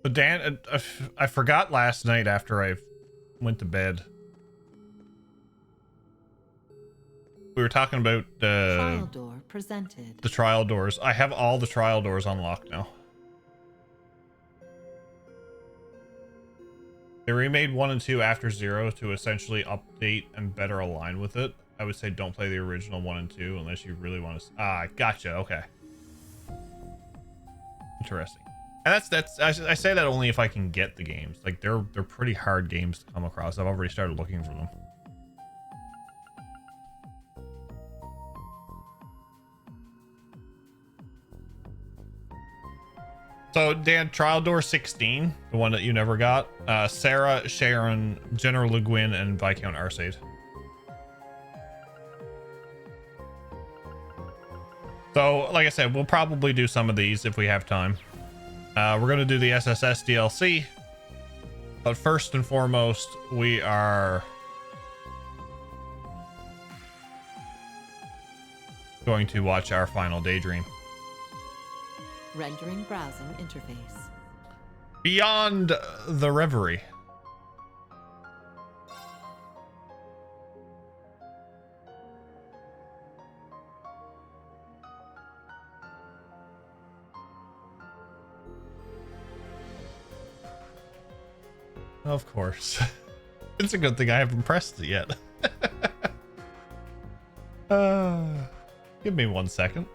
But Dan, I forgot last night after I went to bed. We were talking about trial door presented. the trial doors. I have all the trial doors unlocked now. They remade 1 and 2 after 0 to essentially update and better align with it. I would say don't play the original 1 and 2 unless you really want to. Ah, gotcha. Okay. Interesting. And I say that only if I can get the games. Like they're pretty hard games to come across. I've already started looking for them. So Dan, trial door 16, the one that you never got. Sarah, Sharon, General Le Guin, and Viscount Arcade. So, like I said, we'll probably do some of these if we have time. We're going to do the SSS DLC. But first and foremost, we are going to watch our final Daydream. Rendering browsing interface. Beyond the Reverie. Of course. It's a good thing I haven't pressed it yet. Give me 1 second.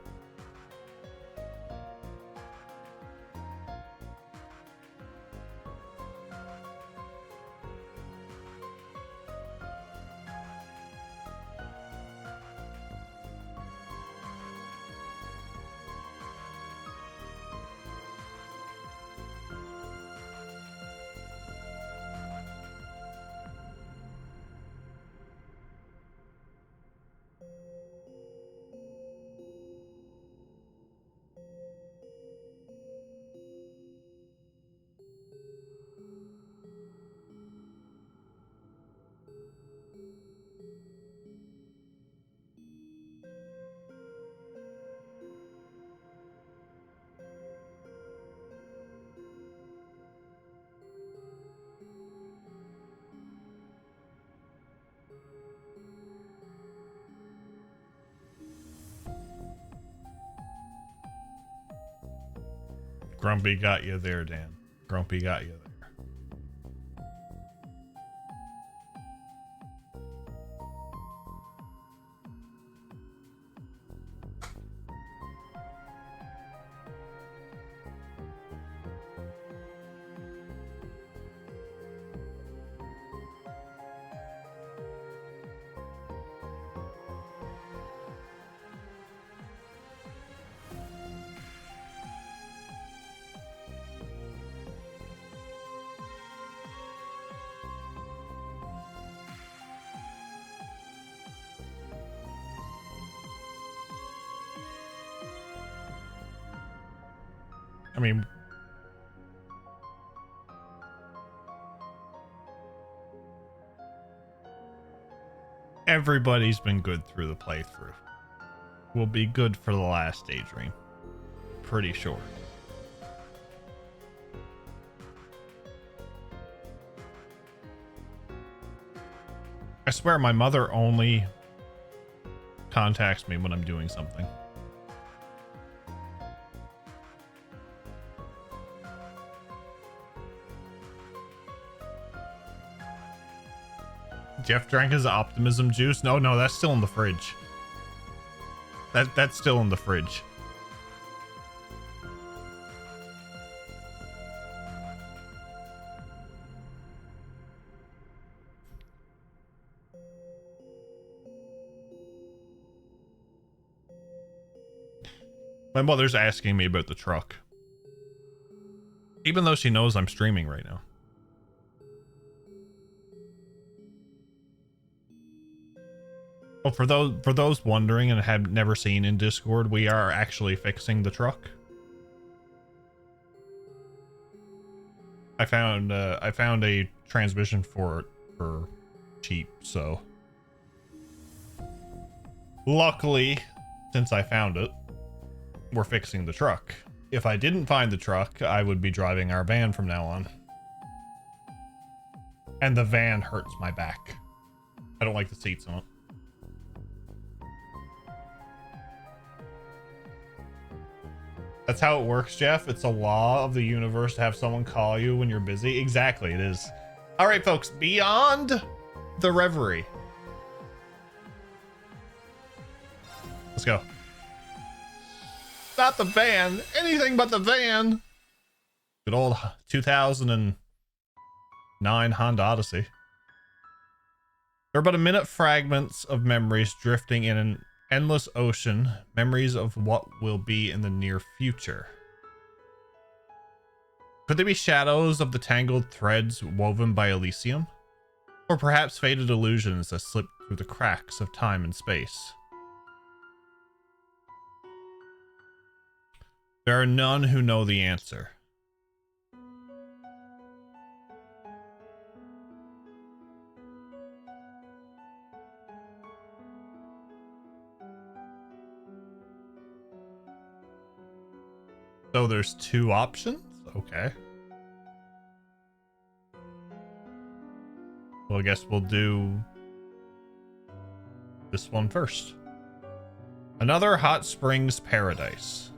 Grumpy got you there, Dan. Grumpy got you there. I mean, everybody's been good through the playthrough. Will be good for the last Daydream. Pretty sure. I swear my mother only contacts me when I'm doing something. Jeff drank his optimism juice. No, that's still in the fridge. That's still in the fridge. My mother's asking me about the truck. Even though she knows I'm streaming right now. Well, for those wondering and have never seen in Discord, we are actually fixing the truck. I found a transmission for it for cheap, so luckily, since I found it, we're fixing the truck. if I didn't find the truck, I would be driving our van from now on. And the van hurts my back. I don't like the seats on it. That's how it works, Jeff. It's a law of the universe to have someone call you when you're busy. Exactly, it is. All right, folks, beyond the Reverie. Let's go. Not the van. Anything but the van. Good old 2009 Honda Odyssey. There are but a minute fragments of memories drifting in an endless ocean, memories of what will be in the near future. Could they be shadows of the tangled threads woven by Elysium? Or perhaps faded illusions that slip through the cracks of time and space? There are none who know the answer. So there's two options? Okay. Well, I guess we'll do this one first. Another hot springs paradise.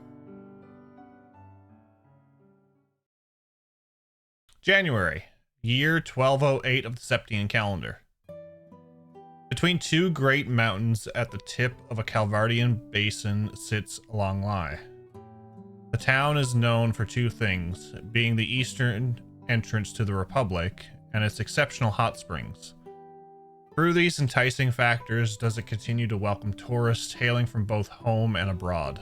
January, year 1208 of the Septian calendar. Between two great mountains at the tip of a Calvardian basin sits Longlai. The town is known for two things, being the eastern entrance to the Republic and its exceptional hot springs. Through these enticing factors does it continue to welcome tourists hailing from both home and abroad.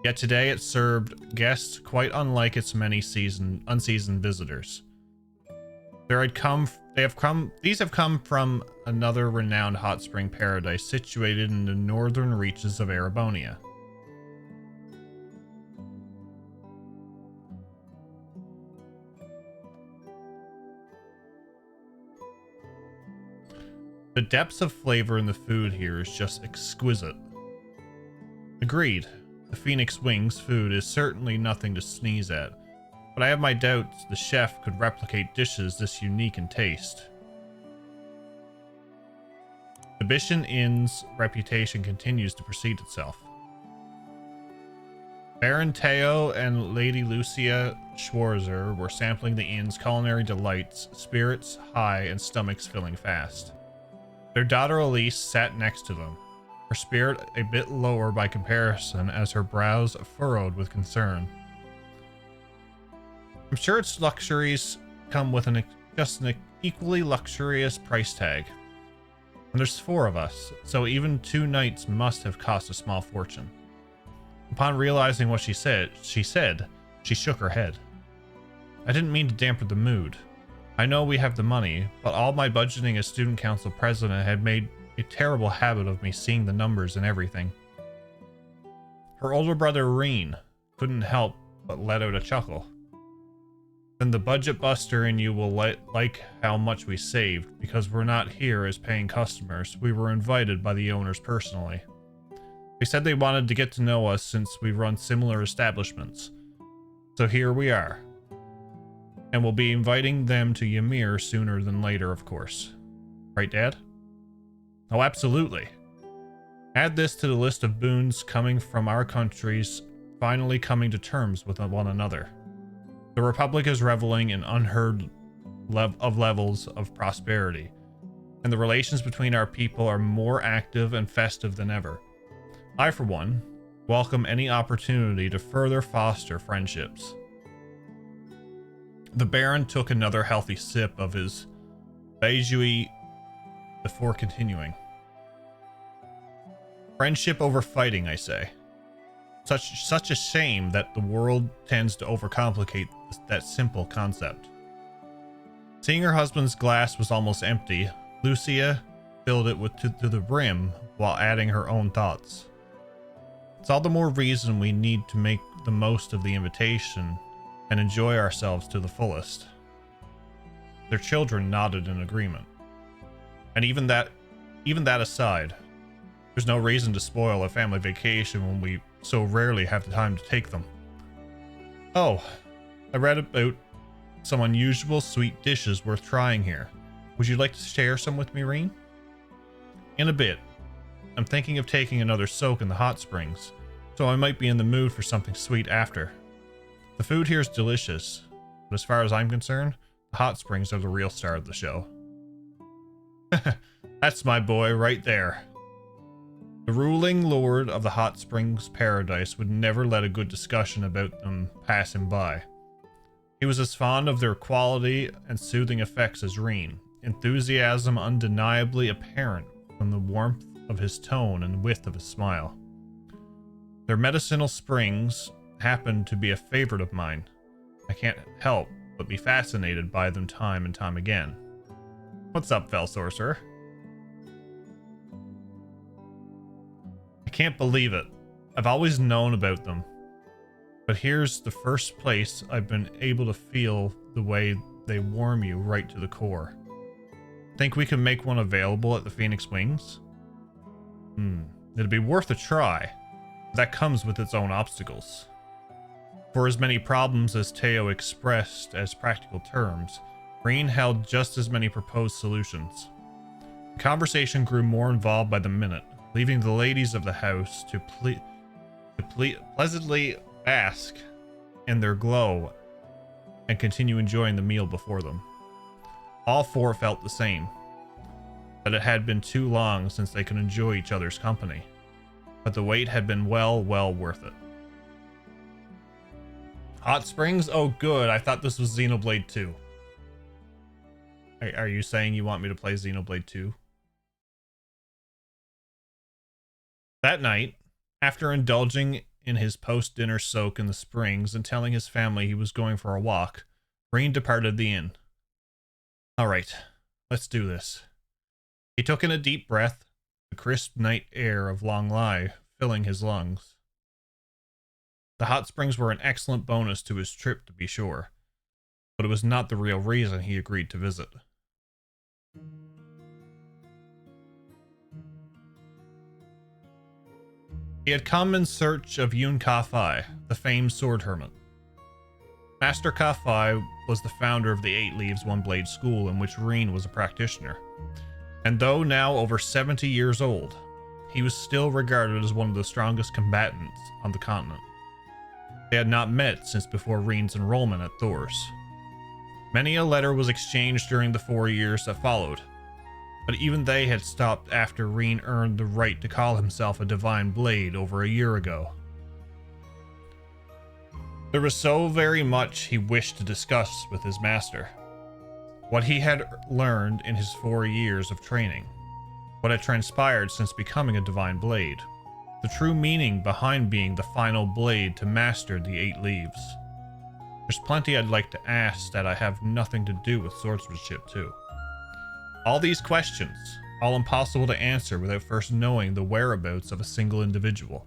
Yet today it served guests quite unlike its many unseasoned visitors. These have come from another renowned hot spring paradise situated in the northern reaches of Erebonia. The depths of flavor in the food here is just exquisite. Agreed, the Phoenix Wings food is certainly nothing to sneeze at, but I have my doubts the chef could replicate dishes this unique in taste. The Bishan Inn's reputation continues to precede itself. Baron Teo and Lady Lucia Schwarzer were sampling the inn's culinary delights, spirits high and stomachs filling fast. Their daughter Elise sat next to them, her spirit a bit lower by comparison as her brows furrowed with concern. I'm sure its luxuries come with just an equally luxurious price tag. And there's 4 of us, so even 2 nights must have cost a small fortune. Upon realizing what she said, she shook her head. I didn't mean to dampen the mood. I know we have the money, but all my budgeting as student council president had made a terrible habit of me seeing the numbers and everything. Her older brother Reen couldn't help but let out a chuckle. Then the budget buster in you will like how much we saved, because we're not here as paying customers. We were invited by the owners personally. They said they wanted to get to know us since we run similar establishments. So here we are. And we'll be inviting them to Ymir sooner than later, of course. Right, Dad? Oh, absolutely. Add this to the list of boons coming from our countries finally coming to terms with one another. The Republic is reveling in unheard levels of prosperity, and the relations between our people are more active and festive than ever. I, for one, welcome any opportunity to further foster friendships. The Baron took another healthy sip of his Baijiu before continuing. Friendship over fighting, I say. Such a shame that the world tends to overcomplicate that simple concept. Seeing her husband's glass was almost empty, Lucia filled it to the brim while adding her own thoughts. It's all the more reason we need to make the most of the invitation and enjoy ourselves to the fullest. Their children nodded in agreement. And even that aside, there's no reason to spoil a family vacation when we so rarely have the time to take them. Oh, I read about some unusual sweet dishes worth trying here. Would you like to share some with me, Reen? In a bit. I'm thinking of taking another soak in the hot springs, so I might be in the mood for something sweet after. The food here is delicious, but as far as I'm concerned, the hot springs are the real star of the show. That's my boy right there. The ruling lord of the hot springs paradise would never let a good discussion about them pass him by. He was as fond of their quality and soothing effects as Reen, enthusiasm undeniably apparent from the warmth of his tone and width of his smile. Their medicinal springs happened to be a favorite of mine. I can't help but be fascinated by them time and time again. What's up, Fell Sorcerer? I can't believe it. I've always known about them. But here's the first place I've been able to feel the way they warm you right to the core. Think we can make one available at the Phoenix Wings? It'd be worth a try. That comes with its own obstacles. For as many problems as Teo expressed as practical terms, Reen held just as many proposed solutions. The conversation grew more involved by the minute, leaving the ladies of the house to pleasantly bask in their glow and continue enjoying the meal before them. All four felt the same, that it had been too long since they could enjoy each other's company, but the wait had been well worth it. Hot Springs? Oh good, I thought this was Xenoblade 2. Are you saying you want me to play Xenoblade 2? That night, after indulging in his post-dinner soak in the springs and telling his family he was going for a walk, Reen departed the inn. Alright, let's do this. He took in a deep breath, the crisp night air of Long Lai filling his lungs. The hot springs were an excellent bonus to his trip, to be sure, but it was not the real reason he agreed to visit. He had come in search of Yun Ka-Fai, the famed sword hermit. Master Ka-Fai was the founder of the Eight Leaves One Blade School in which Reen was a practitioner, and though now over 70 years old, he was still regarded as one of the strongest combatants on the continent. They had not met since before Reen's enrollment at Thor's. Many a letter was exchanged during the 4 years that followed, but even they had stopped after Reen earned the right to call himself a Divine Blade over a year ago. There was so very much he wished to discuss with his master. What he had learned in his 4 years of training, what had transpired since becoming a Divine Blade, the true meaning behind being the final blade to master the Eight Leaves. There's plenty I'd like to ask that I have nothing to do with swordsmanship too. All these questions, all impossible to answer without first knowing the whereabouts of a single individual.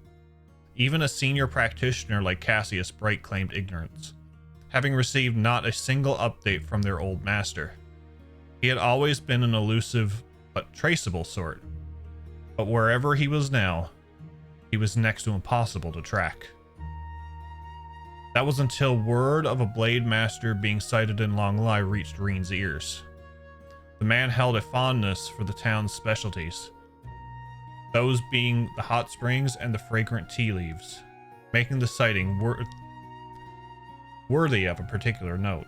Even a senior practitioner like Cassius Bright claimed ignorance, having received not a single update from their old master. He had always been an elusive but traceable sort, but wherever he was now, he was next to impossible to track. That was until word of a blade master being sighted in Long Lai reached Reen's ears. The man held a fondness for the town's specialties, those being the hot springs and the fragrant tea leaves, making the sighting worthy of a particular note.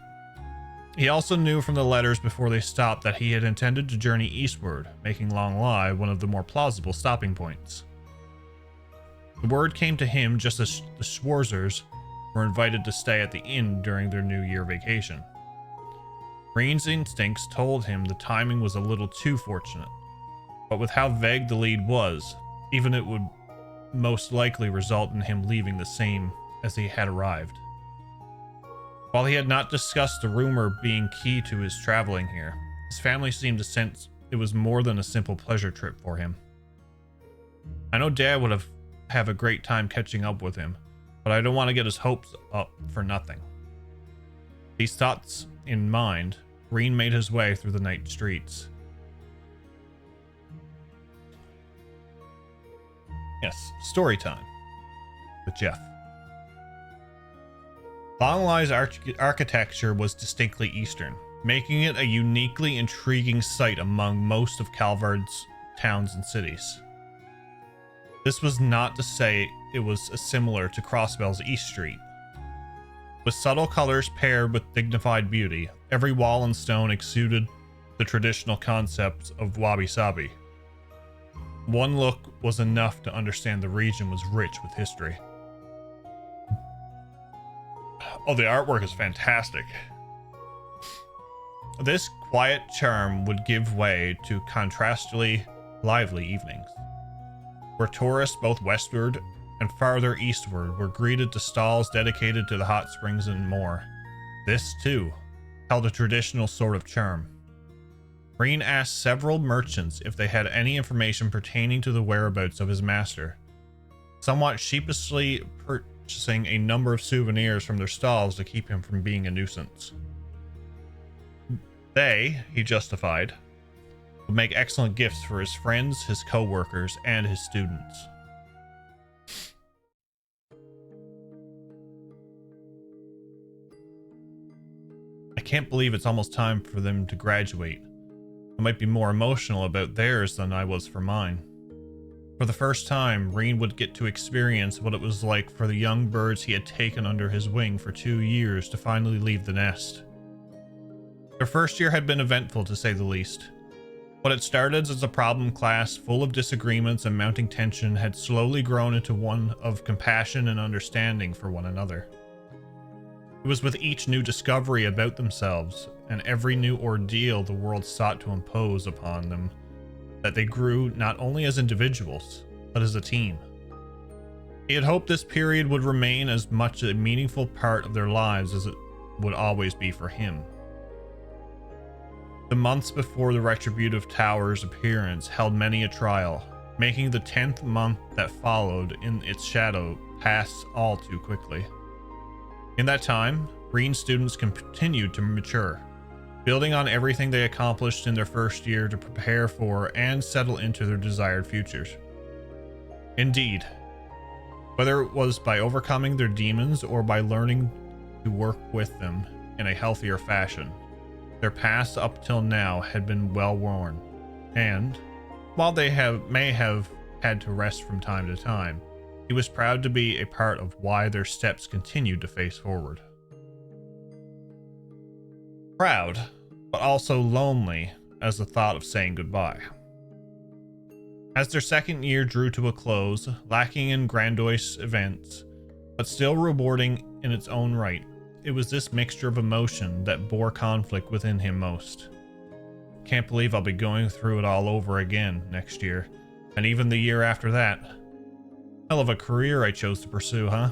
He also knew from the letters before they stopped that he had intended to journey eastward, making Long Lai one of the more plausible stopping points. The word came to him just as the Schwarzers were invited to stay at the inn during their New Year vacation. Reen's instincts told him the timing was a little too fortunate, but with how vague the lead was, even it would most likely result in him leaving the same as he had arrived. While he had not discussed the rumor being key to his traveling here, his family seemed to sense it was more than a simple pleasure trip for him. I know Dad would have a great time catching up with him, but I don't want to get his hopes up for nothing. These thoughts in mind, Reen made his way through the night streets. Yes, story time with Jeff. Longlai's architecture was distinctly Eastern, making it a uniquely intriguing sight among most of Calvard's towns and cities. This was not to say it was similar to Crossbell's East Street. With subtle colors paired with dignified beauty, every wall and stone exuded the traditional concepts of wabi-sabi. One look was enough to understand the region was rich with history. Oh, the artwork is fantastic. This quiet charm would give way to contrastly lively evenings, where tourists both westward and farther eastward were greeted to stalls dedicated to the hot springs and more. This, too, held a traditional sort of charm. Breen asked several merchants if they had any information pertaining to the whereabouts of his master, somewhat sheepishly purchasing a number of souvenirs from their stalls to keep him from being a nuisance. They, he justified, would make excellent gifts for his friends, his co-workers, and his students. I can't believe it's almost time for them to graduate. I might be more emotional about theirs than I was for mine. For the first time, Reen would get to experience what it was like for the young birds he had taken under his wing for 2 years to finally leave the nest. Their first year had been eventful, to say the least. What had started as a problem class full of disagreements and mounting tension had slowly grown into one of compassion and understanding for one another. It was with each new discovery about themselves and every new ordeal the world sought to impose upon them that they grew not only as individuals, but as a team. He had hoped this period would remain as much a meaningful part of their lives as it would always be for him. The months before the Retributive Tower's appearance held many a trial, making the 10th month that followed in its shadow pass all too quickly. In that time, Breen students continued to mature, building on everything they accomplished in their first year to prepare for and settle into their desired futures. Indeed, whether it was by overcoming their demons or by learning to work with them in a healthier fashion, their paths up till now had been well worn, and, while they may have had to rest from time to time, he was proud to be a part of why their steps continued to face forward. Proud, but also lonely as the thought of saying goodbye. As their second year drew to a close, lacking in grandiose events, but still rewarding in its own right, it was this mixture of emotion that bore conflict within him most. Can't believe I'll be going through it all over again next year, and even the year after that. Hell of a career I chose to pursue, huh?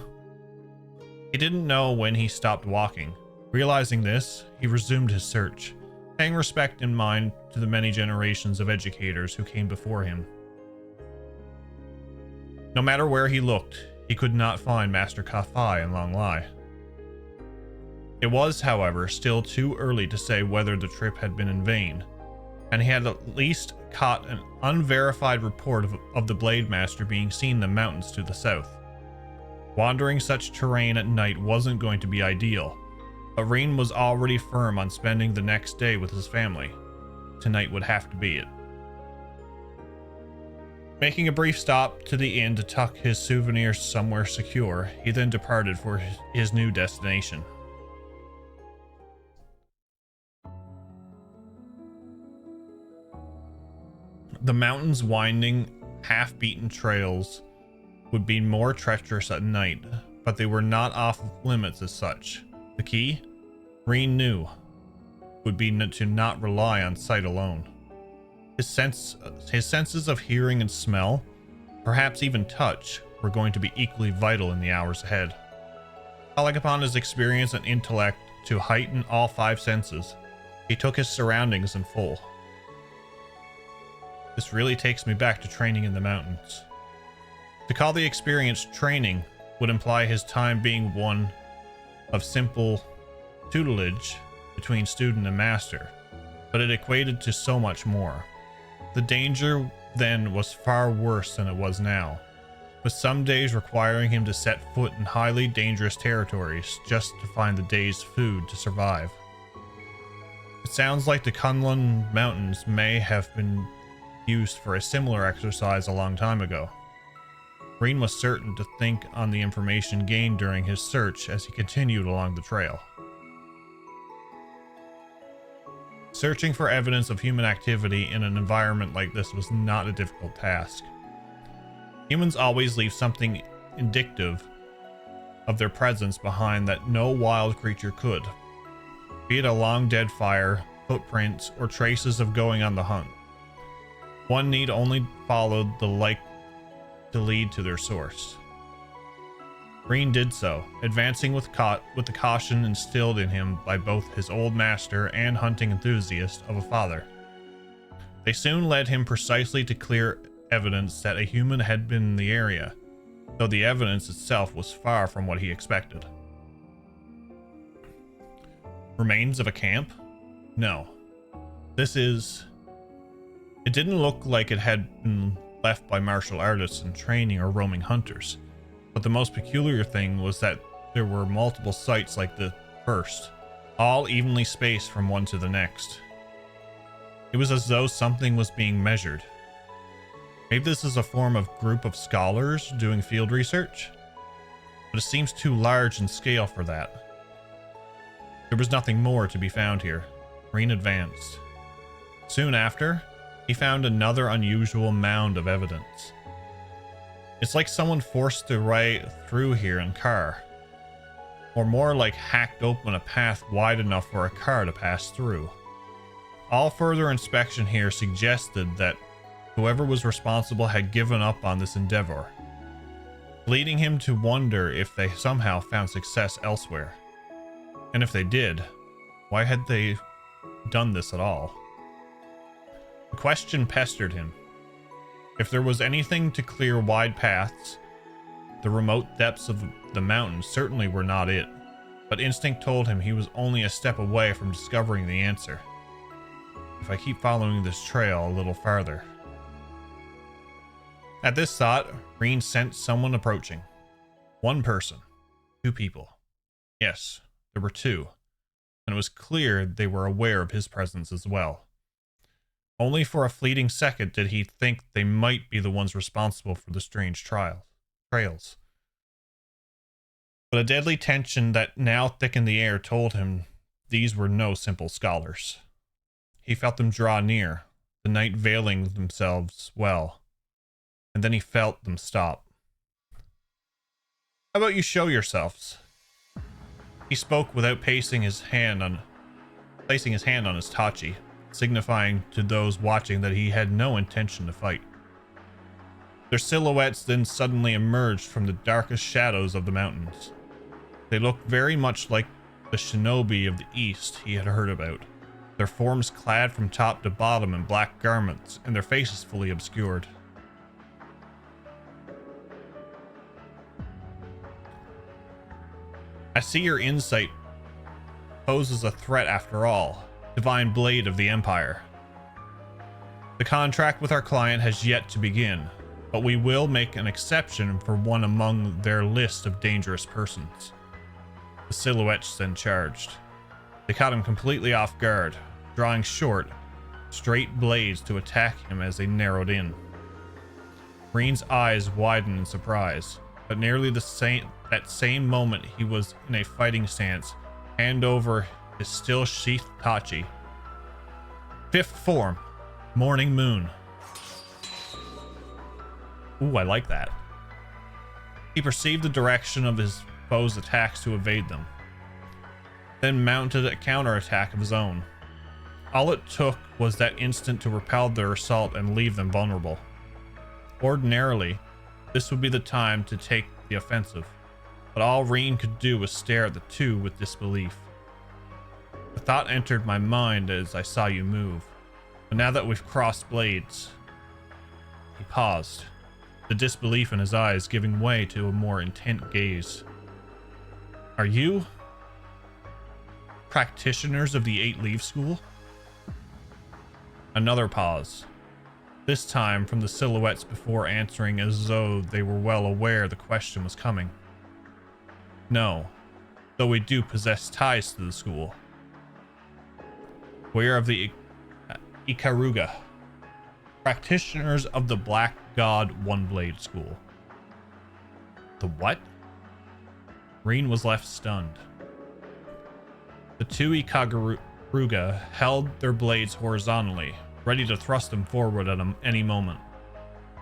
He didn't know when he stopped walking. Realizing this, he resumed his search, paying respect in mind to the many generations of educators who came before him. No matter where he looked, he could not find Master Ka-Fai in Longlai. It was, however, still too early to say whether the trip had been in vain, and he had at least caught an unverified report of the Blade Master being seen in the mountains to the south. Wandering such terrain at night wasn't going to be ideal, but Reen was already firm on spending the next day with his family. Tonight would have to be it. Making a brief stop to the inn to tuck his souvenirs somewhere secure, he then departed for his new destination. The mountain's winding, half-beaten trails would be more treacherous at night, but they were not off limits as such. The key, Reen knew, would be to not rely on sight alone. His senses of hearing and smell, perhaps even touch, were going to be equally vital in the hours ahead. Calling upon his experience and intellect to heighten all 5 senses, he took his surroundings in full. This really takes me back to training in the mountains. To call the experience training would imply his time being one of simple tutelage between student and master, but it equated to so much more. The danger then was far worse than it was now. with some days requiring him to set foot in highly dangerous territories just to find the day's food to survive. It sounds like the Kunlun Mountains may have been used for a similar exercise a long time ago. Reen was certain to think on the information gained during his search as he continued along the trail. Searching for evidence of human activity in an environment like this was not a difficult task. Humans always leave something indicative of their presence behind that no wild creature could, be it a long dead fire, footprints, or traces of going on the hunt. One need only follow the light to lead to their source. Reen did so, advancing with the caution instilled in him by both his old master and hunting enthusiast of a father. They soon led him precisely to clear evidence that a human had been in the area, though the evidence itself was far from what he expected. Remains of a camp? No. It didn't look like it had been left by martial artists in training or roaming hunters. But the most peculiar thing was that there were multiple sites like the first, all evenly spaced from one to the next. It was as though something was being measured. Maybe this is a form of group of scholars doing field research, but it seems too large in scale for that. There was nothing more to be found here. Reen advanced. Soon after, he found another unusual mound of evidence. It's like someone forced their way through here in car, or more like hacked open a path wide enough for a car to pass through. All further inspection here suggested that whoever was responsible had given up on this endeavor, leading him to wonder if they somehow found success elsewhere. And if they did, why had they done this at all? The question pestered him. If there was anything to clear wide paths, the remote depths of the mountains certainly were not it, but instinct told him he was only a step away from discovering the answer. If I keep following this trail a little farther. At this thought, Reen sensed someone approaching. One person. 2 people. Yes, there were 2, and it was clear they were aware of his presence as well. Only for a fleeting second did he think they might be the ones responsible for the strange trails. But a deadly tension that now thickened the air told him these were no simple scholars. He felt them draw near, the night veiling themselves well, and then he felt them stop. How about you show yourselves? He spoke without placing his hand on his tachi, signifying to those watching that he had no intention to fight. Their silhouettes then suddenly emerged from the darkest shadows of the mountains. They looked very much like the shinobi of the east he had heard about, their forms clad from top to bottom in black garments and their faces fully obscured. I see your insight poses a threat after all, divine blade of the Empire. The contract with our client has yet to begin, but we will make an exception for one among their list of dangerous persons. The silhouettes then charged. They caught him completely off guard, drawing short, straight blades to attack him as they narrowed in. Reen's eyes widened in surprise, but nearly that same moment he was in a fighting stance, hand over his still sheathed tachi. 5th form, Morning Moon. Ooh, I like that. He perceived the direction of his foe's attacks to evade them, then mounted a counterattack of his own. All it took was that instant to repel their assault and leave them vulnerable. Ordinarily, this would be the time to take the offensive, but all Reen could do was stare at the two with disbelief. The thought entered my mind as I saw you move, but now that we've crossed blades... He paused, the disbelief in his eyes giving way to a more intent gaze. Are you... practitioners of the 8-Leaf School? Another pause. this time from the silhouettes before answering as though they were well aware the question was coming. No, though we do possess ties to the school. We are of the Ikaruga, practitioners of the Black God One Blade School. The what? Reen was left stunned. The two Ikaruga held their blades horizontally, ready to thrust them forward at any moment.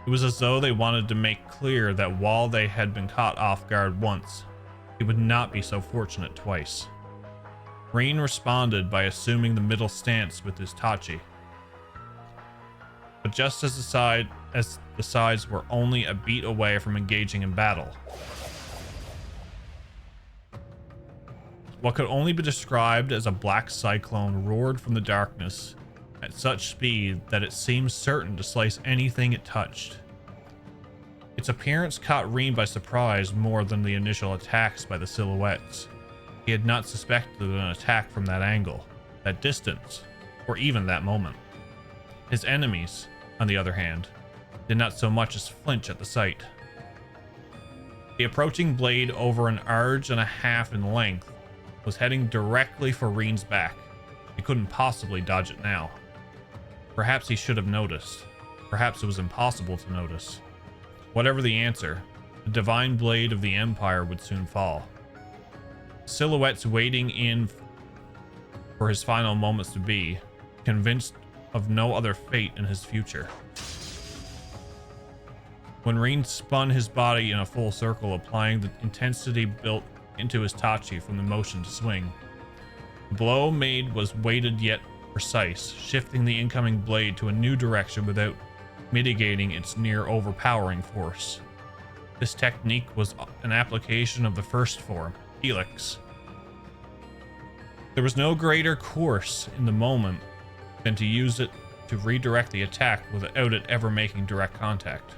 It was as though they wanted to make clear that while they had been caught off guard once, he would not be so fortunate twice. Reen responded by assuming the middle stance with his tachi. But just as the sides were only a beat away from engaging in battle, what could only be described as a black cyclone roared from the darkness at such speed that it seemed certain to slice anything it touched. Its appearance caught Reen by surprise more than the initial attacks by the silhouettes. He had not suspected an attack from that angle, that distance, or even that moment. His enemies, on the other hand, did not so much as flinch at the sight. The approaching blade, over an arge and a half in length, was heading directly for Reen's back. He couldn't possibly dodge it now. Perhaps he should have noticed. Perhaps it was impossible to notice. Whatever the answer, the divine blade of the Empire would soon fall. Silhouettes waiting in for his final moments to be, convinced of no other fate in his future. When Reen spun his body in a full circle, applying the intensity built into his tachi from the motion to swing, the blow made was weighted yet precise, shifting the incoming blade to a new direction without mitigating its near overpowering force. This technique was an application of the first form, Helix. There was no greater course in the moment than to use it to redirect the attack without it ever making direct contact.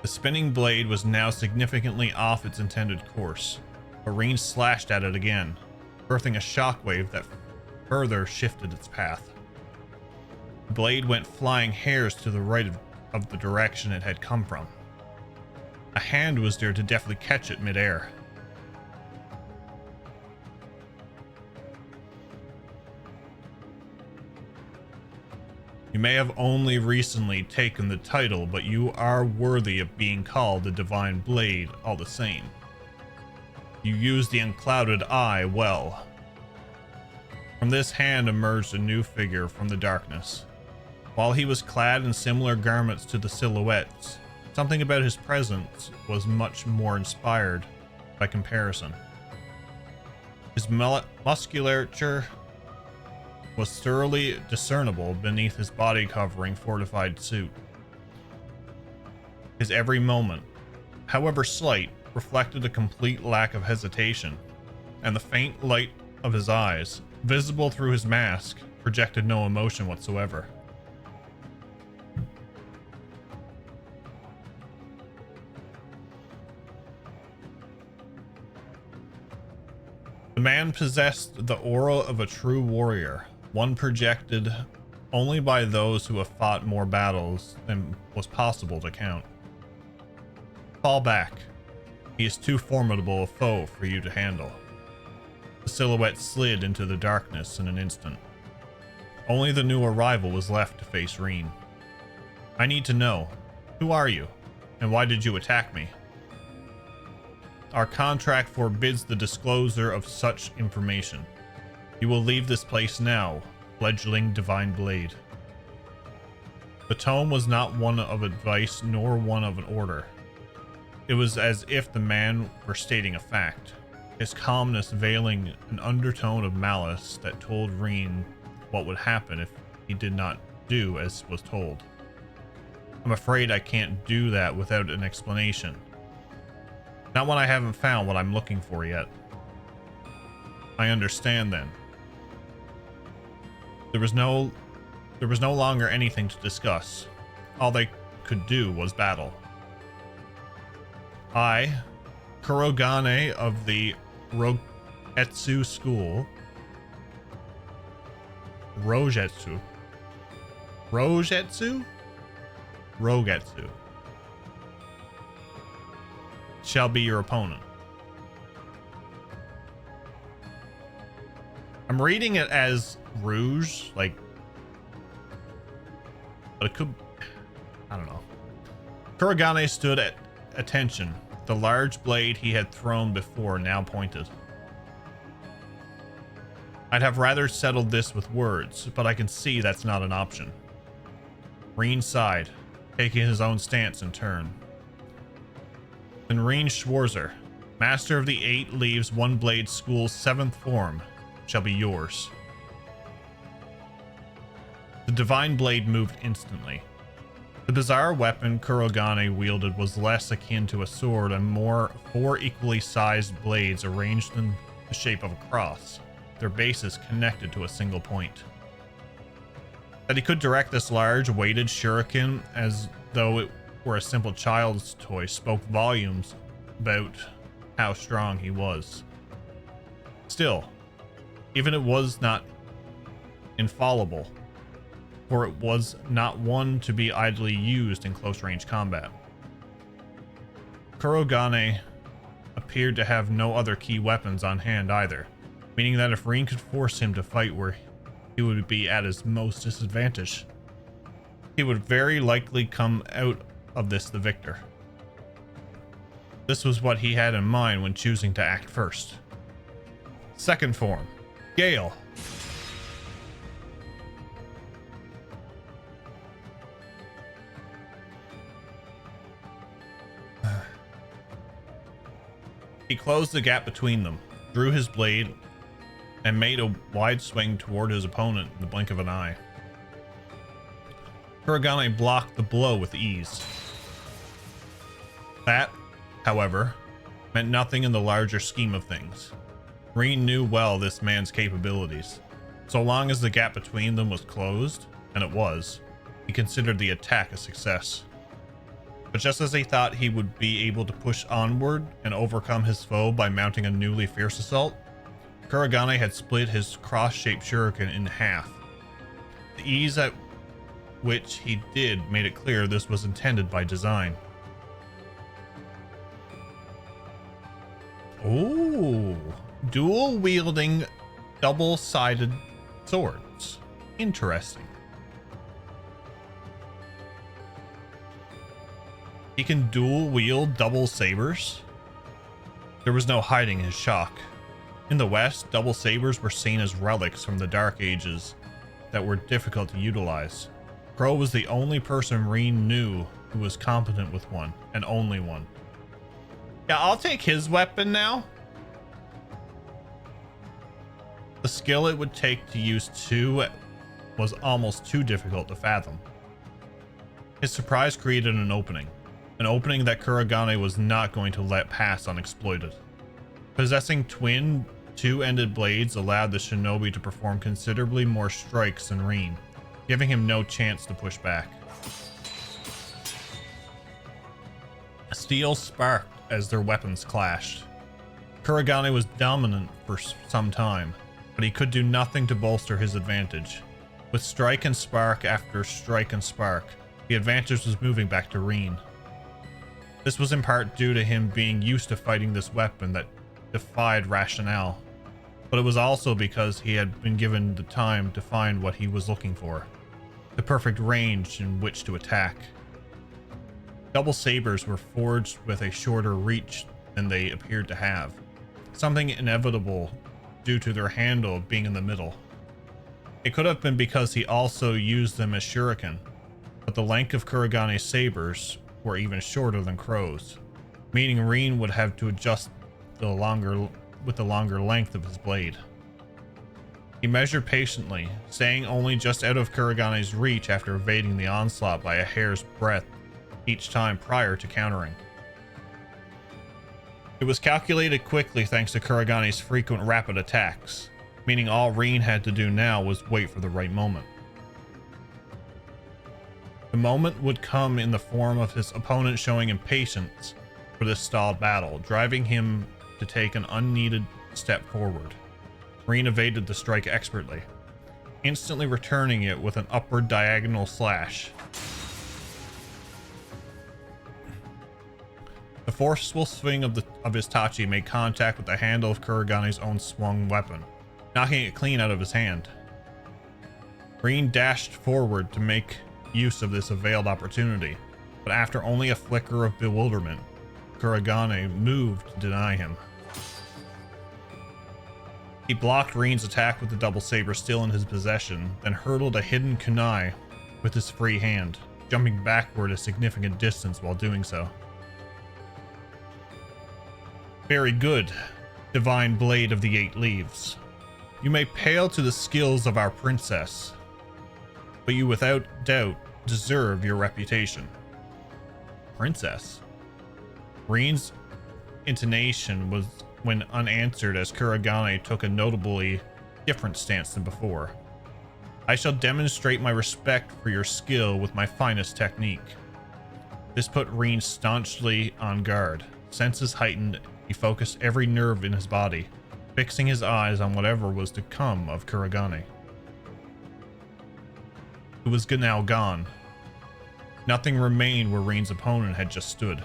The spinning blade was now significantly off its intended course. Reen slashed at it again, birthing a shockwave that further shifted its path. The blade went flying hairs to the right of the direction it had come from. A hand was there to deftly catch it midair. You may have only recently taken the title, but you are worthy of being called the Divine Blade all the same. You used the unclouded eye well. From this hand emerged a new figure from the darkness. While he was clad in similar garments to the silhouettes, something about his presence was much more inspired by comparison. His musculature was thoroughly discernible beneath his body covering fortified suit. His every moment, however slight, reflected a complete lack of hesitation, and the faint light of his eyes, visible through his mask, projected no emotion whatsoever. The man possessed the aura of a true warrior, one projected only by those who have fought more battles than was possible to count. Fall back. He is too formidable a foe for you to handle. The silhouette slid into the darkness in an instant. Only the new arrival was left to face Reen. I need to know, who are you, and why did you attack me? Our contract forbids the disclosure of such information. You will leave this place now, fledgling Divine Blade. The tone was not one of advice nor one of an order. It was as if the man were stating a fact, his calmness veiling an undertone of malice that told Reen what would happen if he did not do as was told. I'm afraid I can't do that without an explanation. Not when I haven't found what I'm looking for yet. I understand then. There was no longer anything to discuss. All they could do was battle. I, Kurogane of the Rogetsu School, Rogetsu. Rogetsu? Rogetsu. Shall be your opponent. I'm reading it as Rouge, like, but it could, I don't know. Kurogane stood at attention. The large blade he had thrown before now pointed. I'd have rather settled this with words, but I can see that's not an option. Reen sighed, taking his own stance in turn. Then Reen Schwarzer, master of the 8 Leaves One Blade School's 7th form, shall be yours. The divine blade moved instantly. The bizarre weapon Kurogane wielded was less akin to a sword and more 4 equally sized blades arranged in the shape of a cross, their bases connected to a single point. That he could direct this large weighted shuriken as though it were a simple child's toy spoke volumes about how strong he was. Still, even it was not infallible, for it was not one to be idly used in close-range combat. Kurogane appeared to have no other key weapons on hand either, meaning that if Reen could force him to fight where he would be at his most disadvantage, he would very likely come out of this the victor. This was what he had in mind when choosing to act first. Second form, Gale. He closed the gap between them, drew his blade, and made a wide swing toward his opponent in the blink of an eye. Kurogane blocked the blow with ease. That, however, meant nothing in the larger scheme of things. Reen knew well this man's capabilities. So long as the gap between them was closed, and it was, he considered the attack a success. But just as he thought he would be able to push onward and overcome his foe by mounting a newly fierce assault, Kurogane had split his cross-shaped shuriken in half. The ease at which he did made it clear this was intended by design. Ooh, dual-wielding, double-sided swords. Interesting. He can dual-wield double sabers? There was no hiding his shock. In the West, double sabers were seen as relics from the Dark Ages that were difficult to utilize. Crow was the only person Reen knew who was competent with one, and only one. Yeah, I'll take his weapon now. The skill it would take to use two was almost too difficult to fathom. His surprise created an opening that Kurogane was not going to let pass unexploited. Possessing twin two-ended blades allowed the shinobi to perform considerably more strikes than Reen, giving him no chance to push back. Steel sparked as their weapons clashed. Kurogane was dominant for some time, but he could do nothing to bolster his advantage. With strike and spark after strike and spark, the advantage was moving back to Reen. This was in part due to him being used to fighting this weapon that defied rationale, but it was also because he had been given the time to find what he was looking for, the perfect range in which to attack. Double sabers were forged with a shorter reach than they appeared to have, something inevitable due to their handle being in the middle. It could have been because he also used them as shuriken, but the length of Kurogane's sabers were even shorter than Crow's, meaning Reen would have to adjust the longer length of his blade. He measured patiently, staying only just out of Kurogane's reach after evading the onslaught by a hair's breadth each time prior to countering. It was calculated quickly thanks to Kurogane's frequent rapid attacks, meaning all Reen had to do now was wait for the right moment. The moment would come in the form of his opponent showing impatience for this stalled battle, driving him to take an unneeded step forward. Reen evaded the strike expertly. instantly returning it with an upward diagonal slash. The forceful swing of his Tachi made contact with the handle of Kuragane's own swung weapon, knocking it clean out of his hand. Rin dashed forward to make use of this veiled opportunity, but after only a flicker of bewilderment, Kuragane moved to deny him. He blocked Rin's attack with the double saber still in his possession, then hurled a hidden kunai with his free hand, jumping backward a significant distance while doing so. Very good, divine blade of the 8 leaves. You may pale to the skills of our princess, but you without doubt deserve your reputation. Princess? Rin's intonation was when unanswered as Kuragane took a notably different stance than before. I shall demonstrate my respect for your skill with my finest technique. This put Rin staunchly on guard. Senses heightened, he focused every nerve in his body, fixing his eyes on whatever was to come of Kuragane, who was now gone. Nothing remained where Rin's opponent had just stood.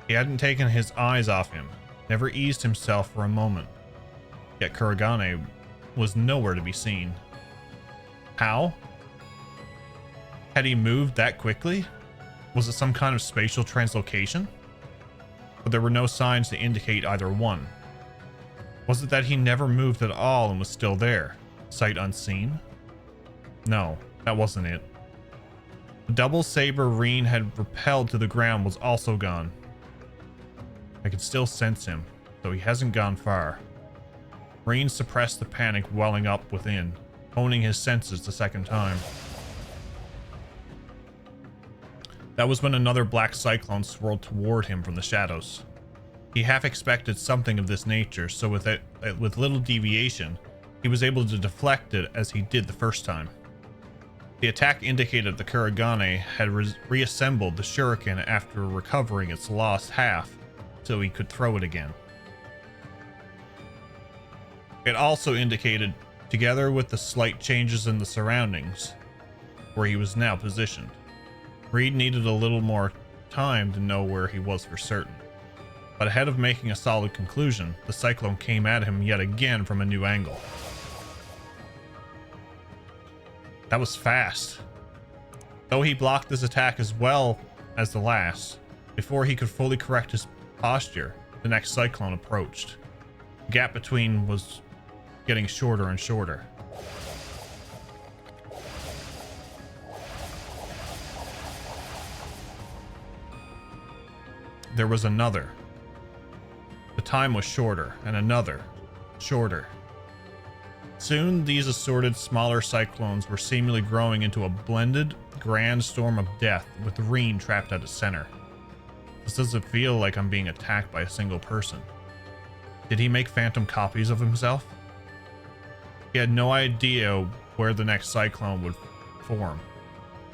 He hadn't taken his eyes off him, never eased himself for a moment. Yet Kuragane was nowhere to be seen. How? Had he moved that quickly? Was it some kind of spatial translocation? But there were no signs to indicate either one. Was it that he never moved at all and was still there, sight unseen? No, that wasn't it. The double saber Rin had repelled to the ground was also gone. I could still sense him, though he hasn't gone far. Rin suppressed the panic welling up within, honing his senses the second time. That was when another black cyclone swirled toward him from the shadows. He half expected something of this nature, so with little deviation, he was able to deflect it as he did the first time. The attack indicated that Kuragane had reassembled the shuriken after recovering its lost half, so he could throw it again. It also indicated, together with the slight changes in the surroundings, where he was now positioned. Reed needed a little more time to know where he was for certain. But ahead of making a solid conclusion, the cyclone came at him yet again from a new angle. That was fast. Though he blocked this attack as well as the last, before he could fully correct his posture, the next cyclone approached. The gap between was getting shorter and shorter. There was another. The time was shorter, and another, shorter. Soon, these assorted smaller cyclones were seemingly growing into a blended, grand storm of death, with Rin trapped at its center. This doesn't feel like I'm being attacked by a single person. Did he make phantom copies of himself? He had no idea where the next cyclone would form,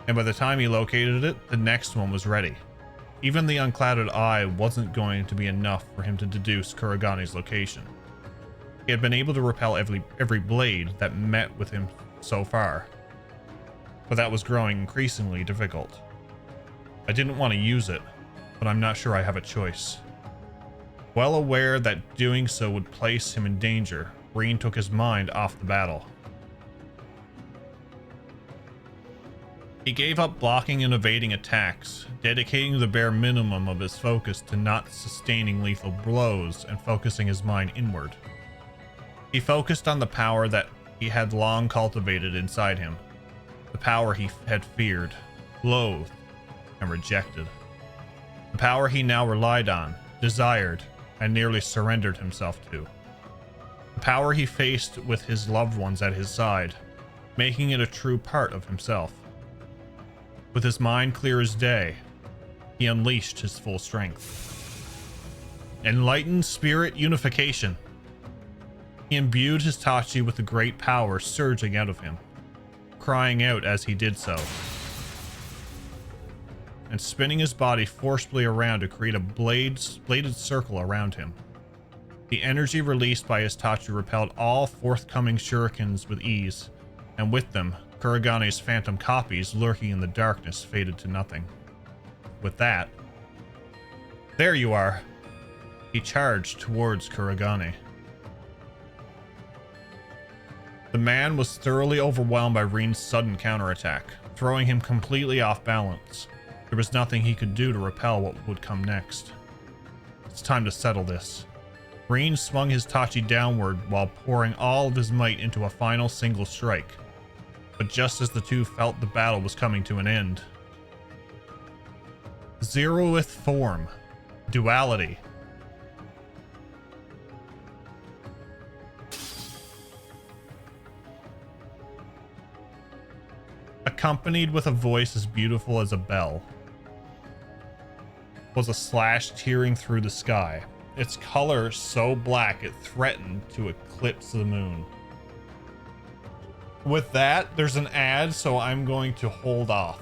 and by the time he located it, the next one was ready. Even the unclouded eye wasn't going to be enough for him to deduce Kuragane's location. He had been able to repel every blade that met with him so far, but that was growing increasingly difficult. I didn't want to use it, but I'm not sure I have a choice. Well aware that doing so would place him in danger, Rin took his mind off the battle. He gave up blocking and evading attacks, dedicating the bare minimum of his focus to not sustaining lethal blows and focusing his mind inward. He focused on the power that he had long cultivated inside him, the power he had feared, loathed, and rejected. The power he now relied on, desired, and nearly surrendered himself to. The power he faced with his loved ones at his side, making it a true part of himself. With his mind clear as day, he unleashed his full strength. Enlightened spirit unification. He imbued his Tachi with the great power surging out of him, crying out as he did so, and spinning his body forcibly around to create a bladed circle around him. The energy released by his Tachi repelled all forthcoming shurikens with ease, and with them, Kuragane's phantom copies lurking in the darkness faded to nothing. With that, there you are. He charged towards Kuragane. The man was thoroughly overwhelmed by Reen's sudden counterattack, throwing him completely off balance. There was nothing he could do to repel what would come next. It's time to settle this. Reen swung his Tachi downward while pouring all of his might into a final single strike. But just as the two felt the battle was coming to an end, zeroth form, duality. Accompanied with a voice as beautiful as a bell, was a slash tearing through the sky. Its color so black it threatened to eclipse the moon. With that, there's an ad, so I'm going to hold off.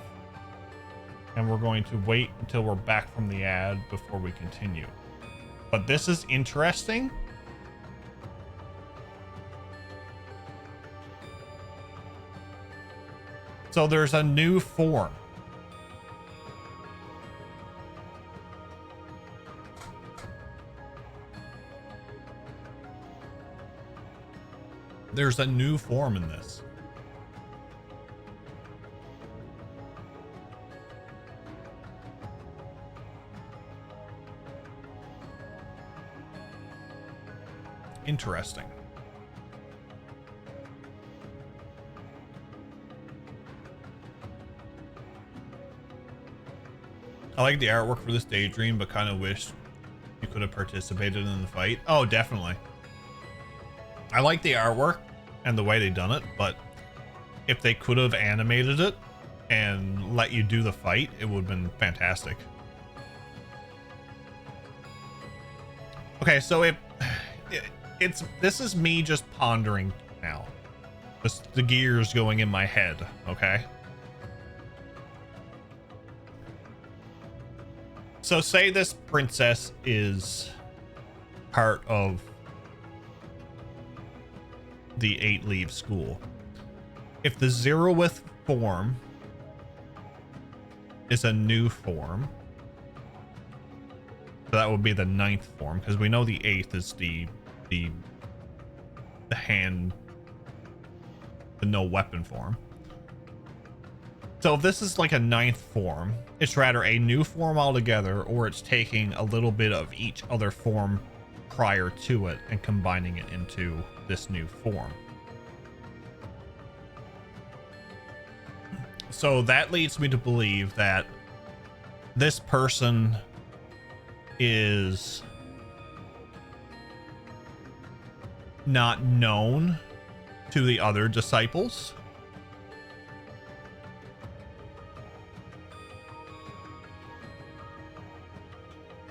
And we're going to wait until we're back from the ad before we continue. But this is interesting. So there's a new form. There's a new form in this. Interesting. I like the artwork for this Daydream, but kind of wish you could have participated in the fight. Oh, definitely. I like the artwork and the way they done it, but if they could have animated it and let you do the fight, it would have been fantastic. Okay, so this is me just pondering now. Just the gears going in my head, okay? So say this princess is part of the 8-leaf school. If the zeroth form is a new form, so that would be the 9th form, because we know the 8th is the hand, the no weapon form. So if this is like a 9th form, it's rather a new form altogether, or it's taking a little bit of each other form prior to it and combining it into this new form. So that leads me to believe that this person is not known to the other disciples.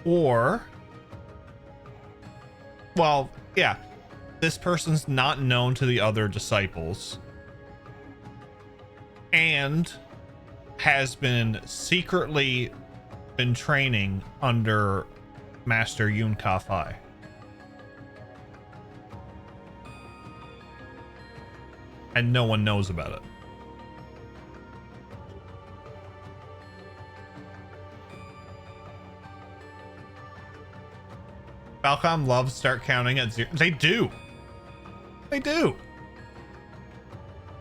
Or, well, yeah, this person's not known to the other disciples and has been secretly been training under Master Yun Ka-Fai. And no one knows about it. Falcom loves start counting at 0. They do. They do.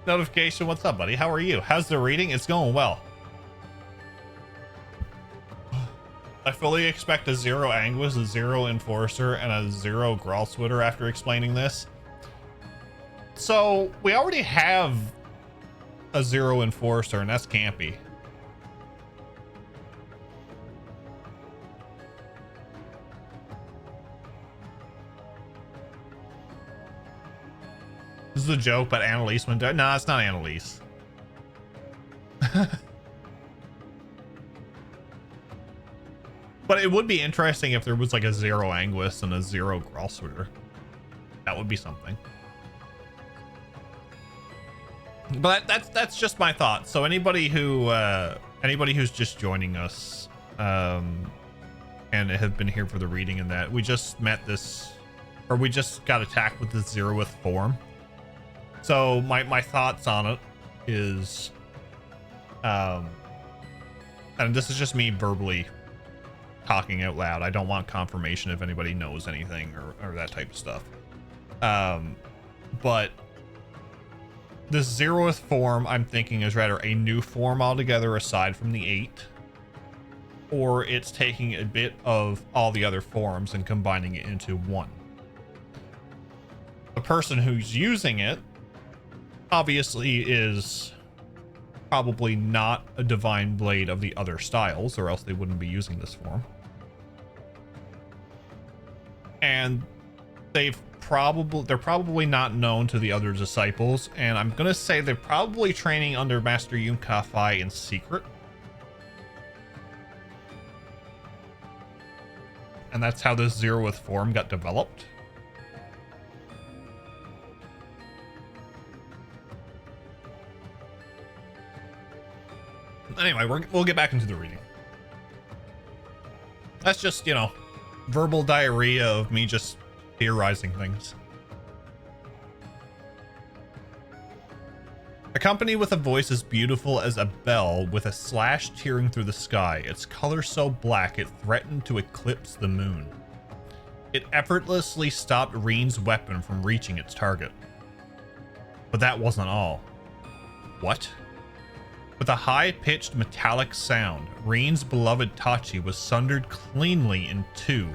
Notification, what's up, buddy? How are you? How's the reading? It's going well. I fully expect a 0 Anguis, a 0 Enforcer, and a 0 Gralswitter after explaining this. So, we already have a 0 Enforcer, and that's campy. This is a joke, but Annalise went down. No, it's not Annalise. But it would be interesting if there was like a 0 Anguis and a 0 Gralswitter. That would be something. But that's just my thought. So anybody who's just joining us and have been here for the reading and that, we just met this, or we just got attacked with this 0th form. So my thoughts on it is, and this is just me verbally talking out loud. I don't want confirmation if anybody knows anything or that type of stuff. But this 0th form, I'm thinking, is rather a new form altogether aside from the 8. Or it's taking a bit of all the other forms and combining it into one. The person who's using it obviously is probably not a divine blade of the other styles, or else they wouldn't be using this form. And they're probably not known to the other disciples, and I'm gonna say they're probably training under Master Yunkafai in secret. And that's how this 0th form got developed. Anyway, we'll get back into the reading. That's just, you know, verbal diarrhea of me just theorizing things. A company with a voice as beautiful as a bell with a slash tearing through the sky, its color so black it threatened to eclipse the moon. It effortlessly stopped Reen's weapon from reaching its target. But that wasn't all. What? With a high-pitched metallic sound, Reen's beloved Tachi was sundered cleanly in two.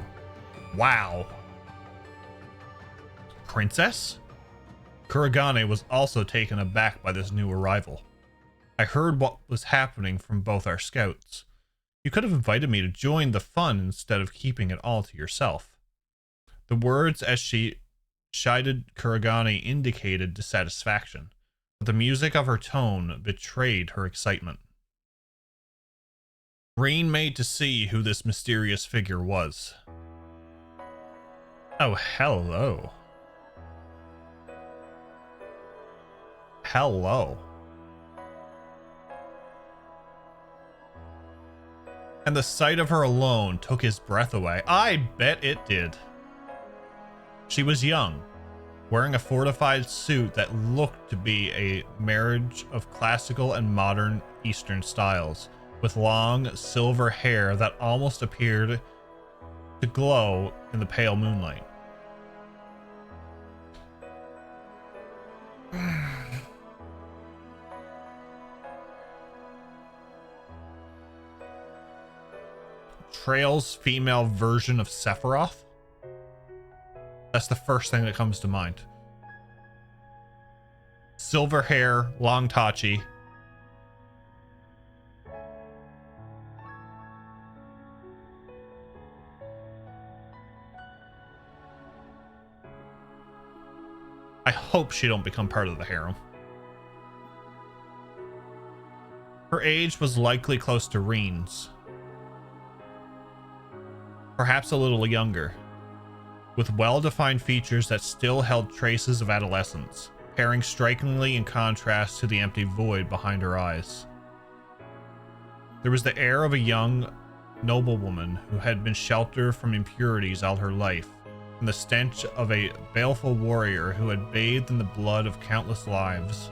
Wow. Princess? Kuragane was also taken aback by this new arrival. I heard what was happening from both our scouts. You could have invited me to join the fun instead of keeping it all to yourself. The words as she chided Kuragane indicated dissatisfaction, but the music of her tone betrayed her excitement. Reen made to see who this mysterious figure was. Oh, hello. Hello. And the sight of her alone took his breath away. I bet it did. She was young, wearing a fortified suit that looked to be a marriage of classical and modern Eastern styles, with long silver hair that almost appeared to glow in the pale moonlight. Trail's female version of Sephiroth? That's the first thing that comes to mind. Silver hair, long Tachi. I hope she don't become part of the harem. Her age was likely close to Reen's. Perhaps a little younger, with well-defined features that still held traces of adolescence, pairing strikingly in contrast to the empty void behind her eyes. There was the air of a young noblewoman who had been sheltered from impurities all her life, and the stench of a baleful warrior who had bathed in the blood of countless lives.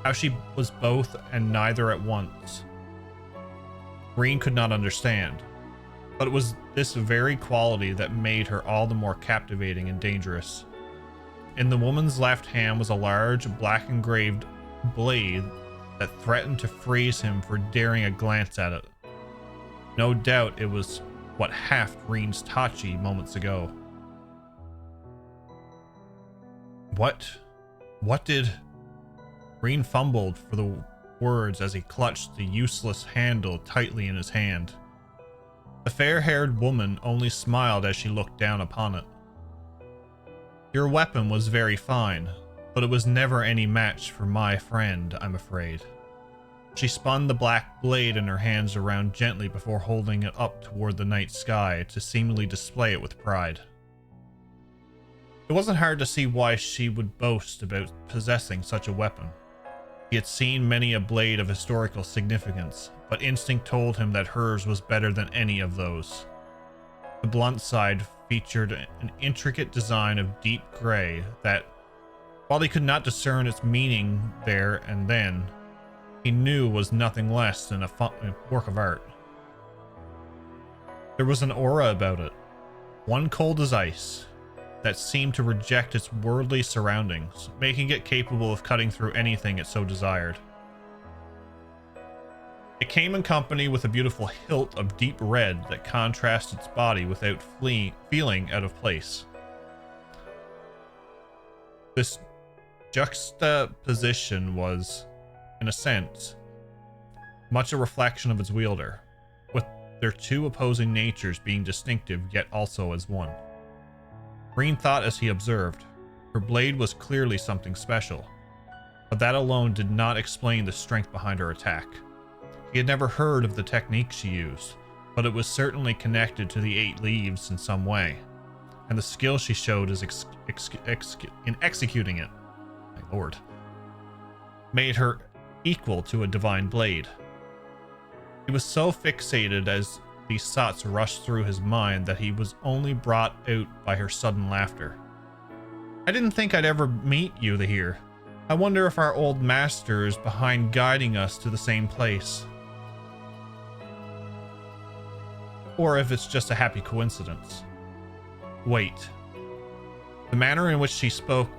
How she was both and neither at once, Reen could not understand. But it was this very quality that made her all the more captivating and dangerous. In the woman's left hand was a large, black engraved blade that threatened to freeze him for daring a glance at it. No doubt it was what halved Reen's Tachi moments ago. What did... Reen fumbled for the words as he clutched the useless handle tightly in his hand. The fair-haired woman only smiled as she looked down upon it. Your weapon was very fine, but it was never any match for my friend, I'm afraid. She spun the black blade in her hands around gently before holding it up toward the night sky to seemingly display it with pride. It wasn't hard to see why she would boast about possessing such a weapon. He had seen many a blade of historical significance, but instinct told him that hers was better than any of those. The blunt side featured an intricate design of deep gray that While he could not discern its meaning there and then, he knew was nothing less than a work of art. There was an aura about it, one cold as ice, that seemed to reject its worldly surroundings, making it capable of cutting through anything it so desired. It came in company with a beautiful hilt of deep red that contrasted its body without feeling out of place. This juxtaposition was, in a sense, much a reflection of its wielder, with their two opposing natures being distinctive yet also as one. Green thought as he observed, her blade was clearly something special, but that alone did not explain the strength behind her attack. He had never heard of the technique she used, but it was certainly connected to the 8 leaves in some way, and the skill she showed in executing it, my lord, made her equal to a divine blade. He was so fixated as these thoughts rushed through his mind that he was only brought out by her sudden laughter. I didn't think I'd ever meet you here. I wonder if our old master is behind guiding us to the same place. Or if it's just a happy coincidence. Wait. The manner in which she spoke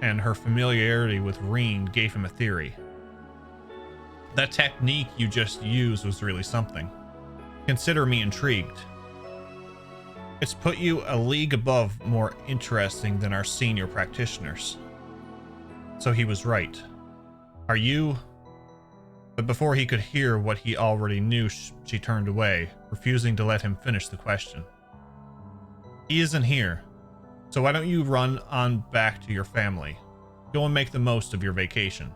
and her familiarity with Reen gave him a theory. That technique you just used was really something. Consider me intrigued. It's put you a league above more interesting than our senior practitioners. So he was right. Are you... But before he could hear what he already knew, she turned away, refusing to let him finish the question. He isn't here, so why don't you run on back to your family? Go and make the most of your vacation.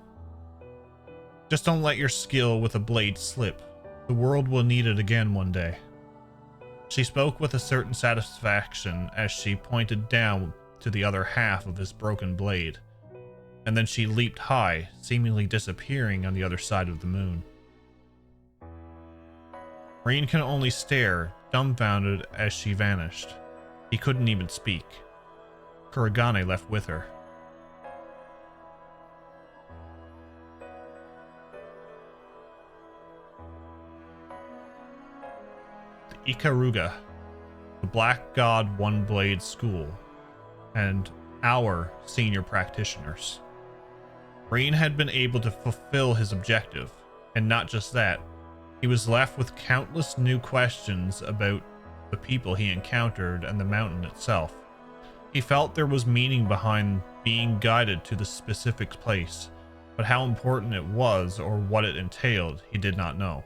Just don't let your skill with a blade slip. The world will need it again one day. She spoke with a certain satisfaction as she pointed down to the other half of his broken blade, and then she leaped high, seemingly disappearing on the other side of the moon. Reen can only stare, dumbfounded as she vanished. He couldn't even speak. Kuragane left with her. The Ikaruga, the Black God One Blade School, and our senior practitioners. Reen had been able to fulfill his objective, and not just that, he was left with countless new questions about the people he encountered and the mountain itself. He felt there was meaning behind being guided to the specific place, but how important it was or what it entailed, he did not know.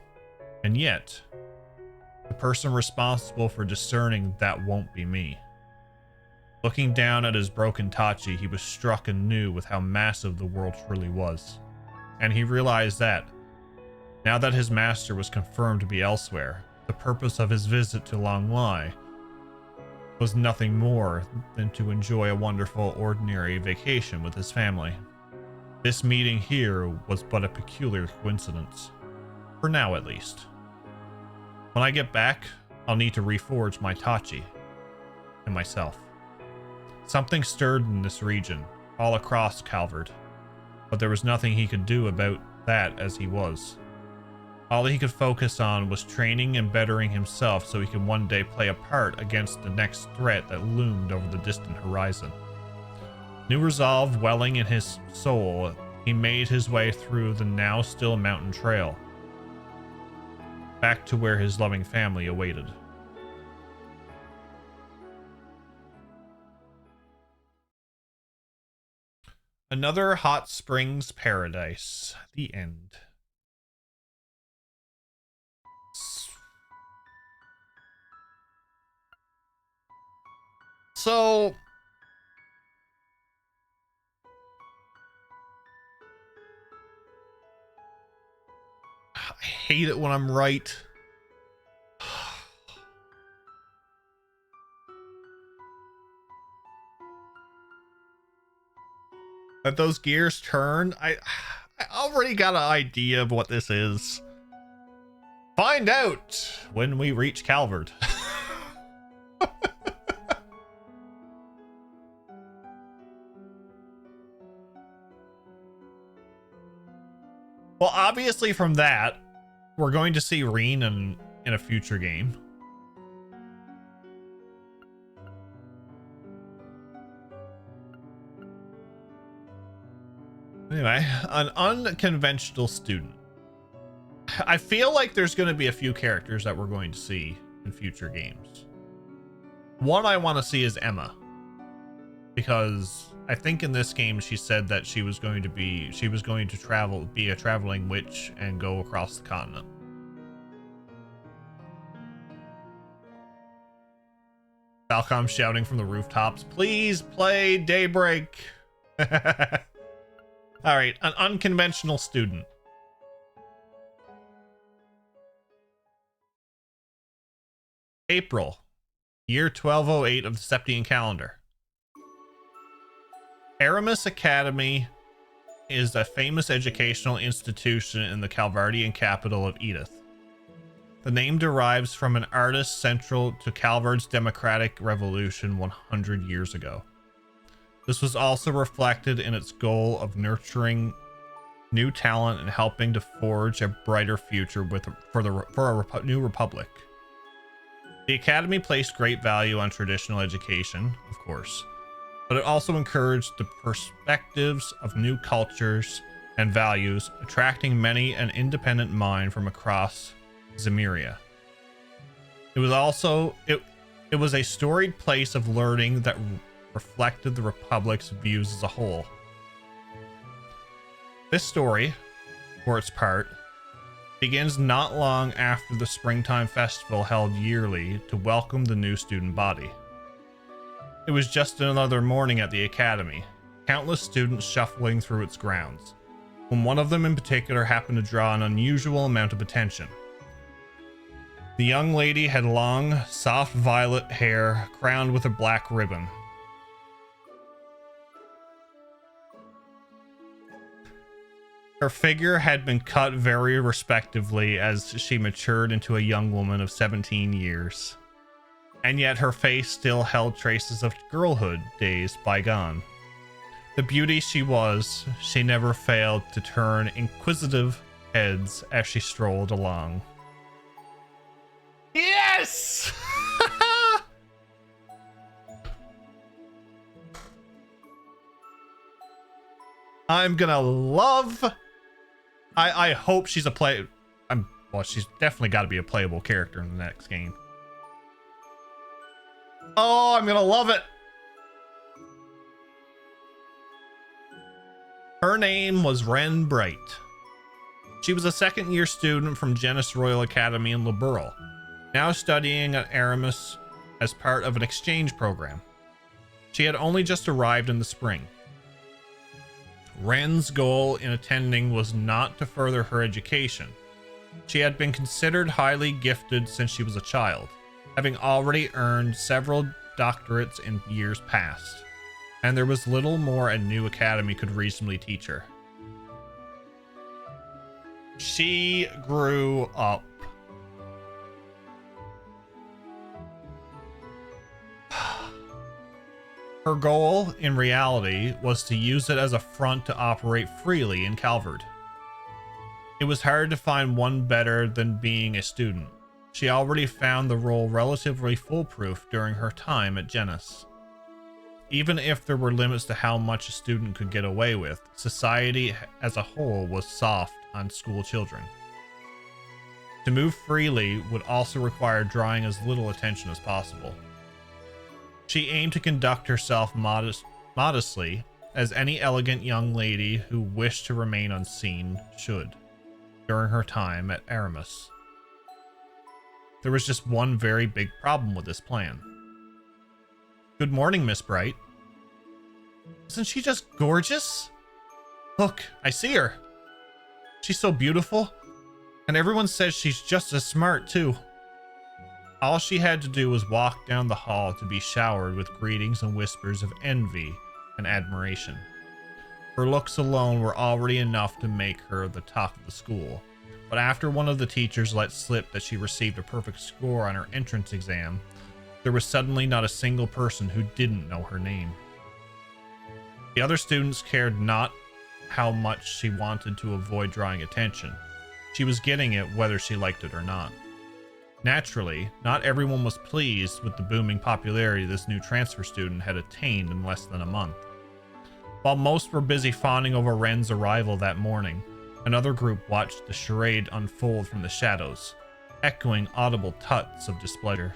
And yet, the person responsible for discerning that won't be me. Looking down at his broken Tachi, he was struck anew with how massive the world truly was. And he realized that, now that his master was confirmed to be elsewhere, the purpose of his visit to Long Lai was nothing more than to enjoy a wonderful, ordinary vacation with his family. This meeting here was but a peculiar coincidence. For now, at least. When I get back, I'll need to reforge my Tachi and myself. Something stirred in this region, all across Calvard, but there was nothing he could do about that as he was. All he could focus on was training and bettering himself so he could one day play a part against the next threat that loomed over the distant horizon. New resolve welling in his soul, he made his way through the now still mountain trail, back to where his loving family awaited. Another hot springs paradise. The end. So I hate it when I'm right. Let those gears turn. I already got an idea of what this is. Find out when we reach Calvard. Well, obviously from that, we're going to see Reen in a future game. Anyway, an unconventional student. I feel like there's going to be a few characters that we're going to see in future games. One I want to see is Emma, because I think in this game she said that she was going to be a traveling witch and go across the continent. Falcom shouting from the rooftops, "Please play Daybreak." All right, an unconventional student. April, year 1208 of the Septian calendar. Aramis Academy is a famous educational institution in the Calvardian capital of Edith. The name derives from an artist central to Calvard's democratic revolution 100 years ago. This was also reflected in its goal of nurturing new talent and helping to forge a brighter future for a new republic. The Academy placed great value on traditional education, of course, but it also encouraged the perspectives of new cultures and values, attracting many an independent mind from across Zemeria. It was a storied place of learning that reflected the Republic's views as a whole. This story, for its part, begins not long after the springtime festival held yearly to welcome the new student body. It was just another morning at the academy, countless students shuffling through its grounds, when one of them in particular happened to draw an unusual amount of attention. The young lady had long, soft violet hair crowned with a black ribbon. Her figure had been cut very respectively as she matured into a young woman of 17 years. And yet her face still held traces of girlhood days bygone. The beauty she was, she never failed to turn inquisitive heads as she strolled along. Yes! I'm gonna love... I hope she's well, she's definitely got to be a playable character in the next game. Oh, I'm gonna love it. Her name was Wren Bright. She was a second-year student from Genis Royal Academy in Liberal, now studying at Aramis as part of an exchange program. She had only just arrived in the spring. Wren's goal in attending was not to further her education. She had been considered highly gifted since she was a child, having already earned several doctorates in years past, and there was little more a new academy could reasonably teach her. She grew up. Her goal, in reality, was to use it as a front to operate freely in Calvard. It was hard to find one better than being a student. She already found the role relatively foolproof during her time at Genis. Even if there were limits to how much a student could get away with, society as a whole was soft on school children. To move freely would also require drawing as little attention as possible. She aimed to conduct herself modestly, as any elegant young lady who wished to remain unseen should, during her time at Aramis. There was just one very big problem with this plan. Good morning, Miss Bright. Isn't she just gorgeous? Look, I see her. She's so beautiful, and everyone says she's just as smart, too. All she had to do was walk down the hall to be showered with greetings and whispers of envy and admiration. Her looks alone were already enough to make her the talk of the school, but after one of the teachers let slip that she received a perfect score on her entrance exam, there was suddenly not a single person who didn't know her name. The other students cared not how much she wanted to avoid drawing attention. She was getting it whether she liked it or not. Naturally, not everyone was pleased with the booming popularity this new transfer student had attained in less than a month. While most were busy fawning over Ren's arrival that morning, another group watched the charade unfold from the shadows, echoing audible tuts of displeasure.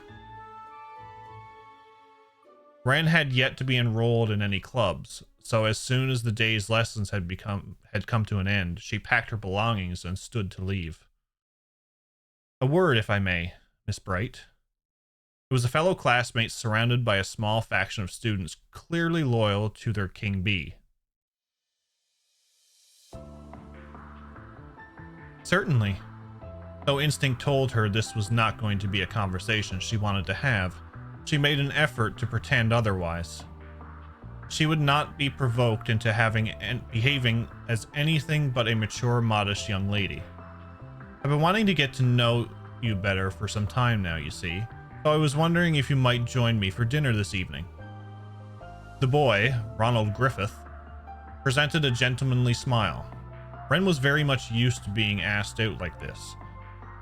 Ren had yet to be enrolled in any clubs, so as soon as the day's lessons had come to an end, she packed her belongings and stood to leave. A word, if I may, Miss Bright. It was a fellow classmate surrounded by a small faction of students clearly loyal to their King Bee. Certainly. Though instinct told her this was not going to be a conversation she wanted to have, she made an effort to pretend otherwise. She would not be provoked into behaving as anything but a mature, modest young lady. I've been wanting to get to know you better for some time now, you see, so I was wondering if you might join me for dinner this evening. The boy, Ronald Griffith, presented a gentlemanly smile. Ren was very much used to being asked out like this,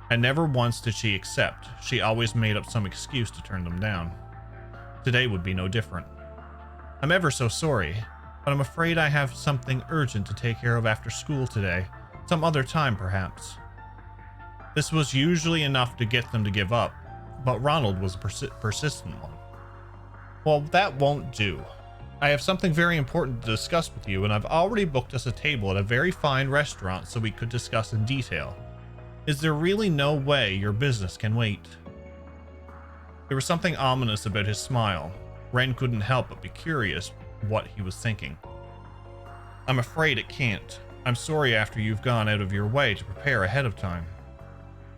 and never once did she accept. She always made up some excuse to turn them down. Today would be no different. I'm ever so sorry, but I'm afraid I have something urgent to take care of after school today. Some other time, perhaps. This was usually enough to get them to give up, but Ronald was a persistent one. Well, that won't do. I have something very important to discuss with you, and I've already booked us a table at a very fine restaurant so we could discuss in detail. Is there really no way your business can wait? There was something ominous about his smile. Ren couldn't help but be curious what he was thinking. I'm afraid it can't. I'm sorry after you've gone out of your way to prepare ahead of time.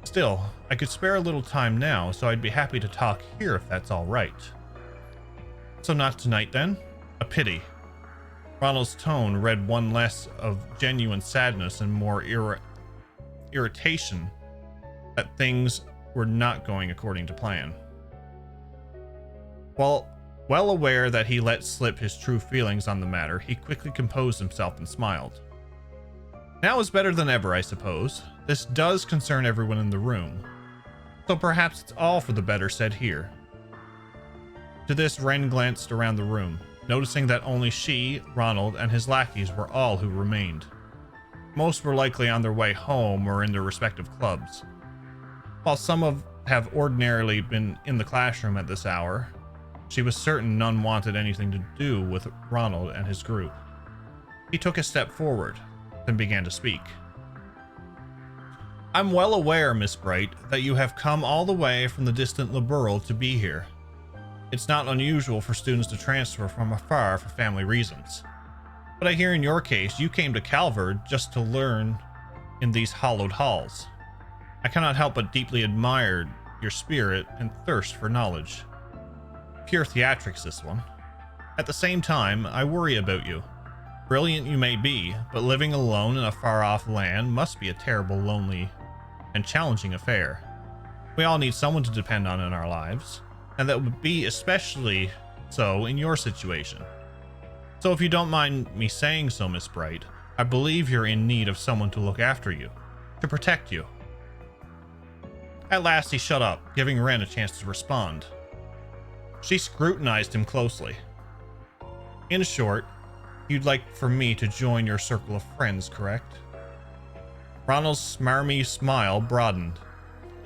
Still, I could spare a little time now, so I'd be happy to talk here if that's all right. So not tonight then? A pity. Ronald's tone read one less of genuine sadness and more irritation that things were not going according to plan. Well aware that he let slip his true feelings on the matter, he quickly composed himself and smiled. Now is better than ever, I suppose. This does concern everyone in the room, so perhaps it's all for the better said here. To this, Ren glanced around the room, noticing that only she, Ronald, and his lackeys were all who remained. Most were likely on their way home or in their respective clubs. While some have ordinarily been in the classroom at this hour, she was certain none wanted anything to do with Ronald and his group. He took a step forward, then began to speak. I'm well aware, Miss Bright, that you have come all the way from the distant Liberal to be here. It's not unusual for students to transfer from afar for family reasons. But I hear in your case you came to Calvard just to learn in these hallowed halls. I cannot help but deeply admire your spirit and thirst for knowledge. Pure theatrics, this one. At the same time, I worry about you. Brilliant you may be, but living alone in a far-off land must be a terrible, lonely, and challenging affair. We all need someone to depend on in our lives, and that would be especially so in your situation. So if you don't mind me saying so, Miss Bright, I believe you're in need of someone to look after you, to protect you. At last he shut up, giving Ren a chance to respond. She scrutinized him closely. In short, you'd like for me to join your circle of friends, correct? Ronald's smarmy smile broadened.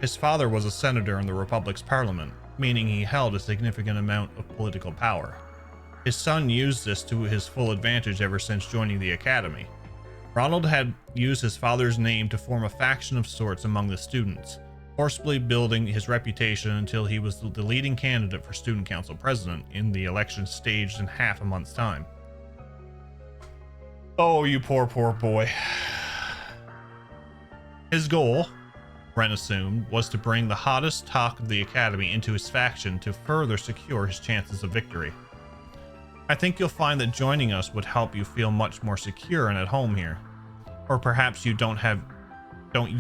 His father was a senator in the Republic's parliament, meaning he held a significant amount of political power. His son used this to his full advantage ever since joining the academy. Ronald had used his father's name to form a faction of sorts among the students, forcibly building his reputation until he was the leading candidate for student council president in the election staged in half a month's time. Oh, you poor boy. His goal, Ren assumed, was to bring the hottest talk of the academy into his faction to further secure his chances of victory. I think you'll find that joining us would help you feel much more secure and at home here. Or perhaps you don't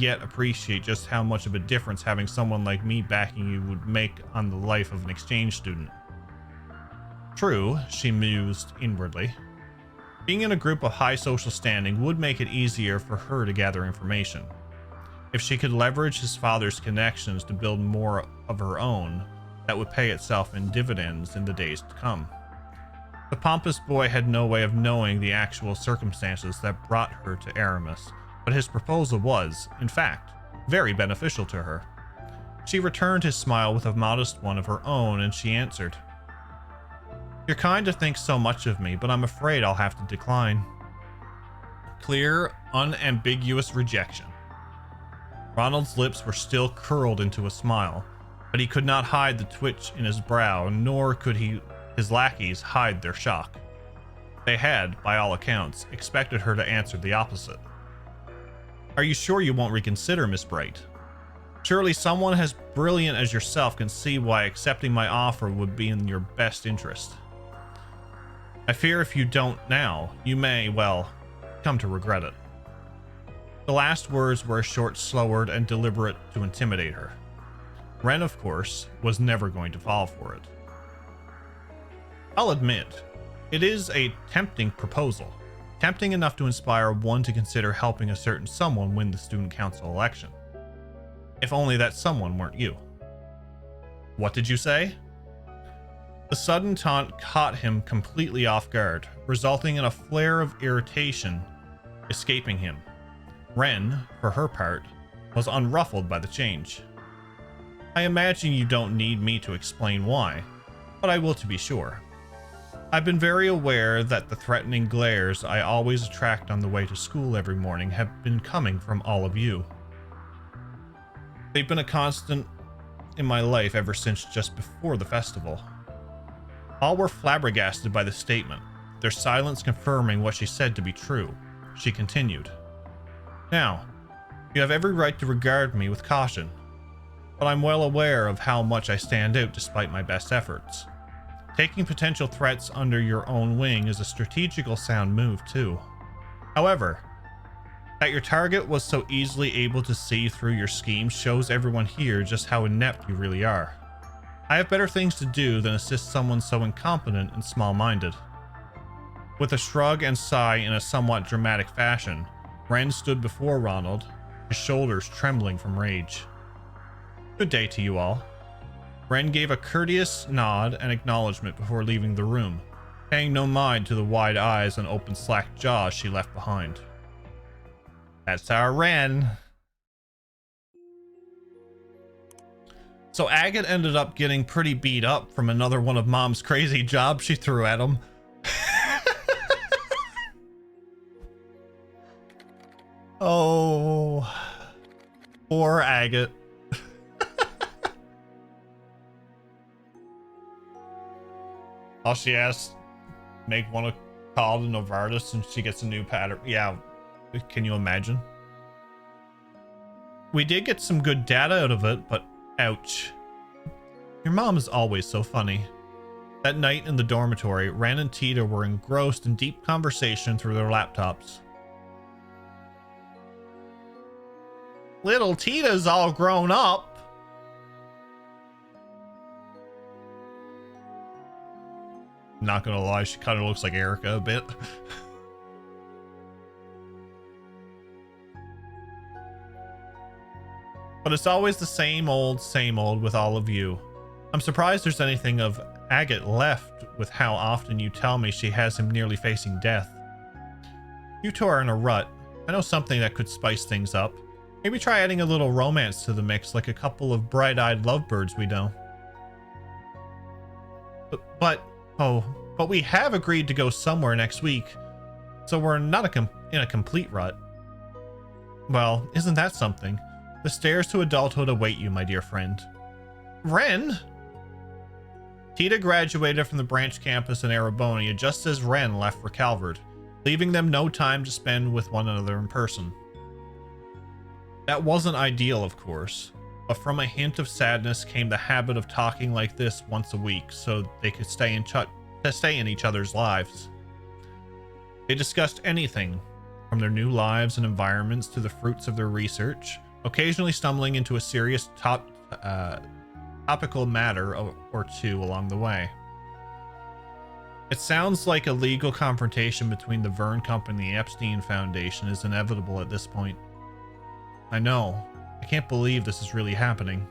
yet appreciate just how much of a difference having someone like me backing you would make on the life of an exchange student. True, she mused inwardly. Being in a group of high social standing would make it easier for her to gather information. If she could leverage his father's connections to build more of her own, that would pay itself in dividends in the days to come. The pompous boy had no way of knowing the actual circumstances that brought her to Aramis, but his proposal was, in fact, very beneficial to her. She returned his smile with a modest one of her own, and she answered, "You're kind to think so much of me, but I'm afraid I'll have to decline." Clear, unambiguous rejection. Ronald's lips were still curled into a smile, but he could not hide the twitch in his brow, nor could his lackeys hide their shock. They had, by all accounts, expected her to answer the opposite. "Are you sure you won't reconsider, Miss Bright? Surely someone as brilliant as yourself can see why accepting my offer would be in your best interest. I fear if you don't now, you may, well, come to regret it." The last words were a short slurred and deliberate to intimidate her. Ren, of course, was never going to fall for it. I'll admit, it is a tempting proposal, tempting enough to inspire one to consider helping a certain someone win the student council election. If only that someone weren't you. What did you say? The sudden taunt caught him completely off guard, resulting in a flare of irritation escaping him. Ren, for her part, was unruffled by the change. "I imagine you don't need me to explain why, but I will to be sure. I've been very aware that the threatening glares I always attract on the way to school every morning have been coming from all of you. They've been a constant in my life ever since just before the festival." All were flabbergasted by the statement, their silence confirming what she said to be true. She continued, "Now, you have every right to regard me with caution, but I'm well aware of how much I stand out despite my best efforts. Taking potential threats under your own wing is a strategical sound move too. However, that your target was so easily able to see through your scheme shows everyone here just how inept you really are. I have better things to do than assist someone so incompetent and small-minded." With a shrug and sigh in a somewhat dramatic fashion, Ren stood before Ronald, his shoulders trembling from rage. "Good day to you all." Ren gave a courteous nod and acknowledgement before leaving the room, paying no mind to the wide eyes and open slack jaws she left behind. That's our Ren. So Agate ended up getting pretty beat up from another one of Mom's crazy jobs she threw at him. Oh, poor Agate. All she has, make one call to Novartis and she gets a new pattern. Yeah, can you imagine? We did get some good data out of it, but ouch. Your mom is always so funny. That night in the dormitory, Ren and Tita were engrossed in deep conversation through their laptops. Little Tita's all grown up. Not gonna lie, she kind of looks like Erica a bit. But it's always the same old with all of you. I'm surprised there's anything of Agate left with how often you tell me she has him nearly facing death. You two are in a rut. I know something that could spice things up. Maybe try adding a little romance to the mix, like a couple of bright-eyed lovebirds we know. But we have agreed to go somewhere next week, so we're not in a complete rut. Well, isn't that something? The stairs to adulthood await you, my dear friend. Ren? Tita graduated from the branch campus in Arabonia just as Ren left for Calvert, leaving them no time to spend with one another in person. That wasn't ideal, of course, but from a hint of sadness came the habit of talking like this once a week so they could stay in each other's lives. They discussed anything, from their new lives and environments to the fruits of their research, occasionally stumbling into a serious topical matter or two along the way. It sounds like a legal confrontation between the Verne Company and the Epstein Foundation is inevitable at this point. I know. I can't believe this is really happening.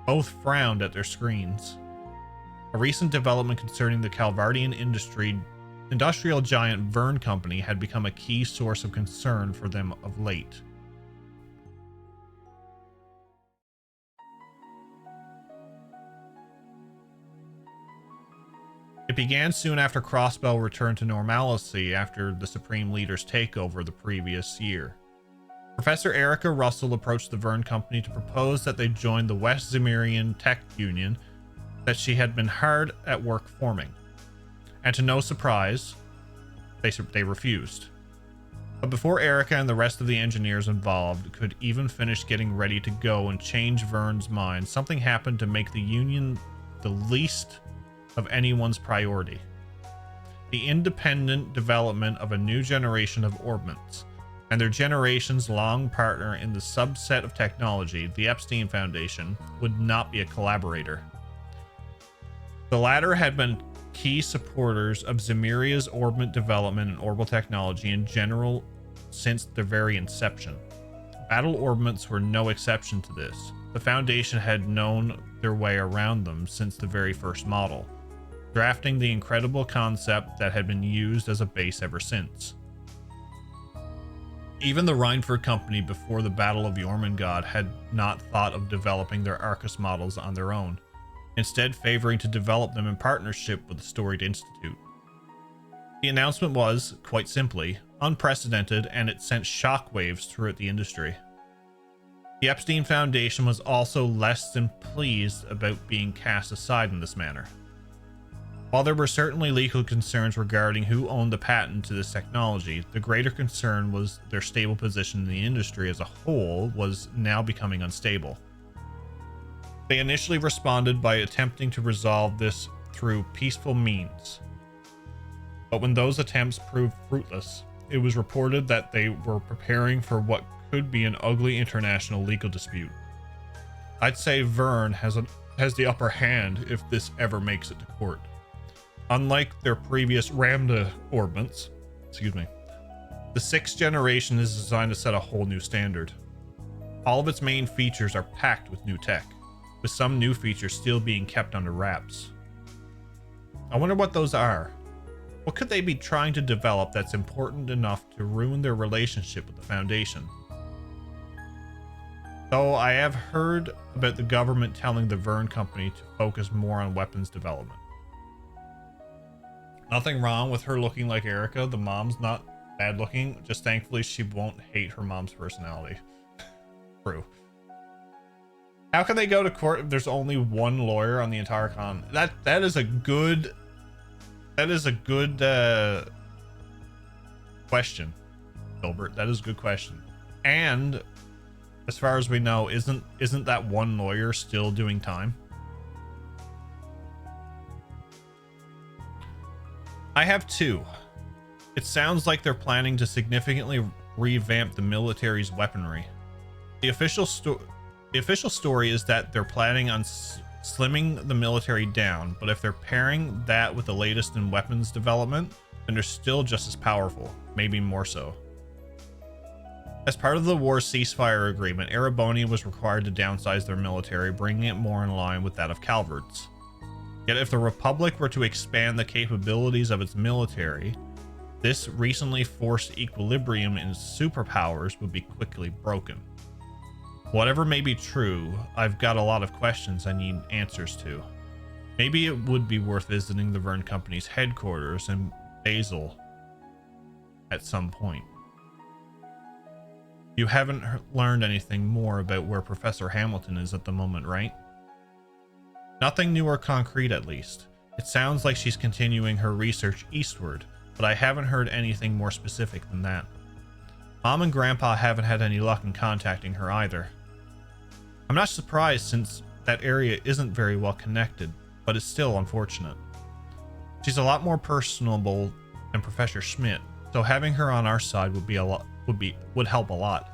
Both frowned at their screens. A recent development concerning the Calvardian industrial giant Verne Company had become a key source of concern for them of late. It began soon after Crossbell returned to normalcy after the Supreme Leader's takeover the previous year. Professor Erica Russell approached the Verne Company to propose that they join the West Zemirian Tech Union that she had been hard at work forming. And to no surprise, they refused. But before Erica and the rest of the engineers involved could even finish getting ready to go and change Verne's mind, something happened to make the Union the least of anyone's priority. The independent development of a new generation of orbments, and their generation's long partner in the subset of technology, the Epstein Foundation, would not be a collaborator. The latter had been key supporters of Zemiria's orbment development and orbital technology in general since their very inception. Battle orbments were no exception to this. The Foundation had known their way around them since the very first model, drafting the incredible concept that had been used as a base ever since. Even the Reinford Company before the Battle of Jormungand had not thought of developing their Arcus models on their own, instead favoring to develop them in partnership with the Storied Institute. The announcement was, quite simply, unprecedented, and it sent shockwaves throughout the industry. The Epstein Foundation was also less than pleased about being cast aside in this manner. While there were certainly legal concerns regarding who owned the patent to this technology, the greater concern was their stable position in the industry as a whole was now becoming unstable. They initially responded by attempting to resolve this through peaceful means. But when those attempts proved fruitless, it was reported that they were preparing for what could be an ugly international legal dispute. I'd say Verne has the upper hand if this ever makes it to court. Unlike their previous Ramda orbments, the 6th generation is designed to set a whole new standard. All of its main features are packed with new tech, with some new features still being kept under wraps. I wonder what those are. What could they be trying to develop that's important enough to ruin their relationship with the Foundation? Though I have heard about the government telling the Verne Company to focus more on weapons development. Nothing wrong with her looking like Erica. The mom's not bad looking. Just thankfully she won't hate her mom's personality. True. How can they go to court if there's only one lawyer on the entire con? That is a good question, Gilbert. That is a good question. And as far as we know, isn't that one lawyer still doing time? I have 2. It sounds like they're planning to significantly revamp the military's weaponry. The official story is that they're planning on slimming the military down, but if they're pairing that with the latest in weapons development, then they're still just as powerful, maybe more so. As part of the war's ceasefire agreement, Ereboni was required to downsize their military, bringing it more in line with that of Calvard's. Yet if the Republic were to expand the capabilities of its military, this recently forced equilibrium in superpowers would be quickly broken. Whatever may be true, I've got a lot of questions I need answers to. Maybe it would be worth visiting the Verne Company's headquarters in Basel at some point. You haven't learned anything more about where Professor Hamilton is at the moment, right? Nothing new or concrete, at least. It sounds like she's continuing her research eastward, but I haven't heard anything more specific than that. Mom and Grandpa haven't had any luck in contacting her either. I'm not surprised since that area isn't very well connected, but it's still unfortunate. She's a lot more personable than Professor Schmidt, so having her on our side would help a lot.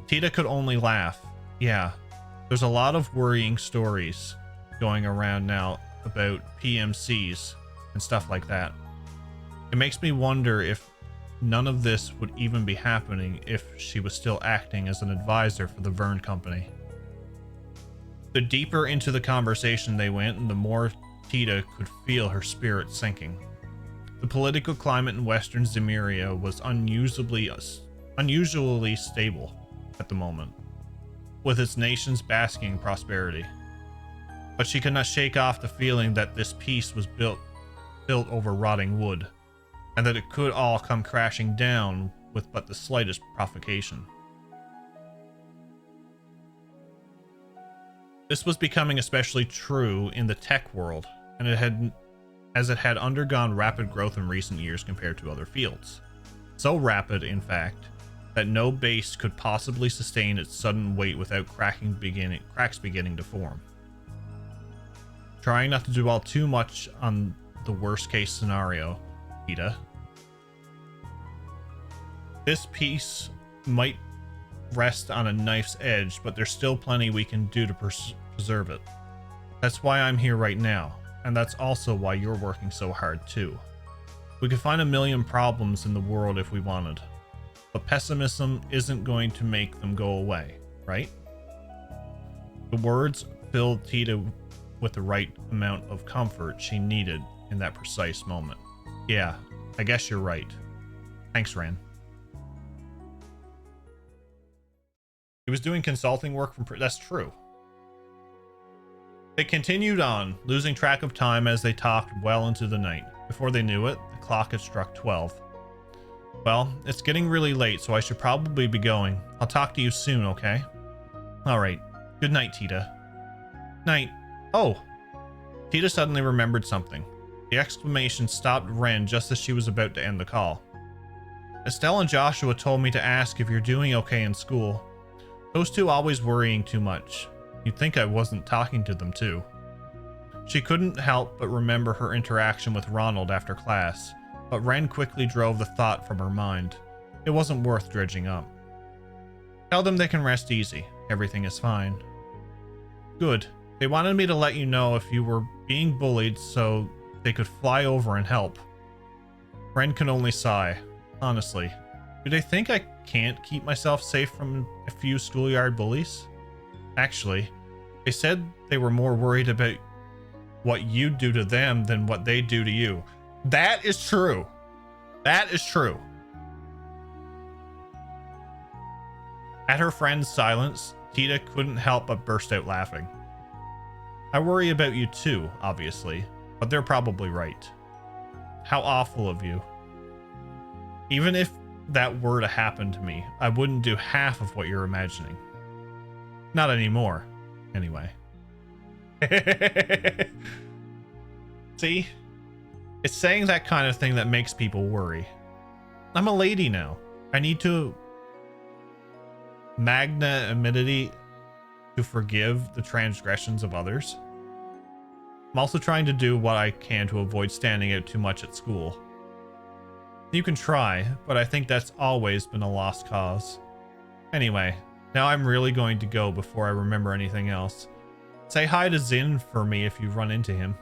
Tita could only laugh. Yeah, there's a lot of worrying stories going around now about PMCs, and stuff like that. It makes me wonder if none of this would even be happening if she was still acting as an advisor for the Vern Company. The deeper into the conversation they went, and the more Tita could feel her spirit sinking. The political climate in Western Zemuria was unusually stable at the moment, with its nations basking in prosperity. But she could not shake off the feeling that this peace was built over rotting wood, and that it could all come crashing down with but the slightest provocation. This was becoming especially true in the tech world, and it had undergone rapid growth in recent years compared to other fields. So rapid, in fact, that no base could possibly sustain its sudden weight without cracks beginning to form. Trying not to dwell too much on the worst case scenario, Tita. This piece might rest on a knife's edge, but there's still plenty we can do to preserve it. That's why I'm here right now, and that's also why you're working so hard too. We could find a million problems in the world if we wanted, but pessimism isn't going to make them go away, right? The words filled Tita with the right amount of comfort she needed in that precise moment. Yeah, I guess you're right. Thanks, Ren. He was doing consulting work from... That's true. They continued on, losing track of time as they talked well into the night. Before they knew it, the clock had struck 12. Well, it's getting really late, so I should probably be going. I'll talk to you soon, okay? Alright. Good night, Tita. Night. Oh! Tita suddenly remembered something. The exclamation stopped Ren just as she was about to end the call. Estelle and Joshua told me to ask if you're doing okay in school. Those two always worrying too much. You'd think I wasn't talking to them too. She couldn't help but remember her interaction with Ronald after class, but Ren quickly drove the thought from her mind. It wasn't worth dredging up. Tell them they can rest easy. Everything is fine. Good. They wanted me to let you know if you were being bullied so they could fly over and help. Ren can only sigh. Honestly, do they think I can't keep myself safe from a few schoolyard bullies? Actually, they said they were more worried about what you do to them than what they do to you. That is true. That is true. At her friend's silence, Tita couldn't help but burst out laughing. I worry about you too, obviously, but they're probably right. How awful of you. Even if that were to happen to me, I wouldn't do half of what you're imagining. Not anymore, anyway. See? It's saying that kind of thing that makes people worry. I'm a lady now. I need to magnanimity to forgive the transgressions of others. I'm also trying to do what I can to avoid standing out too much at school. You can try, but I think that's always been a lost cause. Anyway, now I'm really going to go before I remember anything else. Say hi to Zin for me if you run into him.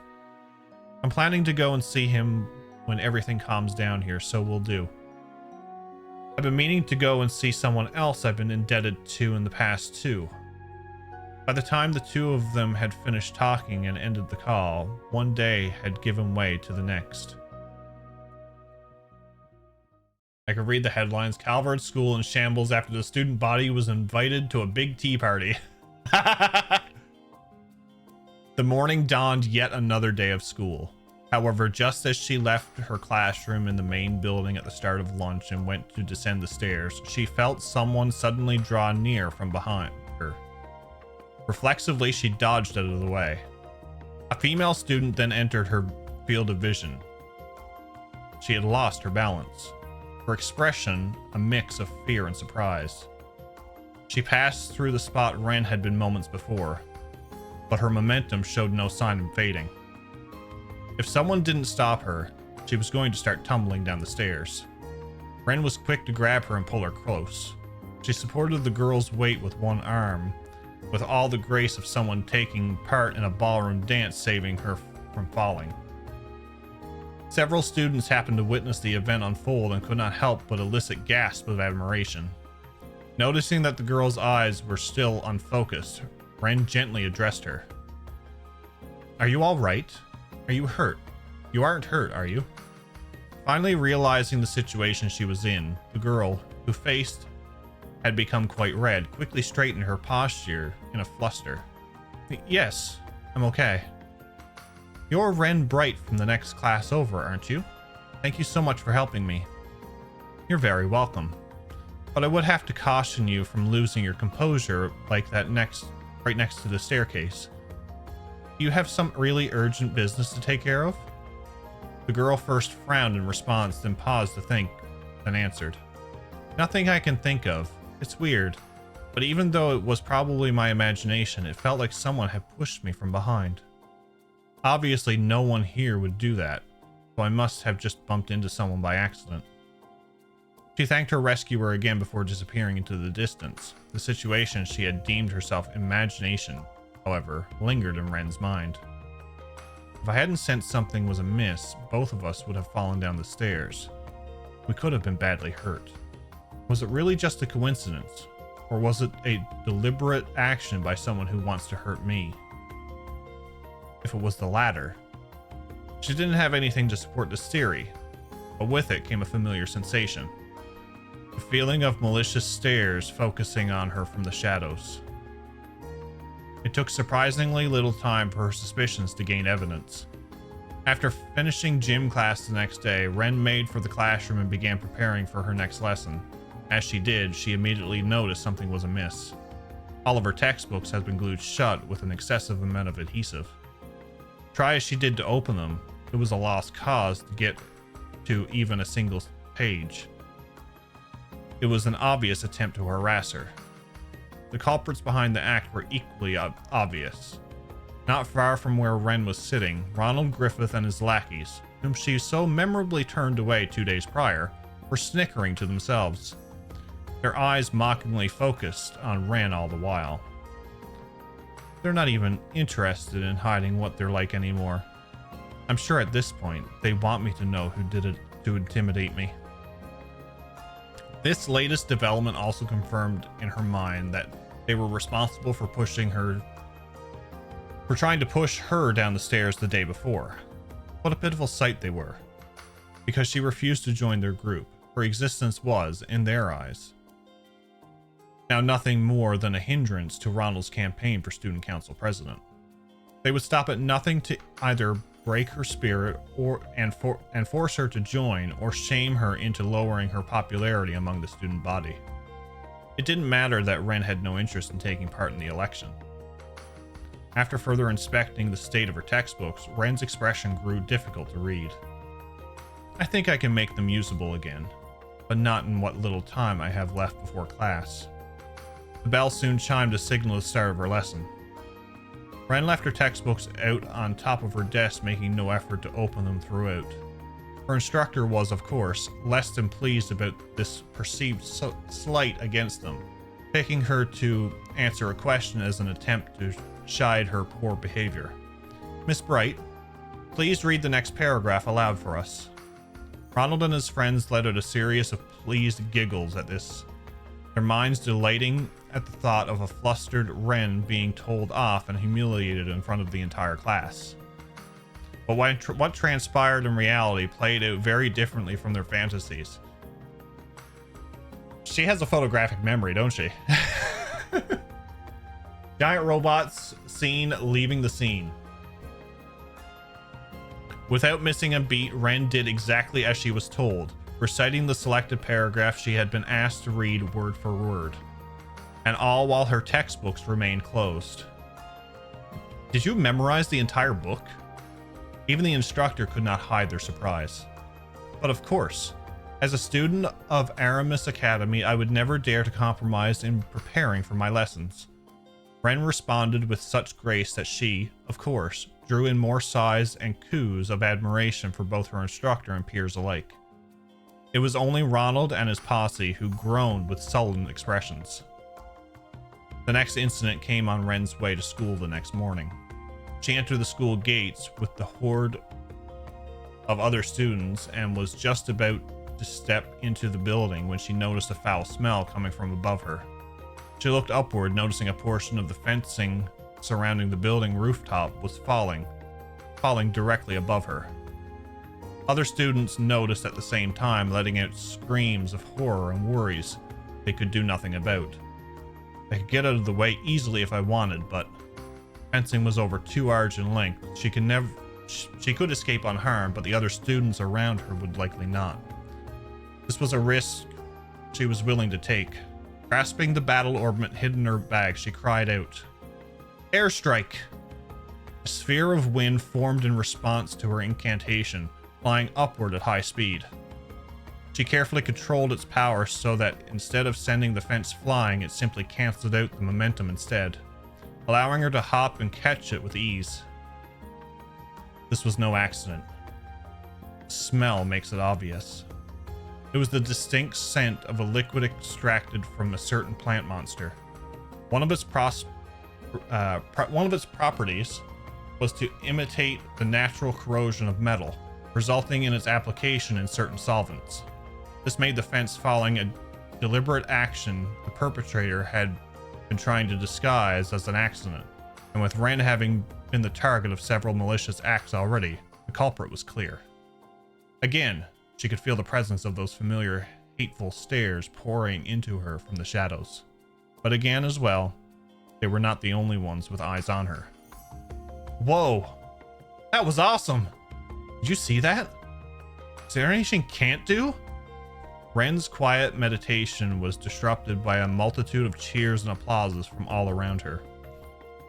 I'm planning to go and see him when everything calms down here, so we'll do. I've been meaning to go and see someone else I've been indebted to in the past too. By the time the two of them had finished talking and ended the call, one day had given way to the next. I could read the headlines. Calvert School in shambles after the student body was invited to a big tea party. The morning dawned yet another day of school. However, just as she left her classroom in the main building at the start of lunch and went to descend the stairs, she felt someone suddenly draw near from behind her. Reflexively, she dodged out of the way. A female student then entered her field of vision. She had lost her balance. Her expression, a mix of fear and surprise. She passed through the spot Ren had been moments before, but her momentum showed no sign of fading. If someone didn't stop her, she was going to start tumbling down the stairs. Ren was quick to grab her and pull her close. She supported the girl's weight with one arm, with all the grace of someone taking part in a ballroom dance saving her from falling. Several students happened to witness the event unfold and could not help but elicit gasps of admiration. Noticing that the girl's eyes were still unfocused, Ren gently addressed her. "Are you all right? Are you hurt? You aren't hurt, are you?" Finally realizing the situation she was in, the girl, whose face had become quite red, quickly straightened her posture in a fluster. "Yes, I'm okay. You're Ren Bright from the next class over, aren't you? Thank you so much for helping me." "You're very welcome. But I would have to caution you from losing your composure like that right next to the staircase. Do you have some really urgent business to take care of?" The girl first frowned in response, then paused to think, then answered. "Nothing I can think of. It's weird, but even though it was probably my imagination, it felt like someone had pushed me from behind. Obviously, no one here would do that, so I must have just bumped into someone by accident." She thanked her rescuer again before disappearing into the distance. The situation she had deemed herself imagination, however, lingered in Ren's mind. If I hadn't sensed something was amiss, both of us would have fallen down the stairs. We could have been badly hurt. Was it really just a coincidence, or was it a deliberate action by someone who wants to hurt me? If it was the latter, she didn't have anything to support this theory, but with it came a familiar sensation. The feeling of malicious stares focusing on her from the shadows. It took surprisingly little time for her suspicions to gain evidence. After finishing gym class the next day, Ren made for the classroom and began preparing for her next lesson. As she did, she immediately noticed something was amiss. All of her textbooks had been glued shut with an excessive amount of adhesive. Try as she did to open them, it was a lost cause to get to even a single page. It was an obvious attempt to harass her. The culprits behind the act were equally obvious. Not far from where Ren was sitting, Ronald Griffith and his lackeys, whom she so memorably turned away 2 days prior, were snickering to themselves, their eyes mockingly focused on Ren all the while. They're not even interested in hiding what they're like anymore. I'm sure at this point, they want me to know who did it to intimidate me. This latest development also confirmed in her mind that they were responsible for trying to push her down the stairs the day before. What a pitiful sight they were. Because she refused to join their group, her existence was, in their eyes, now nothing more than a hindrance to Ronald's campaign for student council president. They would stop at nothing to either break her spirit and force her to join, or shame her into lowering her popularity among the student body. It didn't matter that Ren had no interest in taking part in the election. After further inspecting the state of her textbooks, Ren's expression grew difficult to read. "I think I can make them usable again, but not in what little time I have left before class." The bell soon chimed to signal the start of her lesson. Ren left her textbooks out on top of her desk, making no effort to open them throughout. Her instructor was, of course, less than pleased about this perceived slight against them, picking her to answer a question as an attempt to chide her poor behavior. "Miss Bright, please read the next paragraph aloud for us." Ronald and his friends let out a series of pleased giggles at this, their minds delighting at the thought of a flustered Ren being told off and humiliated in front of the entire class. But what transpired in reality played out very differently from their fantasies. She has a photographic memory, don't she? Giant robots seen leaving the scene. Without missing a beat, Ren did exactly as she was told, reciting the selected paragraph she had been asked to read word for word, and all while her textbooks remained closed. Did you memorize the entire book? Even the instructor could not hide their surprise. But of course, as a student of Aramis Academy, I would never dare to compromise in preparing for my lessons. Ren responded with such grace that she, of course, drew in more sighs and coos of admiration for both her instructor and peers alike. It was only Ronald and his posse who groaned with sullen expressions. The next incident came on Ren's way to school the next morning. She entered the school gates with the horde of other students and was just about to step into the building when she noticed a foul smell coming from above her. She looked upward, noticing a portion of the fencing surrounding the building rooftop was falling directly above her. Other students noticed at the same time, letting out screams of horror and worries they could do nothing about. I could get out of the way easily if I wanted, but fencing was over 2 yards in length. She could escape unharmed, but the other students around her would likely not. This was a risk she was willing to take. Grasping the battle ornament hidden in her bag, she cried out, "Airstrike!" A sphere of wind formed in response to her incantation, flying upward at high speed. She carefully controlled its power so that instead of sending the fence flying, it simply canceled out the momentum instead, allowing her to hop and catch it with ease. This was no accident. The smell makes it obvious. It was the distinct scent of a liquid extracted from a certain plant monster. One of its properties was to imitate the natural corrosion of metal, resulting in its application in certain solvents. This made the fence falling a deliberate action the perpetrator had been trying to disguise as an accident, and with Ren having been the target of several malicious acts already, the culprit was clear. Again, she could feel the presence of those familiar, hateful stares pouring into her from the shadows. But again as well, they were not the only ones with eyes on her. Whoa! That was awesome! Did you see that? Is there anything she can't do? Ren's quiet meditation was disrupted by a multitude of cheers and applauses from all around her.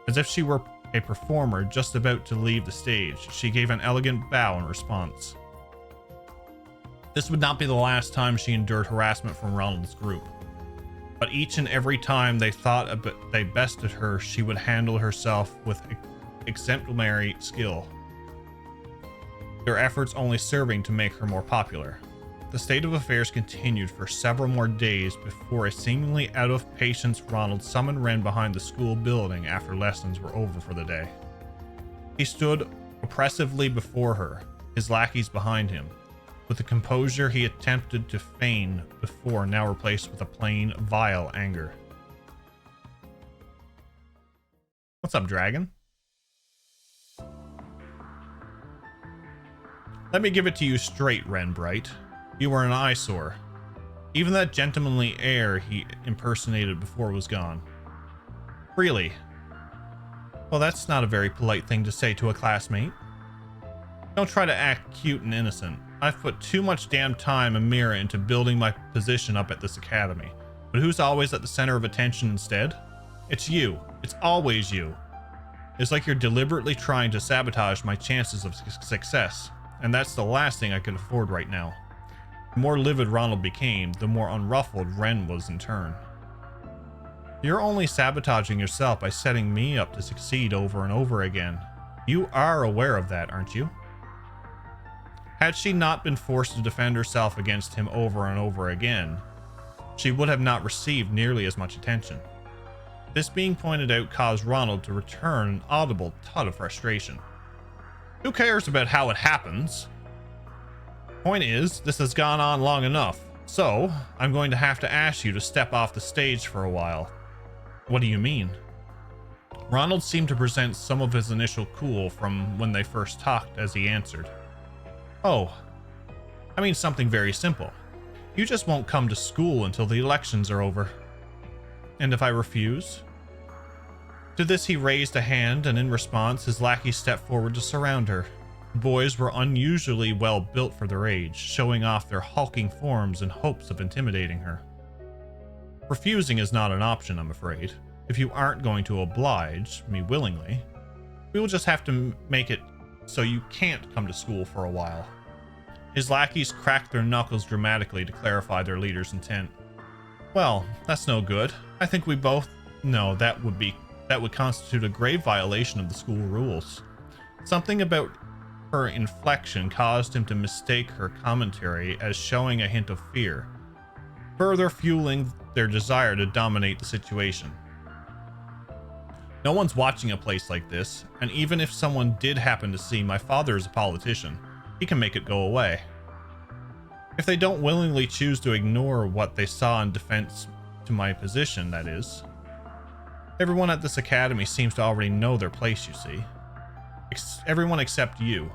As if she were a performer just about to leave the stage, she gave an elegant bow in response. This would not be the last time she endured harassment from Ronald's group. But each and every time they thought they bested her, she would handle herself with exemplary skill, their efforts only serving to make her more popular. The state of affairs continued for several more days before a seemingly out of patience Ronald summoned Ren behind the school building after lessons were over for the day. He stood oppressively before her, his lackeys behind him, with the composure he attempted to feign before now replaced with a plain, vile anger. What's up, dragon? Let me give it to you straight, Ren Bright. You were an eyesore. Even that gentlemanly air he impersonated before was gone. Really? Well, that's not a very polite thing to say to a classmate. Don't try to act cute and innocent. I've put too much damn time and mirror into building my position up at this academy. But who's always at the center of attention instead? It's you. It's always you. It's like you're deliberately trying to sabotage my chances of success. And that's the last thing I could afford right now. The more livid Ronald became, the more unruffled Ren was in turn. You're only sabotaging yourself by setting me up to succeed over and over again. You are aware of that, aren't you? Had she not been forced to defend herself against him over and over again, she would have not received nearly as much attention. This being pointed out caused Ronald to return an audible tut of frustration. Who cares about how it happens? Point is, this has gone on long enough, so I'm going to have to ask you to step off the stage for a while. What do you mean? Ronald seemed to present some of his initial cool from when they first talked as he answered. Oh, I mean something very simple. You just won't come to school until the elections are over. And if I refuse? To this he raised a hand, and in response his lackey stepped forward to surround her. The boys were unusually well built for their age, showing off their hulking forms in hopes of intimidating her. Refusing is not an option, I'm afraid. If you aren't going to oblige me willingly, we will just have to make it so you can't come to school for a while. His lackeys cracked their knuckles dramatically to clarify their leader's intent. Well, that's no good. I think we both know that would constitute a grave violation of the school rules. Something about her inflection caused him to mistake her commentary as showing a hint of fear, further fueling their desire to dominate the situation. No one's watching a place like this, and even if someone did happen to see, my father is a politician. he can make it go away. If they don't willingly choose to ignore what they saw in defense to my position, that is. Everyone at this academy seems to already know their place, you see. Everyone except you.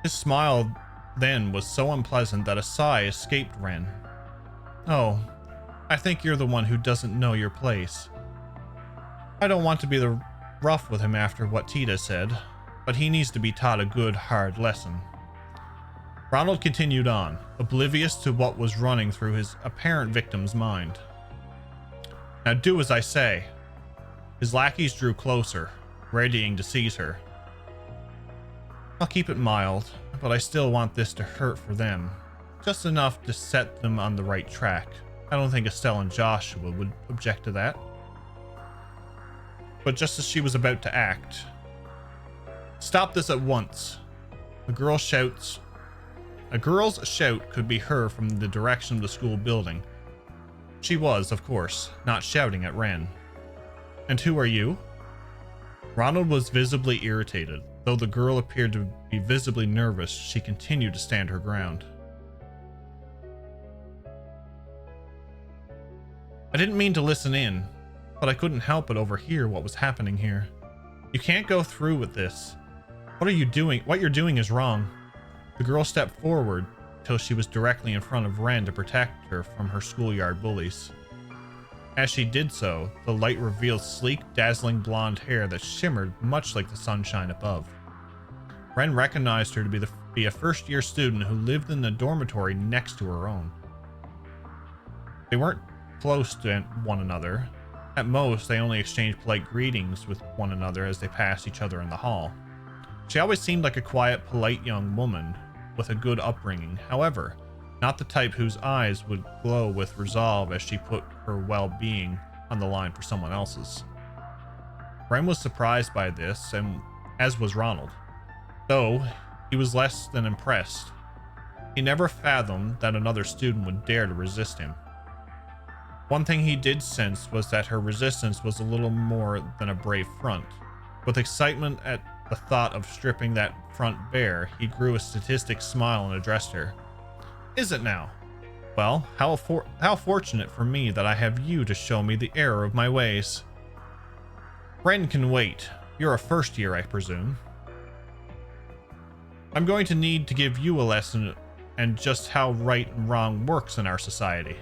His smile then was so unpleasant that a sigh escaped Ren. Oh, I think you're the one who doesn't know your place. I don't want to be the rough with him after what Tita said, but he needs to be taught a good, hard lesson. Ronald continued on, oblivious to what was running through his apparent victim's mind. Now do as I say. His lackeys drew closer, readying to seize her. I'll keep it mild, but I still want this to hurt for them. Just enough to set them on the right track. I don't think Estelle and Joshua would object to that. But just as she was about to act, stop this at once. A girl's shout could be heard from the direction of the school building. She was, of course, not shouting at Ren. And who are you? Ronald was visibly irritated. Though the girl appeared to be visibly nervous, she continued to stand her ground. I didn't mean to listen in, but I couldn't help but overhear what was happening here. You can't go through with this. What are you doing? What you're doing is wrong. The girl stepped forward till she was directly in front of Ren to protect her from her schoolyard bullies. As she did so, the light revealed sleek, dazzling blonde hair that shimmered much like the sunshine above. Ren recognized her to be a first-year student who lived in the dormitory next to her own. They weren't close to one another. At most, they only exchanged polite greetings with one another as they passed each other in the hall. She always seemed like a quiet, polite young woman with a good upbringing. However, not the type whose eyes would glow with resolve as she put her well-being on the line for someone else's. Ren was surprised by this, and as was Ronald. Though, he was less than impressed. He never fathomed that another student would dare to resist him. One thing he did sense was that her resistance was a little more than a brave front. With excitement at the thought of stripping that front bare, he grew a sadistic smile and addressed her. Is it now? Well, how fortunate for me that I have you to show me the error of my ways. Ren can wait. You're a first year, I presume. I'm going to need to give you a lesson and just how right and wrong works in our society.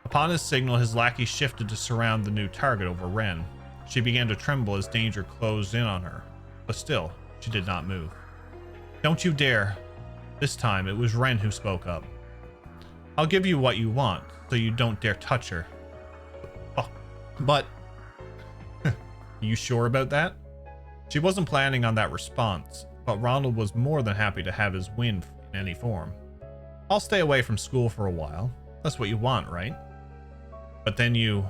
Upon his signal, his lackey shifted to surround the new target over Ren. She began to tremble as danger closed in on her, but still, she did not move. Don't you dare. This time, it was Ren who spoke up. I'll give you what you want, so you don't dare touch her. Oh, but... You sure about that? She wasn't planning on that response, but Ronald was more than happy to have his win in any form. I'll stay away from school for a while. That's what you want, right? But then you...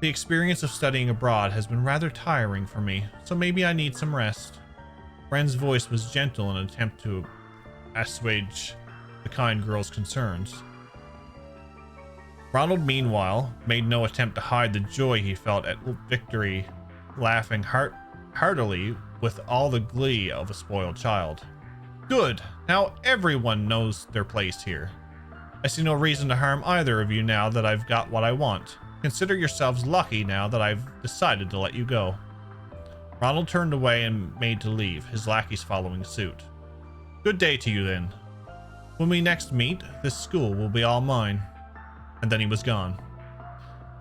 The experience of studying abroad has been rather tiring for me, so maybe I need some rest. Ren's voice was gentle in an attempt to assuage the kind girl's concerns. Ronald, meanwhile, made no attempt to hide the joy he felt at victory, laughing heartily with all the glee of a spoiled child. Good! Now everyone knows their place here. I see no reason to harm either of you now that I've got what I want. Consider yourselves lucky now that I've decided to let you go. Ronald turned away and made to leave, his lackeys following suit. Good day to you then. When we next meet, this school will be all mine. And then he was gone.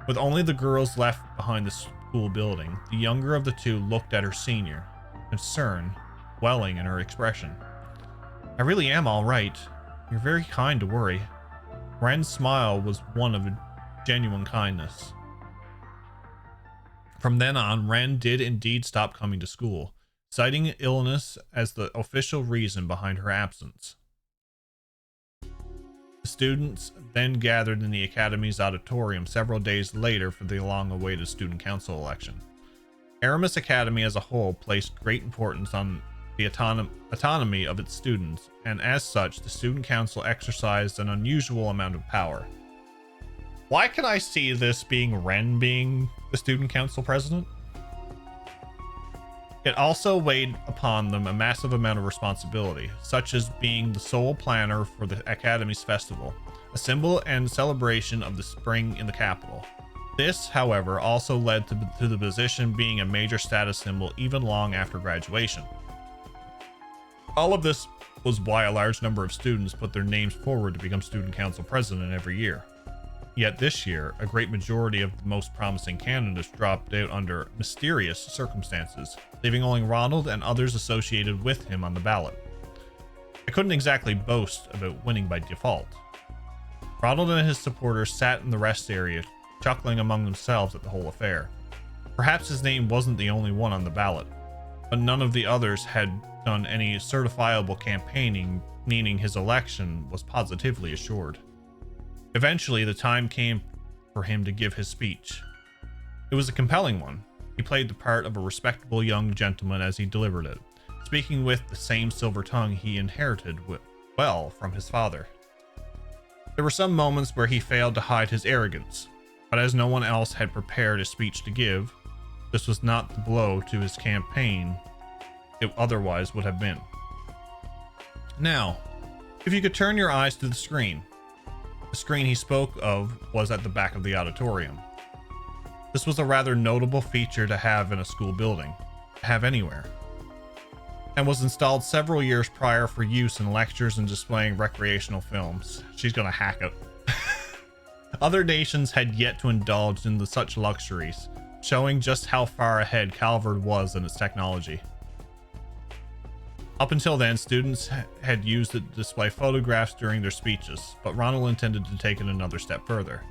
With only the girls left behind the school building, the younger of the two looked at her senior, concern welling in her expression. I really am all right. You're very kind to worry. Ren's smile was one of genuine kindness. From then on, Ren did indeed stop coming to school, citing illness as the official reason behind her absence. The students then gathered in the Academy's auditorium several days later for the long-awaited student council election. Aramis Academy as a whole placed great importance on the autonomy of its students, and as such, the student council exercised an unusual amount of power. Why can I see this being Ren being the student council president? It also weighed upon them a massive amount of responsibility, such as being the sole planner for the Academy's festival, a symbol and celebration of the spring in the capital. This, however, also led to the position being a major status symbol even long after graduation. All of this was why a large number of students put their names forward to become student council president every year. Yet this year, a great majority of the most promising candidates dropped out under mysterious circumstances, leaving only Ronald and others associated with him on the ballot. I couldn't exactly boast about winning by default. Ronald and his supporters sat in the rest area, chuckling among themselves at the whole affair. Perhaps his name wasn't the only one on the ballot, but none of the others had done any certifiable campaigning, meaning his election was positively assured. Eventually, the time came for him to give his speech. It was a compelling one. He played the part of a respectable young gentleman as he delivered it, speaking with the same silver tongue he inherited well from his father. There were some moments where he failed to hide his arrogance, but as no one else had prepared a speech to give, this was not the blow to his campaign it otherwise would have been. Now, if you could turn your eyes to the screen he spoke of was at the back of the auditorium. This was a rather notable feature to have in a school building, to have anywhere, and was installed several years prior for use in lectures and displaying recreational films. She's gonna hack it. Other nations had yet to indulge in such luxuries, showing just how far ahead Calvard was in its technology. Up until then, students had used it to display photographs during their speeches, but Ronald intended to take it another step further.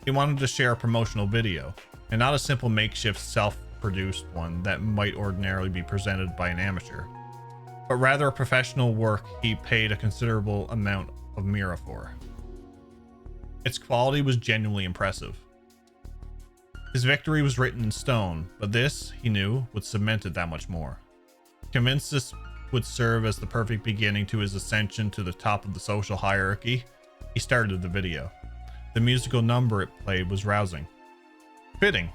He wanted to share a promotional video, and not a simple makeshift self-produced one that might ordinarily be presented by an amateur, but rather a professional work he paid a considerable amount of mira for. Its quality was genuinely impressive. His victory was written in stone, but this, he knew, would cement it that much more. Convinced this would serve as the perfect beginning to his ascension to the top of the social hierarchy, he started the video. The musical number it played was rousing. Fitting.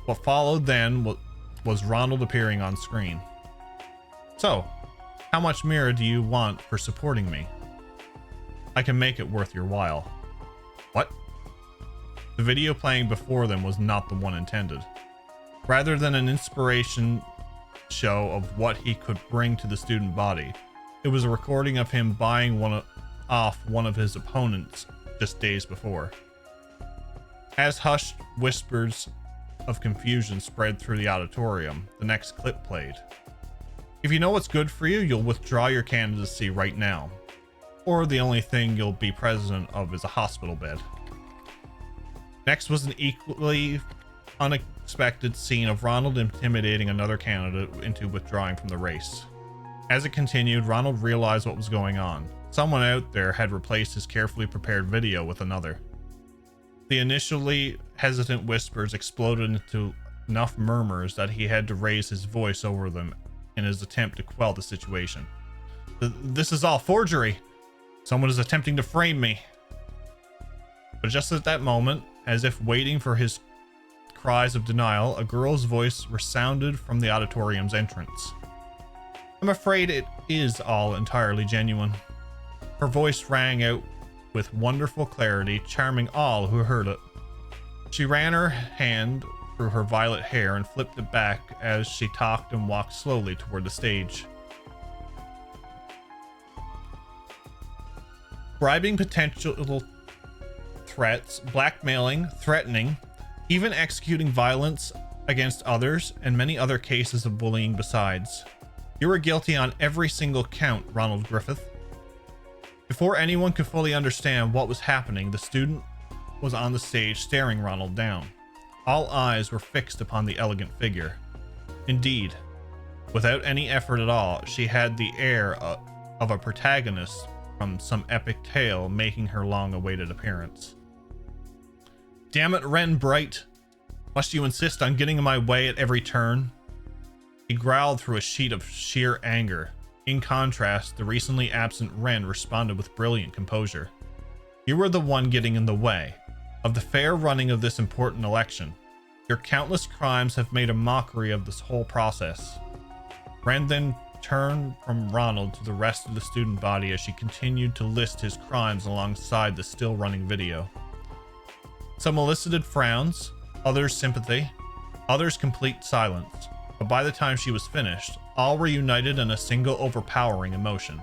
What followed then was Ronald appearing on screen. So, how much mira do you want for supporting me? I can make it worth your while. What? The video playing before them was not the one intended. Rather than an inspiration show of what he could bring to the student body, it was a recording of him buying off one of his opponents just days before. As hushed whispers of confusion spread through the auditorium, the next clip played. If you know what's good for you, you'll withdraw your candidacy right now, or the only thing you'll be president of is a hospital bed. Next was an equally unexpected scene of Ronald intimidating another candidate into withdrawing from the race. As it continued, Ronald realized what was going on. Someone out there had replaced his carefully prepared video with another. The initially hesitant whispers exploded into enough murmurs that he had to raise his voice over them in his attempt to quell the situation. This is all forgery. Someone is attempting to frame me. But just at that moment, as if waiting for his cries of denial, a girl's voice resounded from the auditorium's entrance. I'm afraid it is all entirely genuine. Her voice rang out with wonderful clarity, charming all who heard it. She ran her hand through her violet hair and flipped it back as she talked and walked slowly toward the stage. Bribing potential threats, blackmailing, threatening, even executing violence against others, and many other cases of bullying besides. You were guilty on every single count, Ronald Griffith. Before anyone could fully understand what was happening, the student was on the stage staring Ronald down. All eyes were fixed upon the elegant figure. Indeed, without any effort at all, she had the air of a protagonist from some epic tale making her long-awaited appearance. Damn it, Ren Bright! Must you insist on getting in my way at every turn? He growled through a sheet of sheer anger. In contrast, the recently absent Ren responded with brilliant composure. You were the one getting in the way of the fair running of this important election. Your countless crimes have made a mockery of this whole process. Ren then turned from Ronald to the rest of the student body as she continued to list his crimes alongside the still running video. Some elicited frowns, others sympathy, others complete silence, but by the time she was finished, all were united in a single overpowering emotion: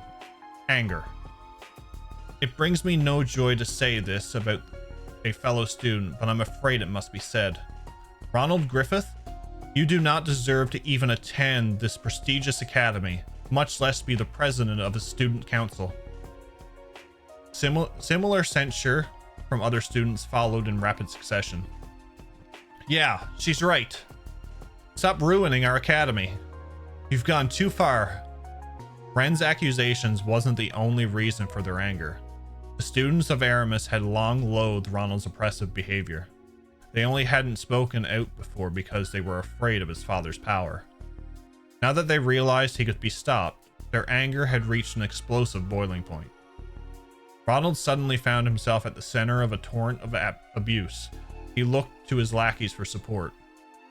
anger. It brings me no joy to say this about a fellow student, but I'm afraid it must be said. Ronald Griffith, you do not deserve to even attend this prestigious academy, much less be the president of a student council. Similar censure from other students followed in rapid succession. Yeah, she's right. Stop ruining our academy. You've gone too far. Ren's accusations wasn't the only reason for their anger. The students of Aramis had long loathed Ronald's oppressive behavior. They only hadn't spoken out before because they were afraid of his father's power. Now that they realized he could be stopped, their anger had reached an explosive boiling point. Ronald suddenly found himself at the center of a torrent of abuse. He looked to his lackeys for support,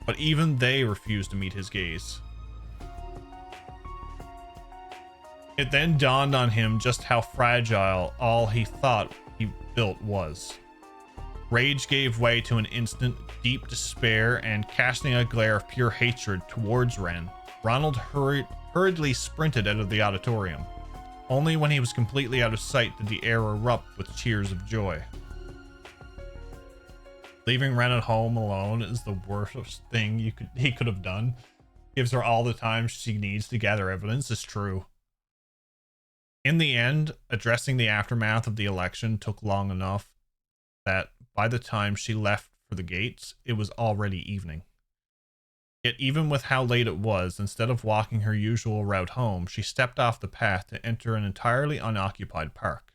but even they refused to meet his gaze. It then dawned on him just how fragile all he thought he built was. Rage gave way to an instant deep despair, and casting a glare of pure hatred towards Ren, Ronald hurriedly sprinted out of the auditorium. Only when he was completely out of sight did the air erupt with cheers of joy. Leaving Ren at home alone is the worst thing he could have done. Gives her all the time she needs to gather evidence is true. In the end, addressing the aftermath of the election took long enough that by the time she left for the gates, it was already evening. Yet even with how late it was, instead of walking her usual route home, she stepped off the path to enter an entirely unoccupied park.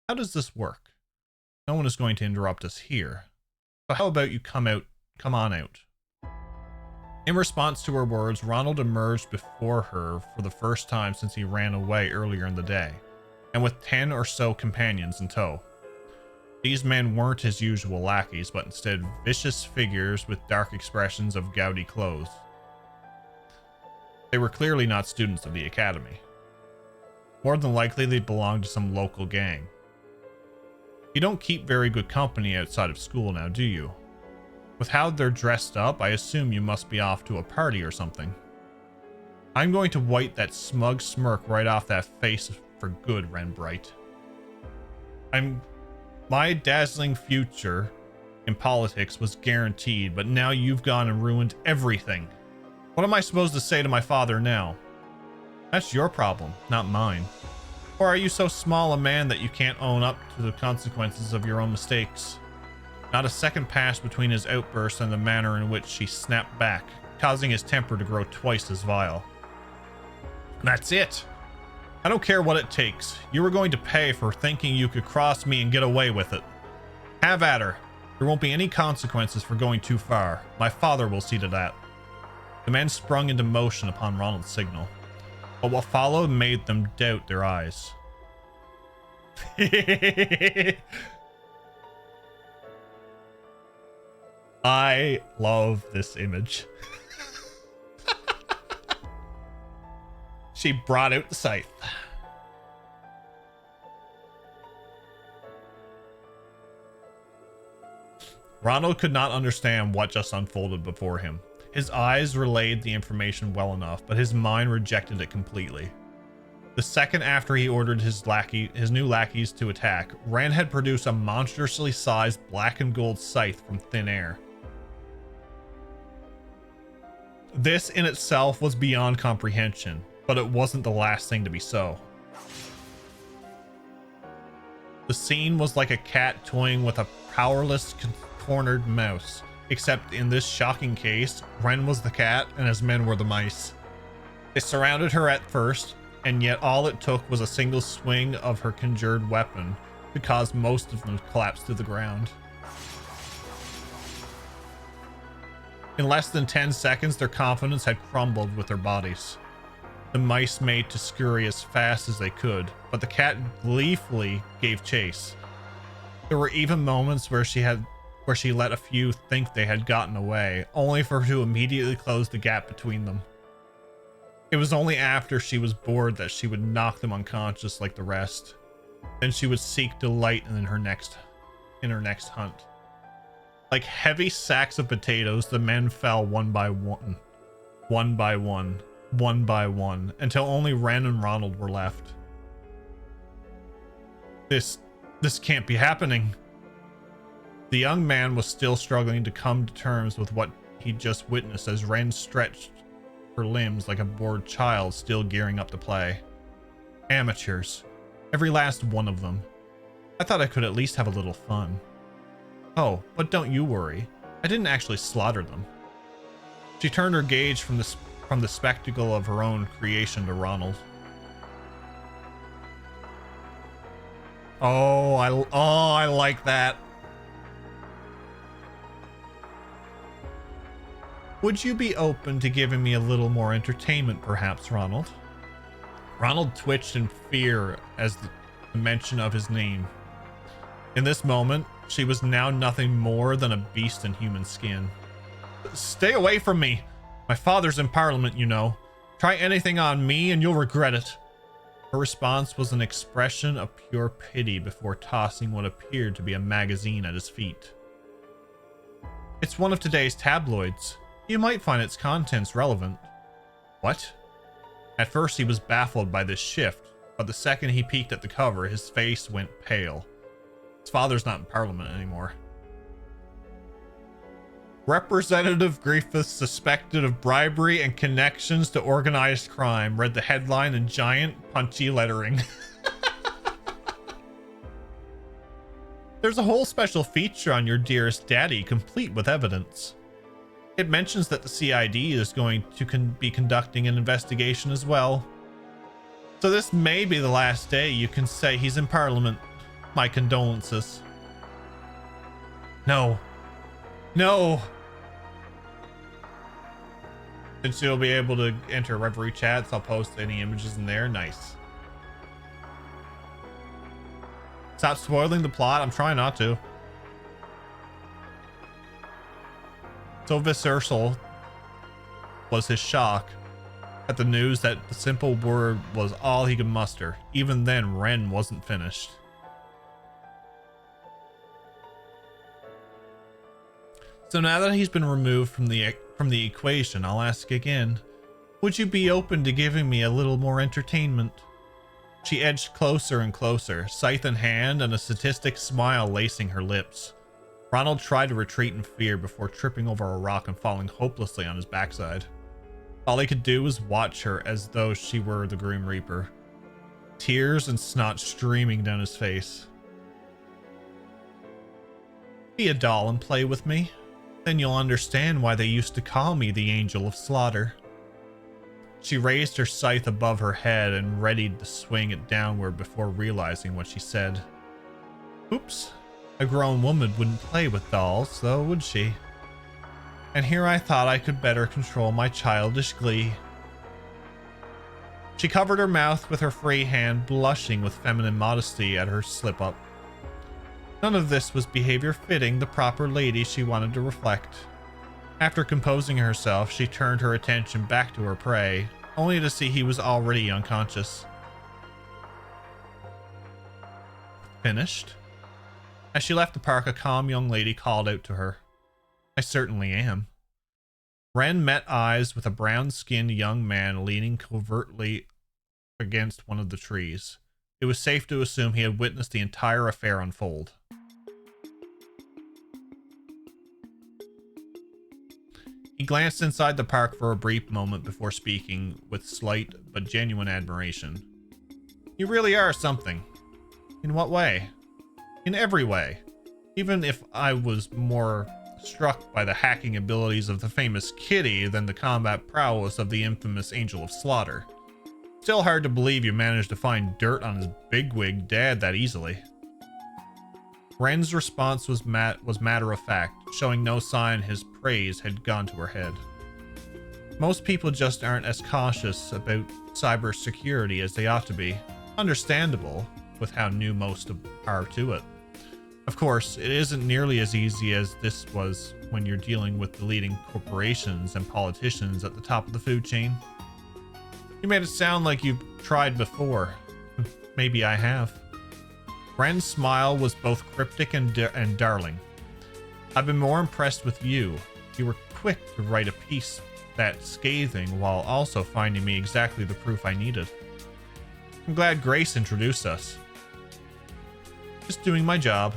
How does this work? No one is going to interrupt us here. So how about you come on out? In response to her words, Ronald emerged before her for the first time since he ran away earlier in the day, and with 10 or so companions in tow. These men weren't his usual lackeys, but instead vicious figures with dark expressions of gaudy clothes. They were clearly not students of the academy. More than likely, they belonged to some local gang. You don't keep very good company outside of school now, do you? With how they're dressed up, I assume you must be off to a party or something. I'm going to wipe that smug smirk right off that face for good, Ren Bright. My dazzling future in politics was guaranteed, but now you've gone and ruined everything. What am I supposed to say to my father now? That's your problem, not mine. Or are you so small a man that you can't own up to the consequences of your own mistakes? Not a second passed between his outburst and the manner in which she snapped back, causing his temper to grow twice as vile. That's it. I don't care what it takes. You were going to pay for thinking you could cross me and get away with it. Have at her. There won't be any consequences for going too far. My father will see to that. The men sprung into motion upon Ronald's signal, but what followed made them doubt their eyes. I love this image. She brought out the scythe. Ronald could not understand what just unfolded before him. His eyes relayed the information well enough, but his mind rejected it completely. The second after he ordered his new lackeys to attack, Ren had produced a monstrously sized black and gold scythe from thin air. This in itself was beyond comprehension, but it wasn't the last thing to be so. The scene was like a cat toying with a powerless, cornered mouse, except in this shocking case, Ren was the cat and his men were the mice. They surrounded her at first, and yet all it took was a single swing of her conjured weapon to cause most of them to collapse to the ground. In less than 10 seconds, their confidence had crumbled with their bodies. The mice made to scurry as fast as they could, but the cat gleefully gave chase. There were even moments where she let a few think they had gotten away, only for her to immediately close the gap between them. It was only after she was bored that she would knock them unconscious like the rest. Then she would seek delight in her next hunt. Like heavy sacks of potatoes, the men fell one by one, one by one, one by one, until only Ren and Ronald were left. This can't be happening. The young man was still struggling to come to terms with what he'd just witnessed as Ren stretched her limbs like a bored child still gearing up to play. Amateurs. Every last one of them. I thought I could at least have a little fun. Oh, but don't you worry. I didn't actually slaughter them. She turned her gaze from the spectacle of her own creation to Ronald. Oh, I like that. Would you be open to giving me a little more entertainment, perhaps, Ronald? Ronald twitched in fear as the mention of his name. In this moment, she was now nothing more than a beast in human skin. Stay away from me! My father's in Parliament, you know. Try anything on me and you'll regret it. Her response was an expression of pure pity before tossing what appeared to be a magazine at his feet. It's one of today's tabloids. You might find its contents relevant. What? At first he was baffled by this shift, but the second he peeked at the cover, his face went pale. His father's not in Parliament anymore. Representative Griffiths suspected of bribery and connections to organized crime, read the headline in giant, punchy lettering. There's a whole special feature on Your Dearest Daddy, complete with evidence. It mentions that the CID is going to be conducting an investigation as well. So this may be the last day you can say he's in Parliament. My condolences. No. No! Since you'll be able to enter Reverie chats, I'll post any images in there. Nice. Stop spoiling the plot. I'm trying not to. So visceral was his shock at the news that the simple word was all he could muster. Even then, Ren wasn't finished. So now that he's been removed from the equation, I'll ask again. Would you be open to giving me a little more entertainment? She edged closer and closer, scythe in hand and a sadistic smile lacing her lips. Ronald tried to retreat in fear before tripping over a rock and falling hopelessly on his backside. All he could do was watch her as though she were the Grim Reaper. Tears and snot streaming down his face. Be a doll and play with me. Then you'll understand why they used to call me the Angel of Slaughter. She raised her scythe above her head and readied to swing it downward before realizing what she said. Oops. A grown woman wouldn't play with dolls, though, would she? And here I thought I could better control my childish glee. She covered her mouth with her free hand, blushing with feminine modesty at her slip-up. None of this was behavior fitting the proper lady she wanted to reflect. After composing herself, she turned her attention back to her prey, only to see he was already unconscious. Finished? As she left the park, a calm young lady called out to her. I certainly am. Ren met eyes with a brown-skinned young man leaning covertly against one of the trees. It was safe to assume he had witnessed the entire affair unfold. He glanced inside the park for a brief moment before speaking with slight but genuine admiration. You really are something. In what way? In every way. Even if I was more struck by the hacking abilities of the famous Kitty than the combat prowess of the infamous Angel of Slaughter. Still hard to believe you managed to find dirt on his bigwig dad that easily. Ren's response was matter of fact, showing no sign his praise had gone to her head. Most people just aren't as cautious about cybersecurity as they ought to be. Understandable, with how new most are to it. Of course, it isn't nearly as easy as this was when you're dealing with the leading corporations and politicians at the top of the food chain. You made it sound like you've tried before. Maybe I have. Ren's smile was both cryptic and darling. I've been more impressed with you. You were quick to write a piece that's scathing while also finding me exactly the proof I needed. I'm glad Grace introduced us. Just doing my job.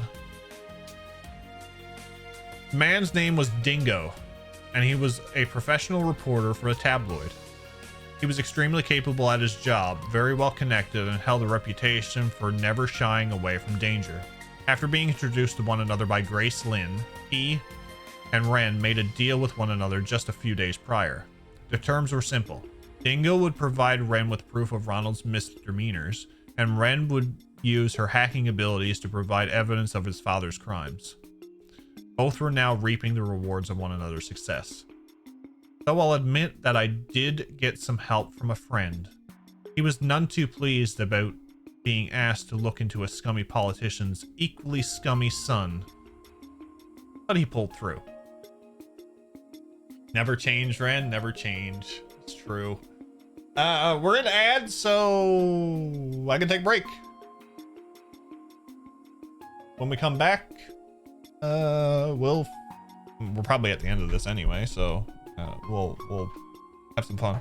The man's name was Dingo, and he was a professional reporter for a tabloid. He was extremely capable at his job, very well connected, and held a reputation for never shying away from danger. After being introduced to one another by Grace Lynn, he and Ren made a deal with one another just a few days prior. The terms were simple. Dingo would provide Ren with proof of Ronald's misdemeanors, and Ren would use her hacking abilities to provide evidence of his father's crimes. Both were now reaping the rewards of one another's success. Though I'll admit that I did get some help from a friend, he was none too pleased about being asked to look into a scummy politician's equally scummy son. But he pulled through. Never change, Ren. Never change. It's true. We're in ads, so I can take a break. When we come back, we're probably at the end of this anyway, so we'll have some fun.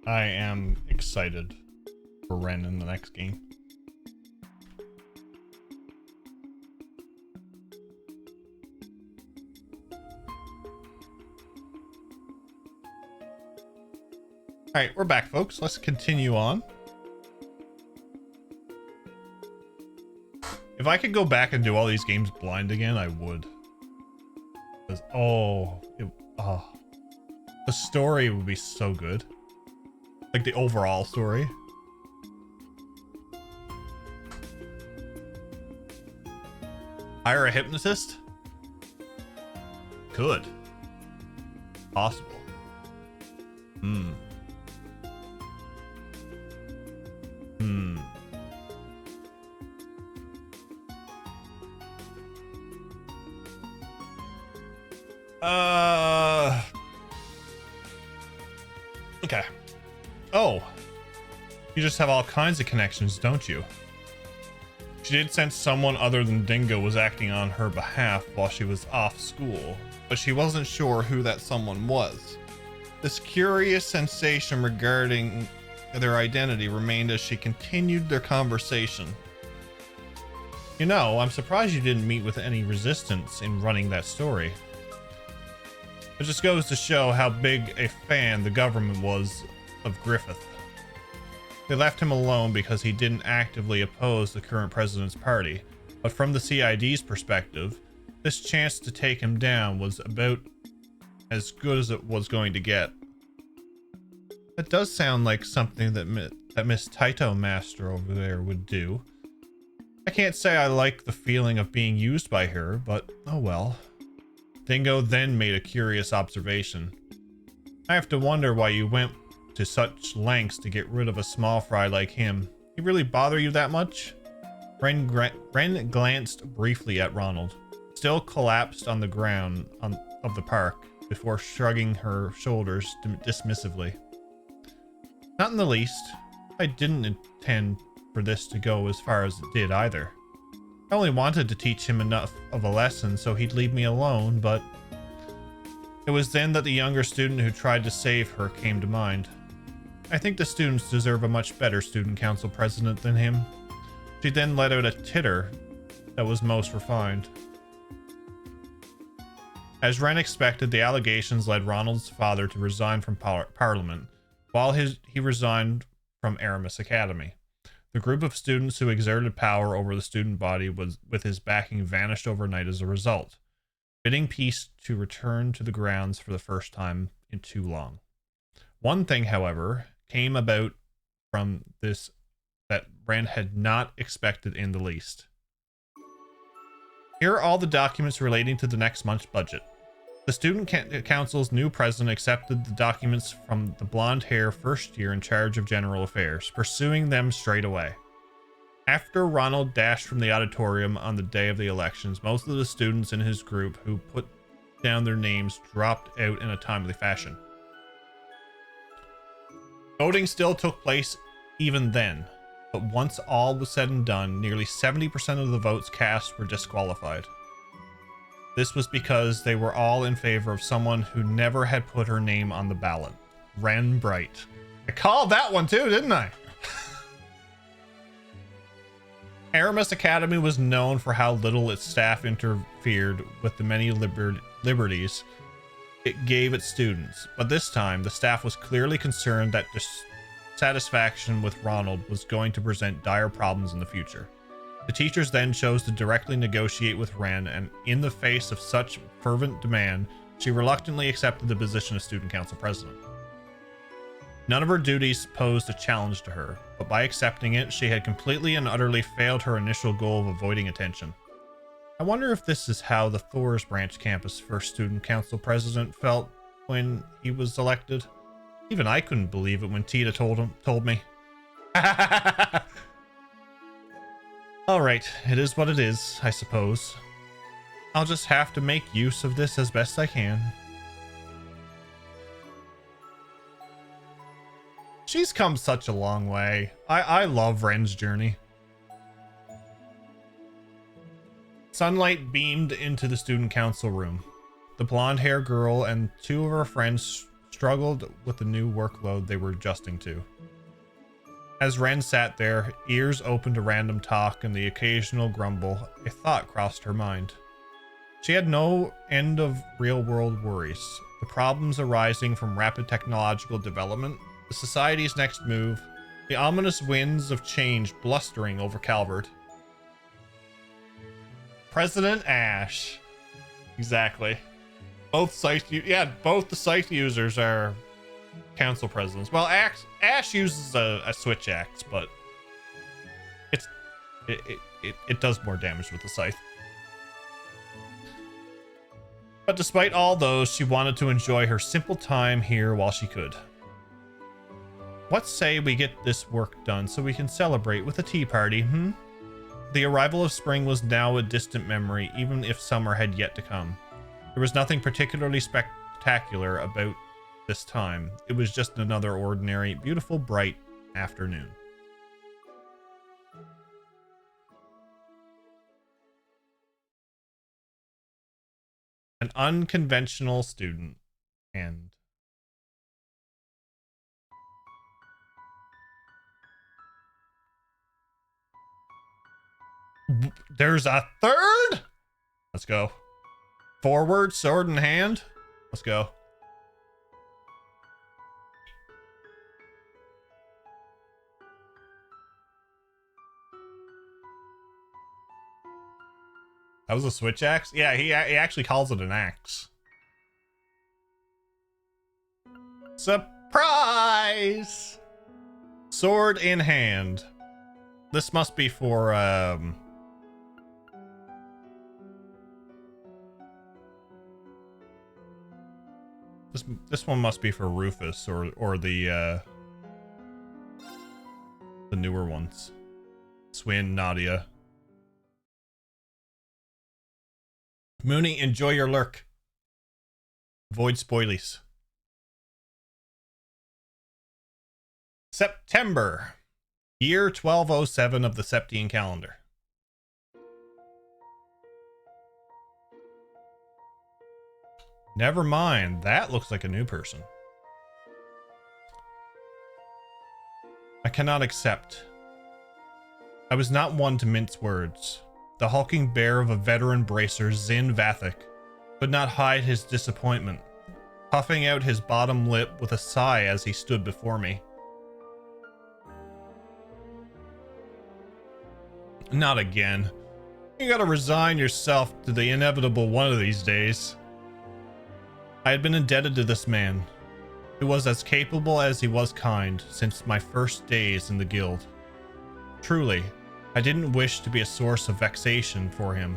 I am excited for Ren in the next game. All right, we're back, folks. Let's continue on. If I could go back and do all these games blind again, I would. Because, the story would be so good. Like the overall story. Hire a hypnotist? Could. Possible. Okay. Oh. You just have all kinds of connections, don't you? She did sense someone other than Dingo was acting on her behalf while she was off school, but she wasn't sure who that someone was. This curious sensation regarding their identity remained as she continued their conversation. You know, I'm surprised you didn't meet with any resistance in running that story. It just goes to show how big a fan the government was of Griffith. They left him alone because he didn't actively oppose the current president's party, but from the CID's perspective, this chance to take him down was about as good as it was going to get. That does sound like something that Miss Taito Master over there would do. I can't say I like the feeling of being used by her, but oh well. Dingo then made a curious observation. I have to wonder why you went to such lengths to get rid of a small fry like him. He really bother you that much? Ren glanced briefly at Ronald, still collapsed on the ground of the park, before shrugging her shoulders dismissively. Not in the least. I didn't intend for this to go as far as it did either. I only wanted to teach him enough of a lesson so he'd leave me alone, but it was then that the younger student who tried to save her came to mind. I think the students deserve a much better student council president than him. She then let out a titter that was most refined. As Ren expected, the allegations led Ronald's father to resign from Parliament, while he resigned from Aramis Academy. The group of students who exerted power over the student body with his backing vanished overnight as a result, bidding peace to return to the grounds for the first time in too long. One thing, however, came about from this that Ren had not expected in the least. Here are all the documents relating to the next month's budget. The student council's new president accepted the documents from the blonde-hair first year in charge of general affairs, pursuing them straight away. After Ronald dashed from the auditorium on the day of the elections, most of the students in his group who put down their names dropped out in a timely fashion. Voting still took place even then, but once all was said and done, nearly 70% of the votes cast were disqualified. This was because they were all in favor of someone who never had put her name on the ballot. Ren Bright. I called that one too, didn't I? Aramis Academy was known for how little its staff interfered with the many liberties it gave its students, but this time the staff was clearly concerned that dissatisfaction with Ronald was going to present dire problems in the future. The teachers then chose to directly negotiate with Ren, and in the face of such fervent demand, she reluctantly accepted the position of student council president. None of her duties posed a challenge to her, but by accepting it, she had completely and utterly failed her initial goal of avoiding attention. I wonder if this is how the Thor's Branch campus first student council president felt when he was elected. Even I couldn't believe it when Tita told me. Alright, it is what it is, I suppose. I'll just have to make use of this as best I can. She's come such a long way. I love Ren's journey. Sunlight beamed into the student council room. The blonde-haired girl and two of her friends struggled with the new workload they were adjusting to. As Ren sat there, ears open to random talk and the occasional grumble, a thought crossed her mind. She had no end of real-world worries. The problems arising from rapid technological development, the society's next move, the ominous winds of change blustering over Calvert. President Ash. Exactly. Both the site users are council presidents. Well, Ash uses a switch axe, but it does more damage with the scythe. But despite all those, she wanted to enjoy her simple time here while she could. What say we get this work done so we can celebrate with a tea party, hmm? The arrival of spring was now a distant memory, even if summer had yet to come. There was nothing particularly spectacular about this time. It was just another ordinary, beautiful, bright afternoon. An unconventional student. And there's a third? Let's go. Forward, sword in hand. Let's go. That was a switch axe? Yeah, he actually calls it an axe. Surprise! Sword in hand. This must be for, This one must be for Rufus or the newer ones. Swin, Nadia. Mooney, enjoy your lurk. Avoid spoilies. September. Year 1207 of the Septine calendar. Never mind. That looks like a new person. I cannot accept. I was not one to mince words. The hulking bear of a veteran bracer, Zin Vathek, could not hide his disappointment, puffing out his bottom lip with a sigh as he stood before me. Not again. You gotta resign yourself to the inevitable one of these days. I had been indebted to this man, who was as capable as he was kind since my first days in the guild. Truly, I didn't wish to be a source of vexation for him,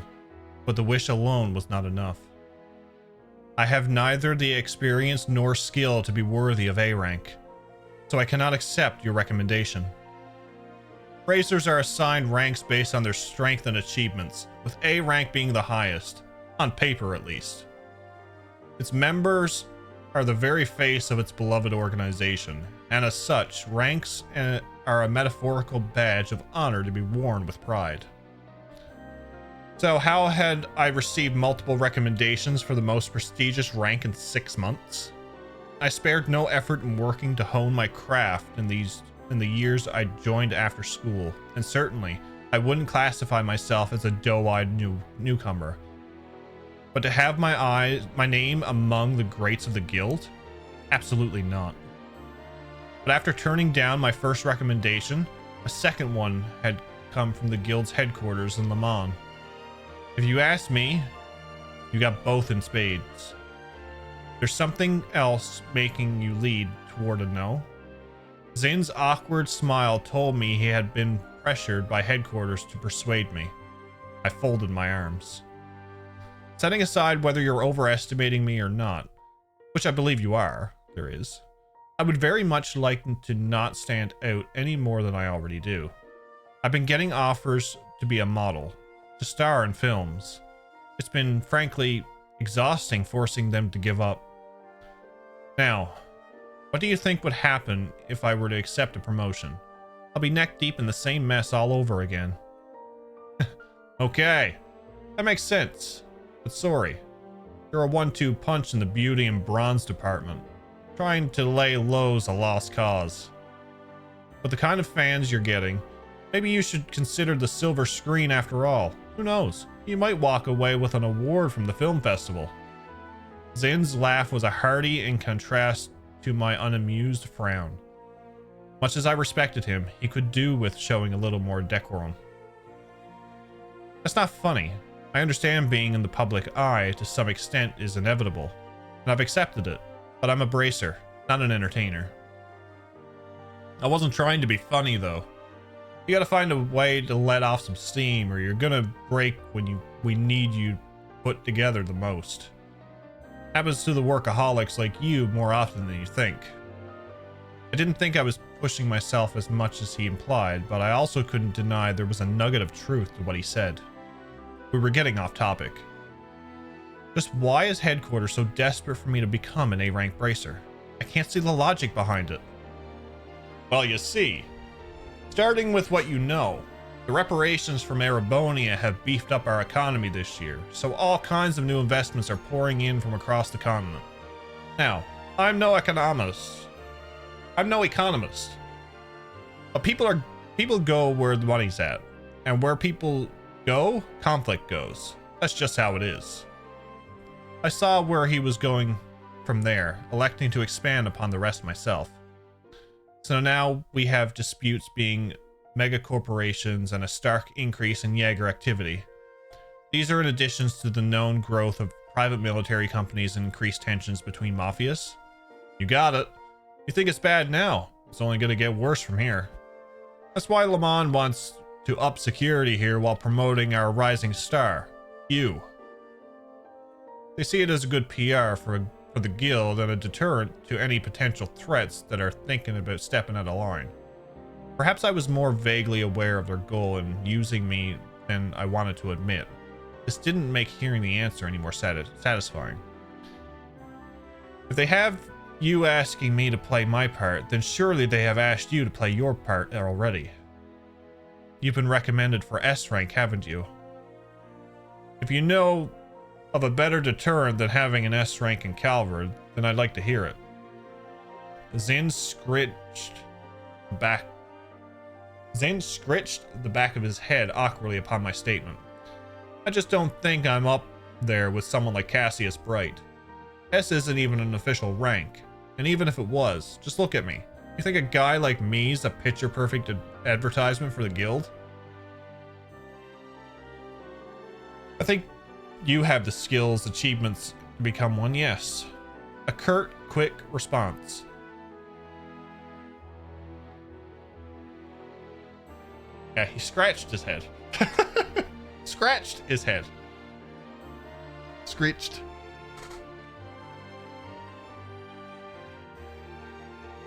but the wish alone was not enough. I have neither the experience nor skill to be worthy of A rank, so I cannot accept your recommendation. Racers are assigned ranks based on their strength and achievements, with A rank being the highest, on paper at least. Its members are the very face of its beloved organization, and as such, ranks are a metaphorical badge of honor to be worn with pride. So how had I received multiple recommendations for the most prestigious rank in 6 months? I spared no effort in working to hone my craft in the years I joined after school, and certainly I wouldn't classify myself as a doe-eyed newcomer. But to have my name among the greats of the guild? Absolutely not. But after turning down my first recommendation, a second one had come from the guild's headquarters in Le Mans. If you ask me, you got both in spades. There's something else making you lead toward a no? Zane's awkward smile told me he had been pressured by headquarters to persuade me. I folded my arms. Setting aside whether you're overestimating me or not, which I believe you are, there is, I would very much like to not stand out any more than I already do. I've been getting offers to be a model, to star in films. It's been, frankly, exhausting forcing them to give up. Now, what do you think would happen if I were to accept a promotion? I'll be neck deep in the same mess all over again. Okay, that makes sense. But sorry, you're a 1-2 punch in the beauty and bronze department. Trying to lay low's a lost cause. But the kind of fans you're getting, maybe you should consider the silver screen after all. Who knows? You might walk away with an award from the film festival. Zin's laugh was a hearty in contrast to my unamused frown. Much as I respected him, he could do with showing a little more decorum. That's not funny. I understand being in the public eye to some extent is inevitable, and I've accepted it, but I'm a bracer, not an entertainer. I wasn't trying to be funny though. You gotta find a way to let off some steam or you're gonna break when we need you put together the most. Happens to the workaholics like you more often than you think. I didn't think I was pushing myself as much as he implied, but I also couldn't deny there was a nugget of truth to what he said. We were getting off topic. Just why is headquarters so desperate for me to become an A-rank bracer? I can't see the logic behind it. Well, you see, starting with what you know, the reparations from Erebonia have beefed up our economy this year, so all kinds of new investments are pouring in from across the continent. Now, I'm no economist, but people go where the money's at, and where people go, conflict goes. That's just how it is. I saw where he was going from there, electing to expand upon the rest myself. So now we have disputes being mega corporations and a stark increase in Jaeger activity. These are in addition to the known growth of private military companies and increased tensions between mafias. You got it. You think it's bad now. It's only going to get worse from here. That's why Le Mans wants to up security here while promoting our rising star, you. They see it as a good PR for the guild and a deterrent to any potential threats that are thinking about stepping out of line. Perhaps I was more vaguely aware of their goal in using me than I wanted to admit. This didn't make hearing the answer any more satisfying. If they have you asking me to play my part, then surely they have asked you to play your part already. You've been recommended for S rank, haven't you? If you know of a better deterrent than having an S rank in Calvard, then I'd like to hear it. Zin scritched the back of his head awkwardly upon my statement. I just don't think I'm up there with someone like Cassius Bright. S isn't even an official rank, and even if it was, just look at me. You think a guy like me's a picture-perfect advertisement for the guild? I think you have the skills, achievements to become one, yes. A curt, quick response. Yeah, he scratched his head. Scratched his head. Screeched.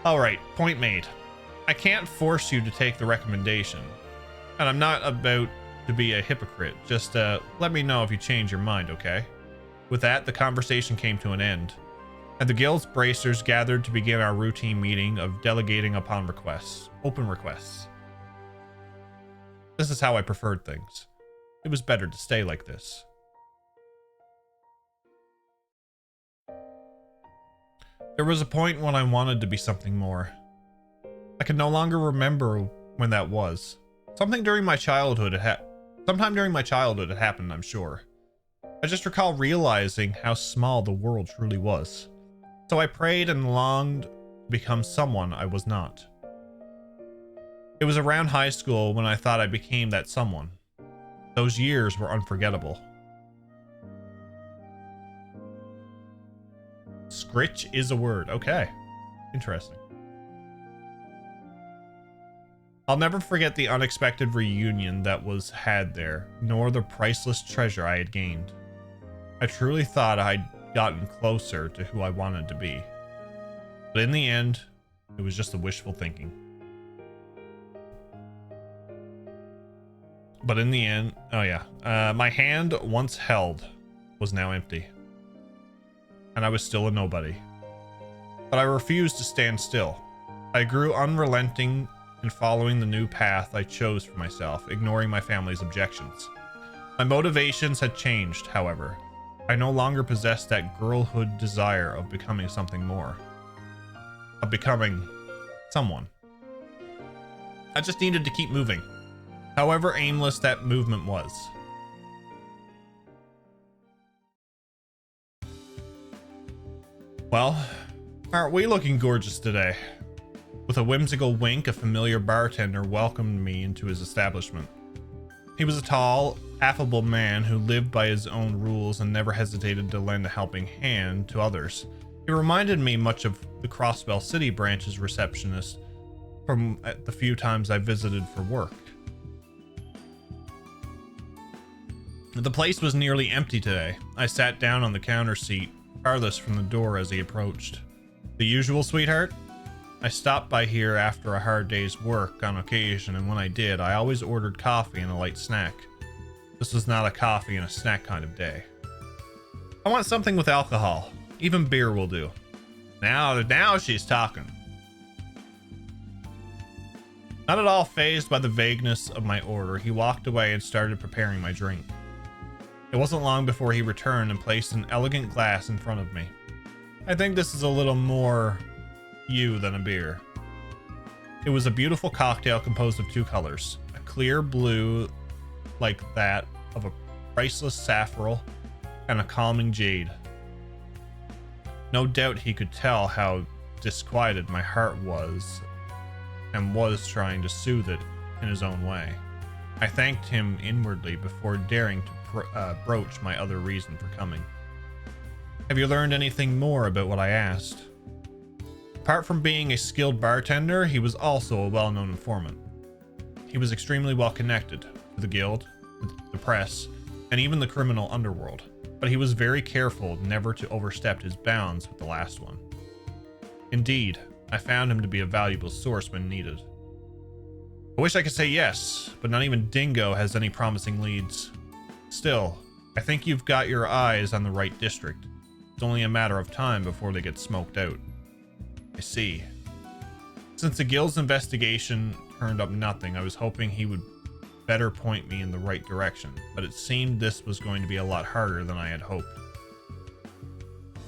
Alright, point made. I can't force you to take the recommendation. And I'm not about to be a hypocrite. Just let me know if you change your mind, okay? With that, the conversation came to an end, and the guild's bracers gathered to begin our routine meeting of delegating upon requests. Open requests. This is how I preferred things. It was better to stay like this. There was a point when I wanted to be something more. I can no longer remember when that was. Sometime during my childhood it happened, I'm sure. I just recall realizing how small the world truly was. So I prayed and longed to become someone I was not. It was around high school when I thought I became that someone. Those years were unforgettable. Scritch is a word. Okay. Interesting. I'll never forget the unexpected reunion that was had there, nor the priceless treasure I had gained. I truly thought I'd gotten closer to who I wanted to be. But in the end, it was just a wishful thinking. But in the end, my hand once held was now empty. And I was still a nobody. But I refused to stand still. I grew unrelenting in following the new path I chose for myself, ignoring my family's objections. My motivations had changed, however. I no longer possessed that girlhood desire of becoming something more. of becoming someone. I just needed to keep moving, however aimless that movement was. Well, aren't we looking gorgeous today? With a whimsical wink, a familiar bartender welcomed me into his establishment. He was a tall, affable man who lived by his own rules and never hesitated to lend a helping hand to others. He reminded me much of the Crossbell City branch's receptionist from the few times I visited for work. The place was nearly empty today. I sat down on the counter seat farthest from the door as he approached. The usual, sweetheart? I stopped by here after a hard day's work on occasion, and when I did, I always ordered coffee and a light snack. This was not a coffee and a snack kind of day. I want something with alcohol. Even beer will do. Now she's talking. Not at all fazed by the vagueness of my order, he walked away and started preparing my drink. It wasn't long before he returned and placed an elegant glass in front of me. I think this is a little more you than a beer. It was a beautiful cocktail composed of two colors, a clear blue like that of a priceless sapphire and a calming jade. No doubt he could tell how disquieted my heart was and was trying to soothe it in his own way. I thanked him inwardly before daring to broach my other reason for coming. Have you learned anything more about what I asked? Apart from being a skilled bartender, he was also a well-known informant. He was extremely well connected to the guild, the press, and even the criminal underworld, but he was very careful never to overstep his bounds with the last one. Indeed, I found him to be a valuable source when needed. I wish I could say yes, but not even Dingo has any promising leads. Still, I think you've got your eyes on the right district. It's only a matter of time before they get smoked out. I see. Since the guild's investigation turned up nothing, I was hoping he would better point me in the right direction, but it seemed this was going to be a lot harder than I had hoped.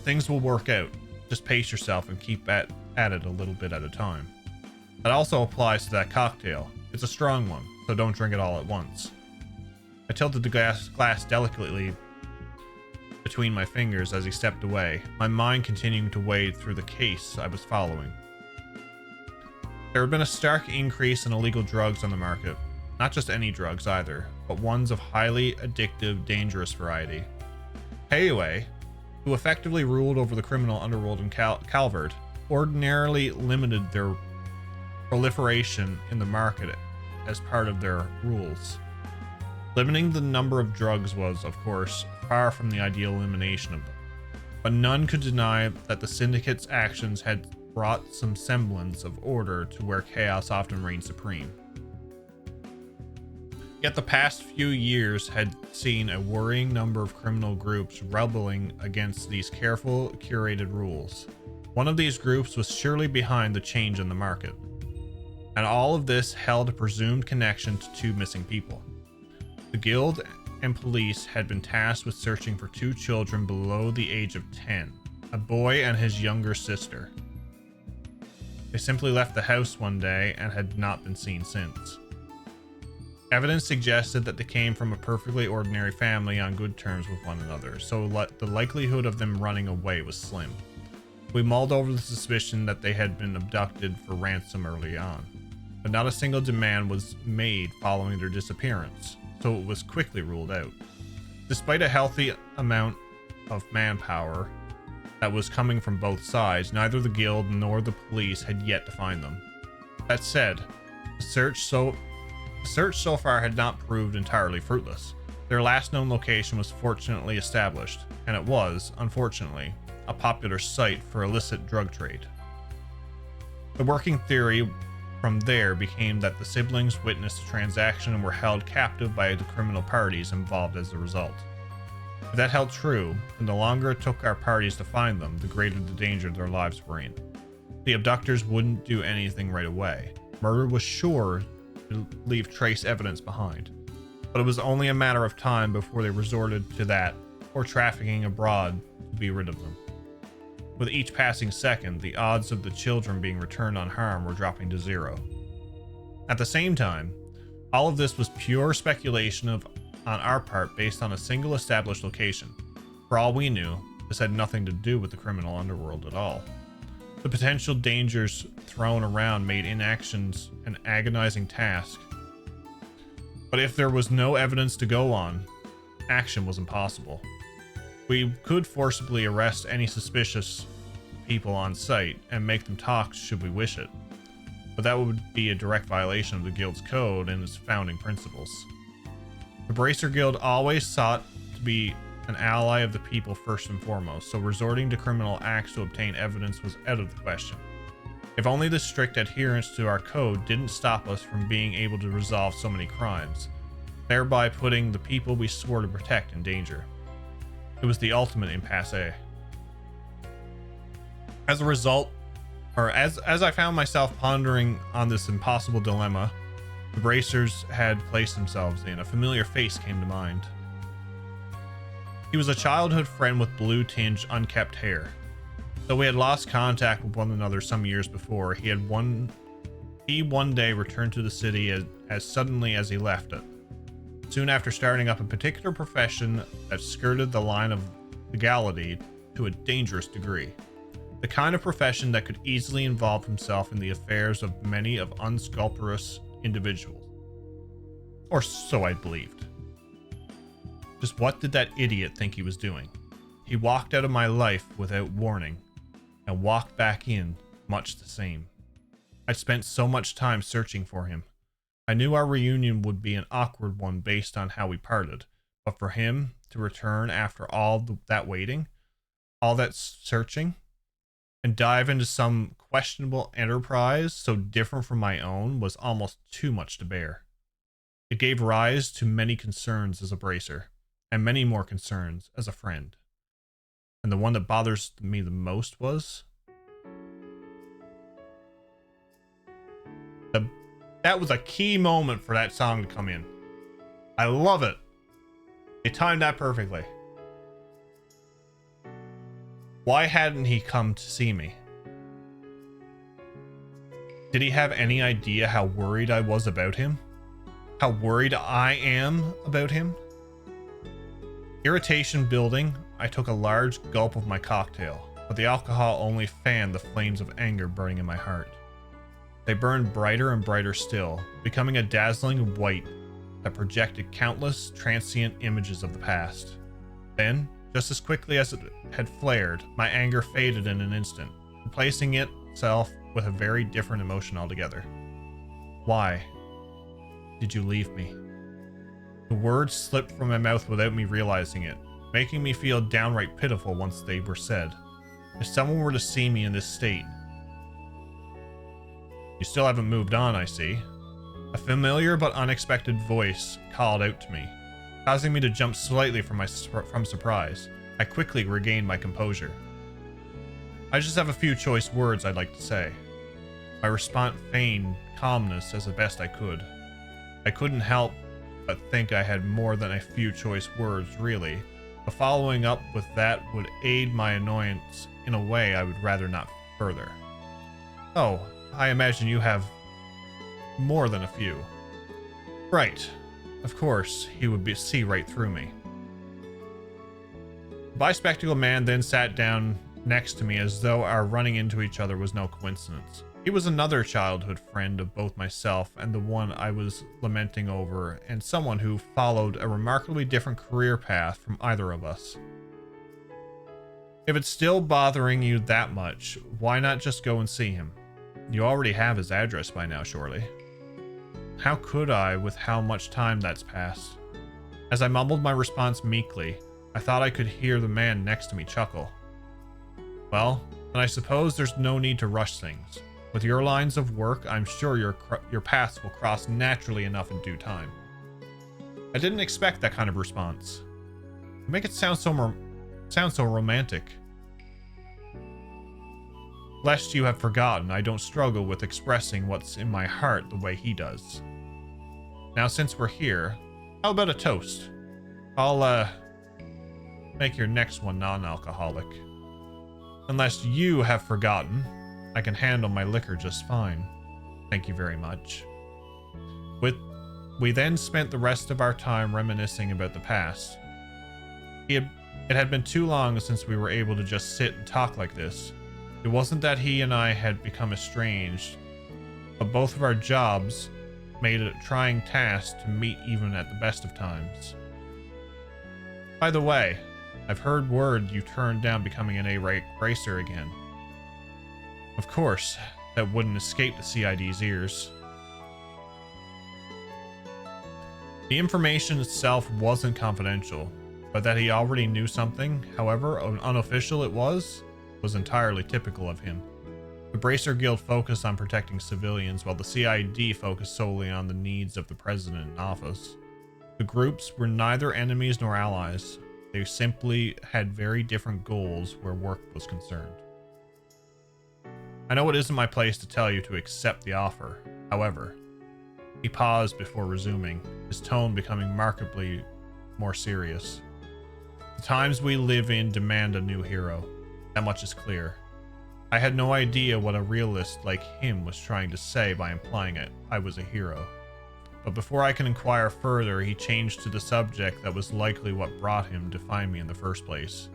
Things will work out. Just pace yourself and keep at it a little bit at a time. That also applies to that cocktail. It's a strong one, so don't drink it all at once. I tilted the glass delicately between my fingers as he stepped away, my mind continuing to wade through the case I was following. There had been a stark increase in illegal drugs on the market. Not just any drugs either, but ones of highly addictive, dangerous variety. Payaway, who effectively ruled over the criminal underworld in Calvert, ordinarily limited their proliferation in the market as part of their rules. Limiting the number of drugs was, of course, far from the ideal elimination of them, but none could deny that the syndicate's actions had brought some semblance of order to where chaos often reigned supreme. Yet the past few years had seen a worrying number of criminal groups rebelling against these careful, curated rules. One of these groups was surely behind the change in the market, and all of this held a presumed connection to two missing people. The guild and police had been tasked with searching for two children below the age of 10, a boy and his younger sister. They simply left the house one day and had not been seen since. Evidence suggested that they came from a perfectly ordinary family on good terms with one another, so the likelihood of them running away was slim. We mulled over the suspicion that they had been abducted for ransom early on, but not a single demand was made following their disappearance, so it was quickly ruled out. Despite a healthy amount of manpower that was coming from both sides, neither the guild nor the police had yet to find them. That said, the search so far had not proved entirely fruitless. Their last known location was fortunately established, and it was, unfortunately, a popular site for illicit drug trade. The working theory from there became that the siblings witnessed a transaction and were held captive by the criminal parties involved as a result. If that held true, then the longer it took our parties to find them, the greater the danger their lives were in. The abductors wouldn't do anything right away. Murder was sure to leave trace evidence behind, but it was only a matter of time before they resorted to that or trafficking abroad to be rid of them. With each passing second, the odds of the children being returned unharmed were dropping to 0. At the same time, all of this was pure speculation on our part based on a single established location. For all we knew, this had nothing to do with the criminal underworld at all. The potential dangers thrown around made inactions an agonizing task. But if there was no evidence to go on, action was impossible. We could forcibly arrest any suspicious people on site and make them talk should we wish it, but that would be a direct violation of the guild's code and its founding principles. The Bracer Guild always sought to be an ally of the people first and foremost, so resorting to criminal acts to obtain evidence was out of the question. If only the strict adherence to our code didn't stop us from being able to resolve so many crimes, thereby putting the people we swore to protect in danger. It was the ultimate impasse. As a result, or as I found myself pondering on this impossible dilemma the Bracers had placed themselves in, a familiar face came to mind. He was a childhood friend with blue-tinged, unkept hair. Though we had lost contact with one another some years before, he one day returned to the city as suddenly as he left it, soon after starting up a particular profession that skirted the line of legality to a dangerous degree. The kind of profession that could easily involve himself in the affairs of many of unscrupulous individuals. Or so I believed. Just what did that idiot think he was doing? He walked out of my life without warning, and walked back in much the same. I'd spent so much time searching for him. I knew our reunion would be an awkward one based on how we parted, but for him to return after all that waiting, all that searching, and dive into some questionable enterprise so different from my own was almost too much to bear. It gave rise to many concerns as a bracer, and many more concerns as a friend. And the one that bothers me the most was that was a key moment for that song to come in. I love it. They timed that perfectly. Why hadn't he come to see me? Did he have any idea how worried I was about him? How worried I am about him? Irritation building, I took a large gulp of my cocktail, but the alcohol only fanned the flames of anger burning in my heart. They burned brighter and brighter still, becoming a dazzling white that projected countless transient images of the past. Then, just as quickly as it had flared, my anger faded in an instant, replacing itself with a very different emotion altogether. Why did you leave me? The words slipped from my mouth without me realizing it, making me feel downright pitiful once they were said. If someone were to see me in this state... You still haven't moved on, I see. A familiar but unexpected voice called out to me, causing me to jump slightly from surprise. I quickly regained my composure. I just have a few choice words I'd like to say. My response feigned calmness as the best I could. I couldn't help but think I had more than a few choice words, really, but following up with that would aid my annoyance in a way I would rather not further. Oh, I imagine you have more than a few. Right. Of course, he would see right through me. The bispectacled man then sat down next to me as though our running into each other was no coincidence. He was another childhood friend of both myself and the one I was lamenting over, and someone who followed a remarkably different career path from either of us. If it's still bothering you that much, why not just go and see him? You already have his address by now, surely. How could I, with how much time that's passed? As I mumbled my response meekly, I thought I could hear the man next to me chuckle. Well, then I suppose there's no need to rush things. With your lines of work, I'm sure your paths will cross naturally enough in due time. I didn't expect that kind of response. You make it sound so romantic. Lest you have forgotten, I don't struggle with expressing what's in my heart the way he does. Now, since we're here, how about a toast? I'll, make your next one non-alcoholic. Unless you have forgotten, I can handle my liquor just fine. Thank you very much. We then spent the rest of our time reminiscing about the past. It had been too long since we were able to just sit and talk like this. It wasn't that he and I had become estranged, but both of our jobs made it a trying task to meet even at the best of times. By the way, I've heard word you turned down becoming an A racer again. Of course, that wouldn't escape the CID's ears. The information itself wasn't confidential, but that he already knew something, however unofficial it was entirely typical of him. The Bracer Guild focused on protecting civilians, while the CID focused solely on the needs of the president in office. The groups were neither enemies nor allies. They simply had very different goals where work was concerned. I know it isn't my place to tell you to accept the offer. However, he paused before resuming, his tone becoming markedly more serious. The times we live in demand a new hero. That much is clear. I had no idea what a realist like him was trying to say by implying I was a hero. But before I can inquire further, he changed to the subject that was likely what brought him to find me in the first place.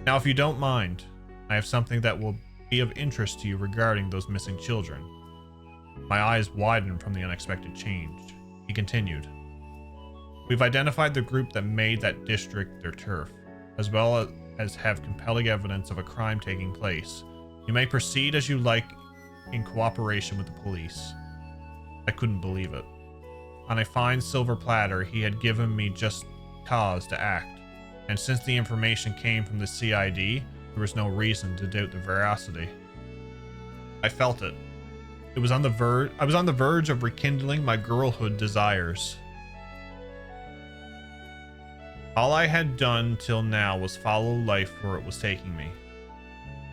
Now, if you don't mind, I have something that will be of interest to you regarding those missing children. My eyes widened from the unexpected change. He continued. We've identified the group that made that district their turf, as well as have compelling evidence of a crime taking place. You may proceed as you like in cooperation with the police. I couldn't believe it. On a fine silver platter, he had given me just cause to act, and since the information came from the CID, there was no reason to doubt the veracity. I felt it. I was on the verge of rekindling my girlhood desires. All I had done till now was follow life where it was taking me.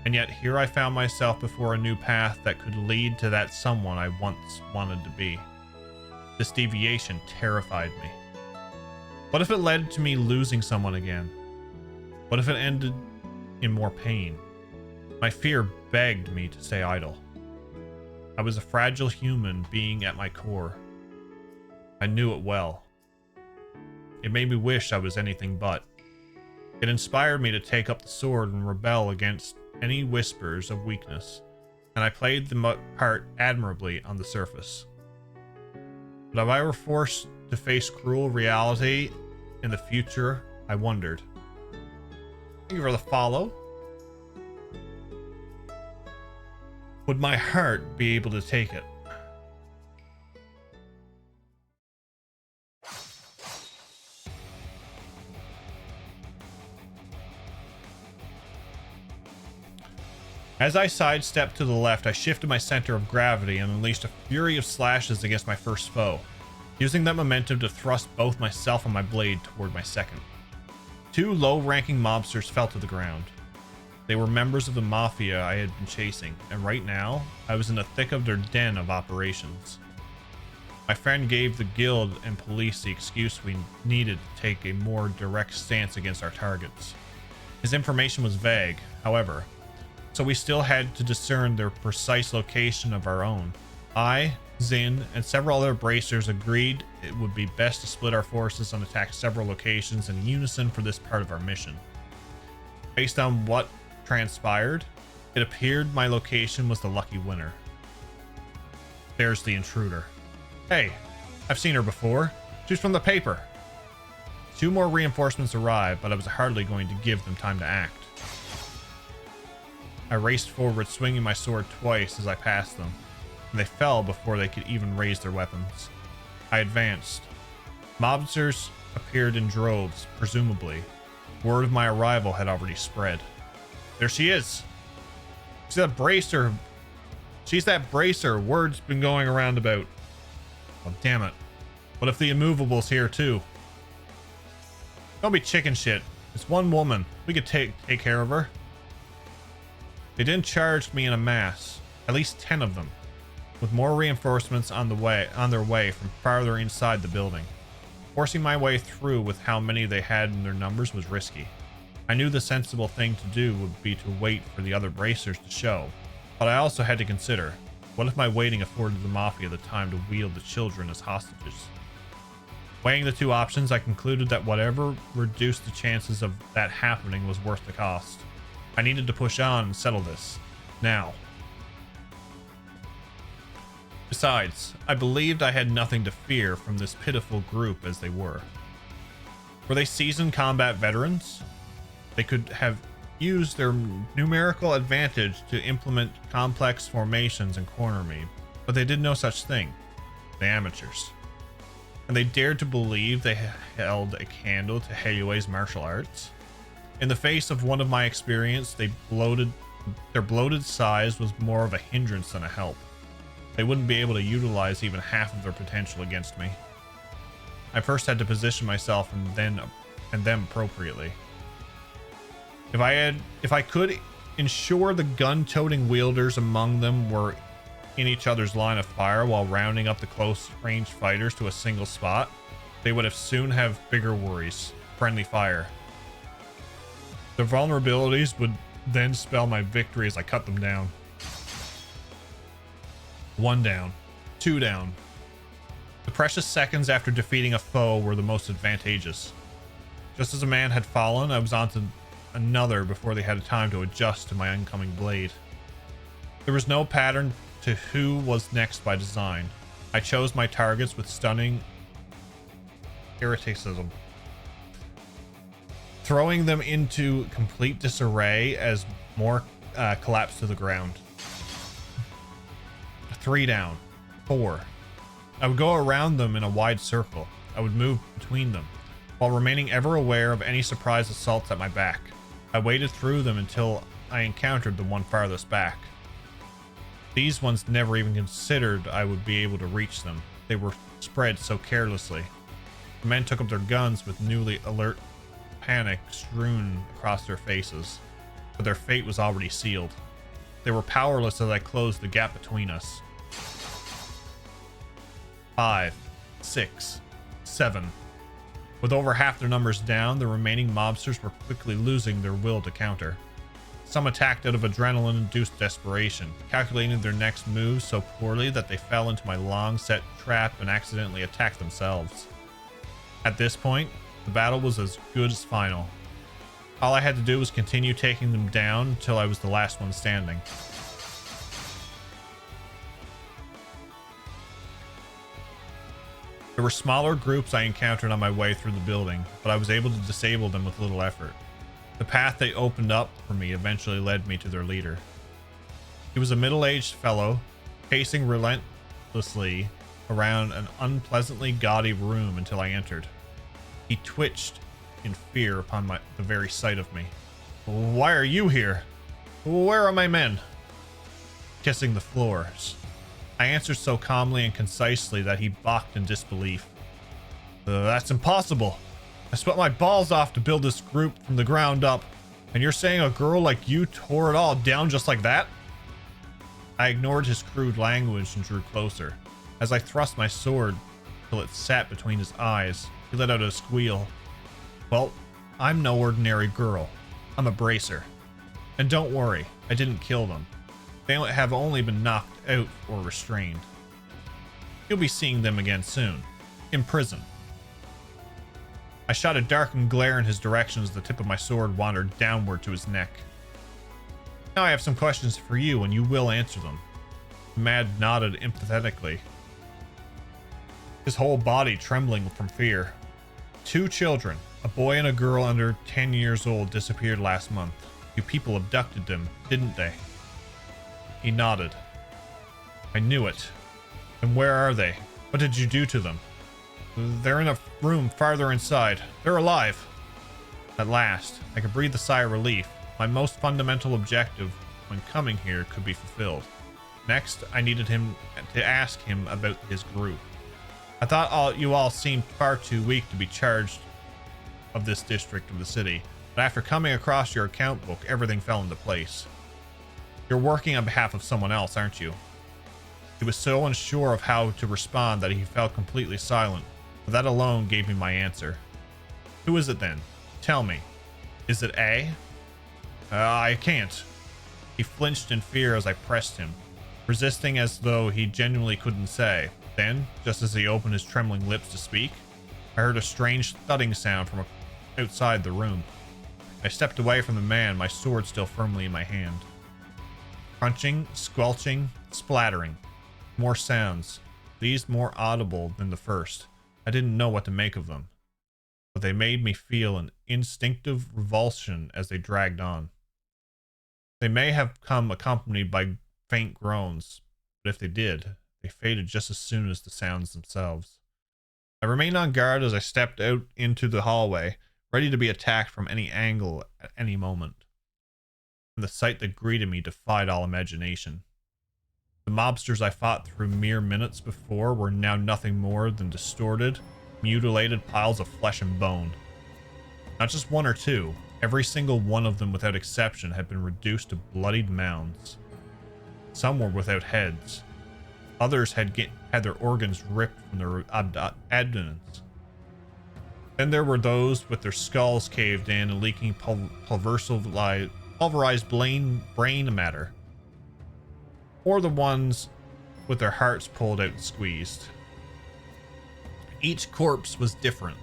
And yet here I found myself before a new path that could lead to that someone I once wanted to be. This deviation terrified me. What if it led to me losing someone again? What if it ended in more pain? My fear begged me to stay idle. I was a fragile human being at my core. I knew it well. It made me wish I was anything but. It inspired me to take up the sword and rebel against any whispers of weakness, and I played the part admirably on the surface. But if I were forced to face cruel reality in the future, I wondered. Thank you for the follow. Would my heart be able to take it? As I sidestepped to the left, I shifted my center of gravity and unleashed a fury of slashes against my first foe, using that momentum to thrust both myself and my blade toward my second. Two low-ranking mobsters fell to the ground. They were members of the mafia I had been chasing, and right now, I was in the thick of their den of operations. My friend gave the guild and police the excuse we needed to take a more direct stance against our targets. His information was vague, however, so we still had to discern their precise location of our own. I, Zin, and several other bracers agreed it would be best to split our forces and attack several locations in unison for this part of our mission. Based on what transpired, it appeared my location was the lucky winner. There's the intruder. Hey, I've seen her before. She's from the paper. Two more reinforcements arrived, but I was hardly going to give them time to act. I raced forward, swinging my sword twice as I passed them, and they fell before they could even raise their weapons. I advanced. Mobsters appeared in droves, presumably. Word of my arrival had already spread. There she is. She's that bracer. She's that bracer. Word's been going around about. Oh, damn it. What if the immovable's here too? Don't be chicken shit. It's one woman. We could take care of her. They didn't charge me in a mass, at least 10 of them, with more reinforcements on their way from farther inside the building. Forcing my way through with how many they had in their numbers was risky. I knew the sensible thing to do would be to wait for the other bracers to show, but I also had to consider, what if my waiting afforded the Mafia the time to wield the children as hostages? Weighing the two options, I concluded that whatever reduced the chances of that happening was worth the cost. I needed to push on and settle this. Now. Besides, I believed I had nothing to fear from this pitiful group as they were. Were they seasoned combat veterans? They could have used their numerical advantage to implement complex formations and corner me, but they did no such thing. The amateurs. And they dared to believe they held a candle to Heiuei's martial arts. In the face of one of my experience, their bloated size was more of a hindrance than a help. They wouldn't be able to utilize even half of their potential against me. I first had to position myself and them appropriately. If I could ensure the gun-toting wielders among them were in each other's line of fire while rounding up the close-range fighters to a single spot, they would have soon have bigger worries. Friendly fire. Their vulnerabilities would then spell my victory as I cut them down. 1 down. 2 down. The precious seconds after defeating a foe were the most advantageous. Just as a man had fallen, I was on to another before they had time to adjust to my incoming blade. There was no pattern to who was next by design. I chose my targets with stunning irritacism, throwing them into complete disarray as more collapsed to the ground. 3 down. 4. I would go around them in a wide circle. I would move between them, while remaining ever aware of any surprise assaults at my back. I waded through them until I encountered the one farthest back. These ones never even considered I would be able to reach them. They were spread so carelessly. The men took up their guns with newly alert panic strewn across their faces, but their fate was already sealed. They were powerless as I closed the gap between us. 5, 6, 7. With over half their numbers down, the remaining mobsters were quickly losing their will to counter. Some attacked out of adrenaline-induced desperation, calculating their next moves so poorly that they fell into my long-set trap and accidentally attacked themselves. At this point, the battle was as good as final. All I had to do was continue taking them down until I was the last one standing. There were smaller groups I encountered on my way through the building, but I was able to disable them with little effort. The path they opened up for me eventually led me to their leader. He was a middle-aged fellow, pacing relentlessly around an unpleasantly gaudy room until I entered. He twitched in fear upon the very sight of me. "Why are you here? Where are my men?" Kissing the floors. I answered so calmly and concisely that he balked in disbelief. "That's impossible. I sweat my balls off to build this group from the ground up, and you're saying a girl like you tore it all down just like that?" I ignored his crude language and drew closer. As I thrust my sword till it sat between his eyes, he let out a squeal. "Well, I'm no ordinary girl. I'm a bracer. And don't worry, I didn't kill them. They have only been knocked out or restrained. You'll be seeing them again soon. In prison." I shot a darkened glare in his direction as the tip of my sword wandered downward to his neck. "Now I have some questions for you, and you will answer them." Mad nodded empathetically, his whole body trembling from fear. "2 children, a boy and a girl under 10 years old, disappeared last month. You people abducted them, didn't they?" He nodded. "I knew it. And where are they? What did you do to them?" "They're in a room farther inside. They're alive." At last, I could breathe a sigh of relief. My most fundamental objective when coming here could be fulfilled. Next, I needed to ask him about his group. "I thought you all seemed far too weak to be charged of this district of the city, but after coming across your account book, everything fell into place. You're working on behalf of someone else, aren't you?" He was so unsure of how to respond that he fell completely silent, but that alone gave me my answer. "Who is it then? Tell me." Is it A? I can't. He flinched in fear as I pressed him, resisting as though he genuinely couldn't say. Then, just as he opened his trembling lips to speak, I heard a strange thudding sound from outside the room. I stepped away from the man, my sword still firmly in my hand. Crunching, squelching, splattering. More sounds, these more audible than the first. I didn't know what to make of them, but they made me feel an instinctive revulsion as they dragged on. They may have come accompanied by faint groans, but if they did, they faded just as soon as the sounds themselves. I remained on guard as I stepped out into the hallway, ready to be attacked from any angle at any moment. And the sight that greeted me defied all imagination. The mobsters I fought through mere minutes before were now nothing more than distorted, mutilated piles of flesh and bone. Not just one or two, every single one of them without exception had been reduced to bloodied mounds. Some were without heads. Others had their organs ripped from their abdomens. Then there were those with their skulls caved in and leaking pulverized brain matter. Or the ones with their hearts pulled out and squeezed. Each corpse was different.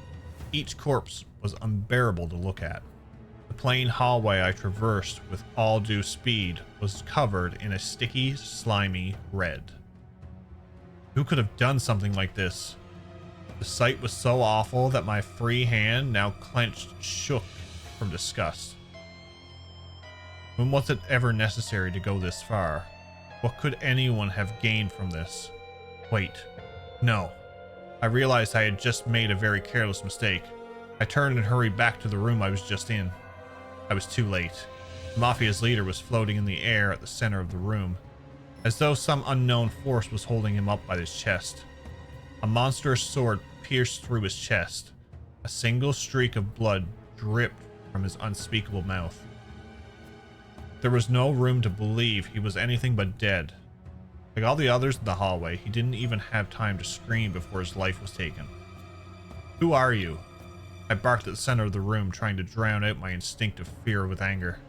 Each corpse was unbearable to look at. The plain hallway I traversed with all due speed was covered in a sticky, slimy red. Who could have done something like this? The sight was so awful that my free hand, now clenched, shook from disgust. When was it ever necessary to go this far? What could anyone have gained from this? Wait. No. I realized I had just made a very careless mistake. I turned and hurried back to the room I was just in. I was too late. The Mafia's leader was floating in the air at the center of the room, as though some unknown force was holding him up by his chest. A monstrous sword pierced through his chest. A single streak of blood dripped from his unspeakable mouth. There was no room to believe he was anything but dead. Like all the others in the hallway, he didn't even have time to scream before his life was taken. Who are you? I barked at the center of the room, trying to drown out my instinctive fear with anger.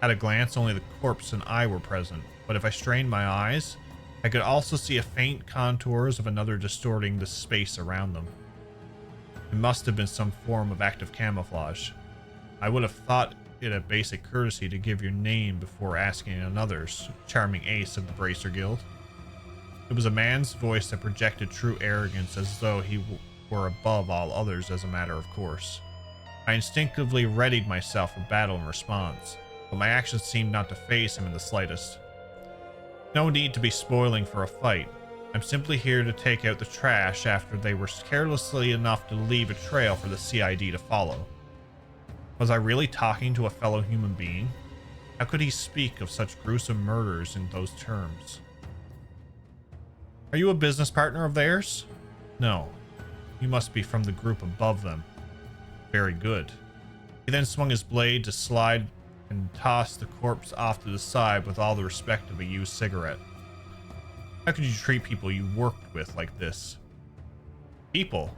At a glance, only the corpse and I were present, but if I strained my eyes, I could also see a faint contours of another distorting the space around them. It must have been some form of active camouflage. I would have thought it a basic courtesy to give your name before asking another's, charming ace of the Bracer Guild. It was a man's voice that projected true arrogance, as though he were above all others as a matter of course. I instinctively readied myself for battle in response, but my actions seemed not to faze him in the slightest. No need to be spoiling for a fight. I'm simply here to take out the trash after they were carelessly enough to leave a trail for the CID to follow. Was I really talking to a fellow human being? How could he speak of such gruesome murders in those terms? Are you a business partner of theirs? No. You must be from the group above them. Very good. He then swung his blade to slide and tossed the corpse off to the side with all the respect of a used cigarette. How could you treat people you worked with like this? People?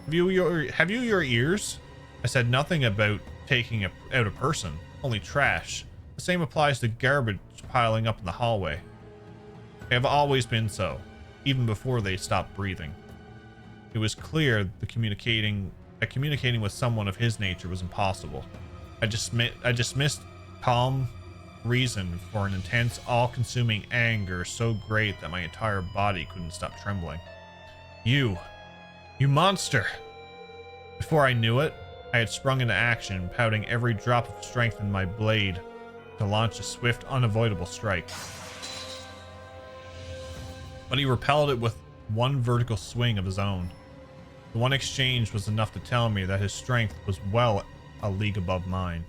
Have you your ears? I said nothing about taking out a person, only trash. The same applies to garbage piling up in the hallway. They have always been so, even before they stopped breathing. It was clear that communicating with someone of his nature was impossible. I dismissed calm reason for an intense, all-consuming anger so great that my entire body couldn't stop trembling. You monster! Before I knew it, I had sprung into action, pouting every drop of strength in my blade to launch a swift, unavoidable strike. But he repelled it with one vertical swing of his own. The one exchange was enough to tell me that his strength was well a league above mine.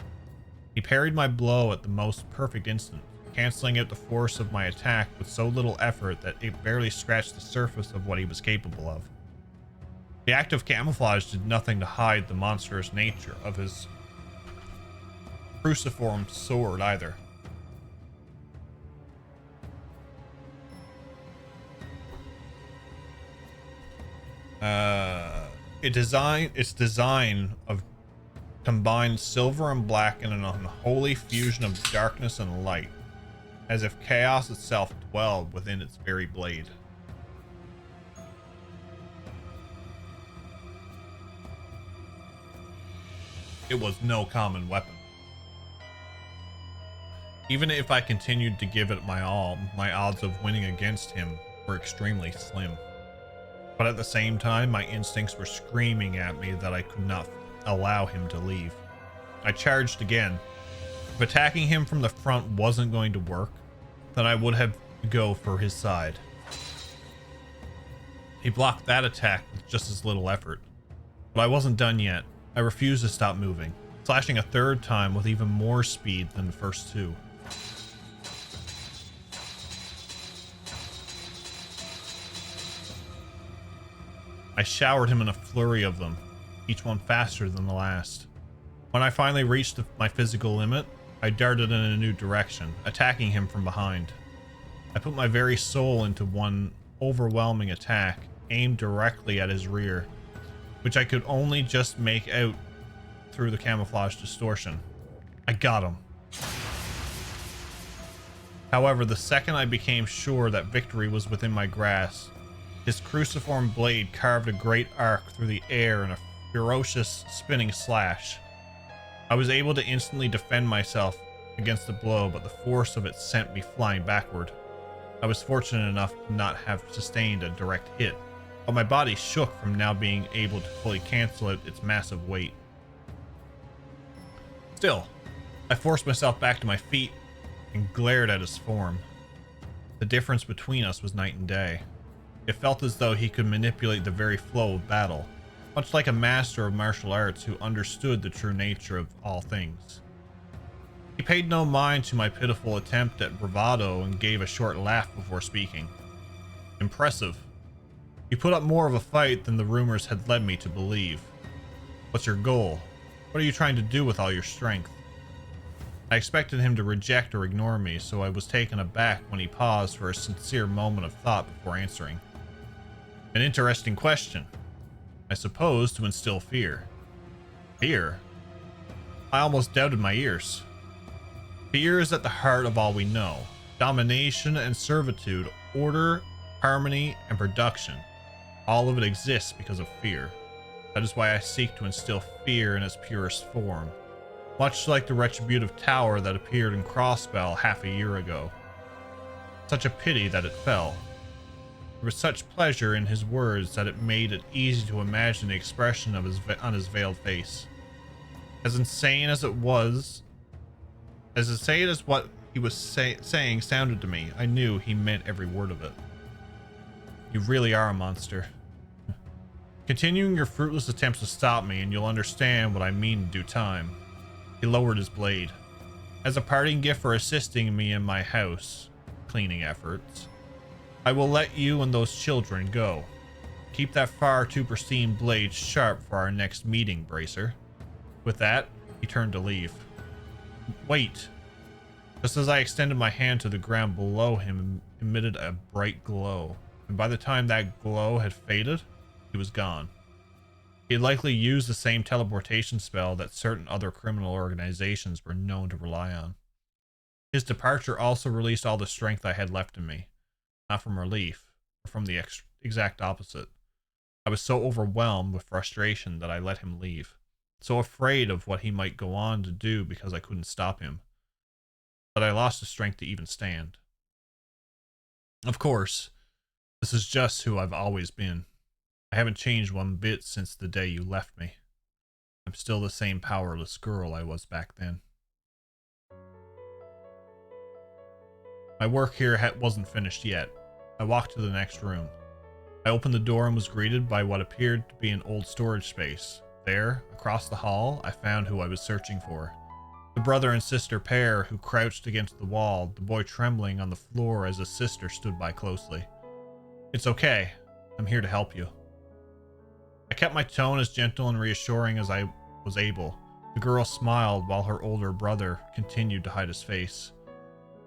He parried my blow at the most perfect instant, canceling out the force of my attack with so little effort that it barely scratched the surface of what he was capable of. The act of camouflage did nothing to hide the monstrous nature of his cruciform sword either. Its design of combined silver and black in an unholy fusion of darkness and light, as if chaos itself dwelled within its very blade. It was no common weapon. Even if I continued to give it my all, my odds of winning against him were extremely slim. But at the same time, my instincts were screaming at me that I could not allow him to leave. I charged again. If attacking him from the front wasn't going to work, then I would have to go for his side. He blocked that attack with just as little effort. But I wasn't done yet. I refused to stop moving, slashing a third time with even more speed than the first two. I showered him in a flurry of them, each one faster than the last. When I finally reached my physical limit, I darted in a new direction, attacking him from behind. I put my very soul into one overwhelming attack, aimed directly at his rear, which I could only just make out through the camouflage distortion. I got him. However, the second I became sure that victory was within my grasp, his cruciform blade carved a great arc through the air in a ferocious spinning slash. I was able to instantly defend myself against the blow, but the force of it sent me flying backward. I was fortunate enough to not have sustained a direct hit, but my body shook from now being able to fully cancel out its massive weight. Still, I forced myself back to my feet and glared at his form. The difference between us was night and day. It felt as though he could manipulate the very flow of battle, much like a master of martial arts who understood the true nature of all things. He paid no mind to my pitiful attempt at bravado and gave a short laugh before speaking. Impressive. You put up more of a fight than the rumors had led me to believe. What's your goal? What are you trying to do with all your strength? I expected him to reject or ignore me, so I was taken aback when he paused for a sincere moment of thought before answering. An interesting question. I suppose to instill fear. Fear? I almost doubted my ears. Fear is at the heart of all we know. Domination and servitude, order, harmony, and production. All of it exists because of fear. That is why I seek to instill fear in its purest form. Much like the retributive tower that appeared in Crossbell half a year ago. Such a pity that it fell. There was such pleasure in his words that it made it easy to imagine the expression of on his veiled face. As insane as what he was saying sounded to me, I knew he meant every word of it. You really are a monster. Continuing your fruitless attempts to stop me, and you'll understand what I mean in due time. He lowered his blade. As a parting gift for assisting me in my house cleaning efforts, I will let you and those children go. Keep that far too pristine blade sharp for our next meeting, Bracer. With that, he turned to leave. Wait. Just as I extended my hand to the ground below him, emitted a bright glow, and by the time that glow had faded, he was gone. He had likely used the same teleportation spell that certain other criminal organizations were known to rely on. His departure also released all the strength I had left in me. Not from relief, but from the exact opposite. I was so overwhelmed with frustration that I let him leave, so afraid of what he might go on to do because I couldn't stop him, that I lost the strength to even stand. Of course, this is just who I've always been. I haven't changed one bit since the day you left me. I'm still the same powerless girl I was back then. My work here wasn't finished yet. I walked to the next room. I opened the door and was greeted by what appeared to be an old storage space. There, across the hall, I found who I was searching for. The brother and sister pair who crouched against the wall, the boy trembling on the floor as his sister stood by closely. It's okay. I'm here to help you. I kept my tone as gentle and reassuring as I was able. The girl smiled while her older brother continued to hide his face.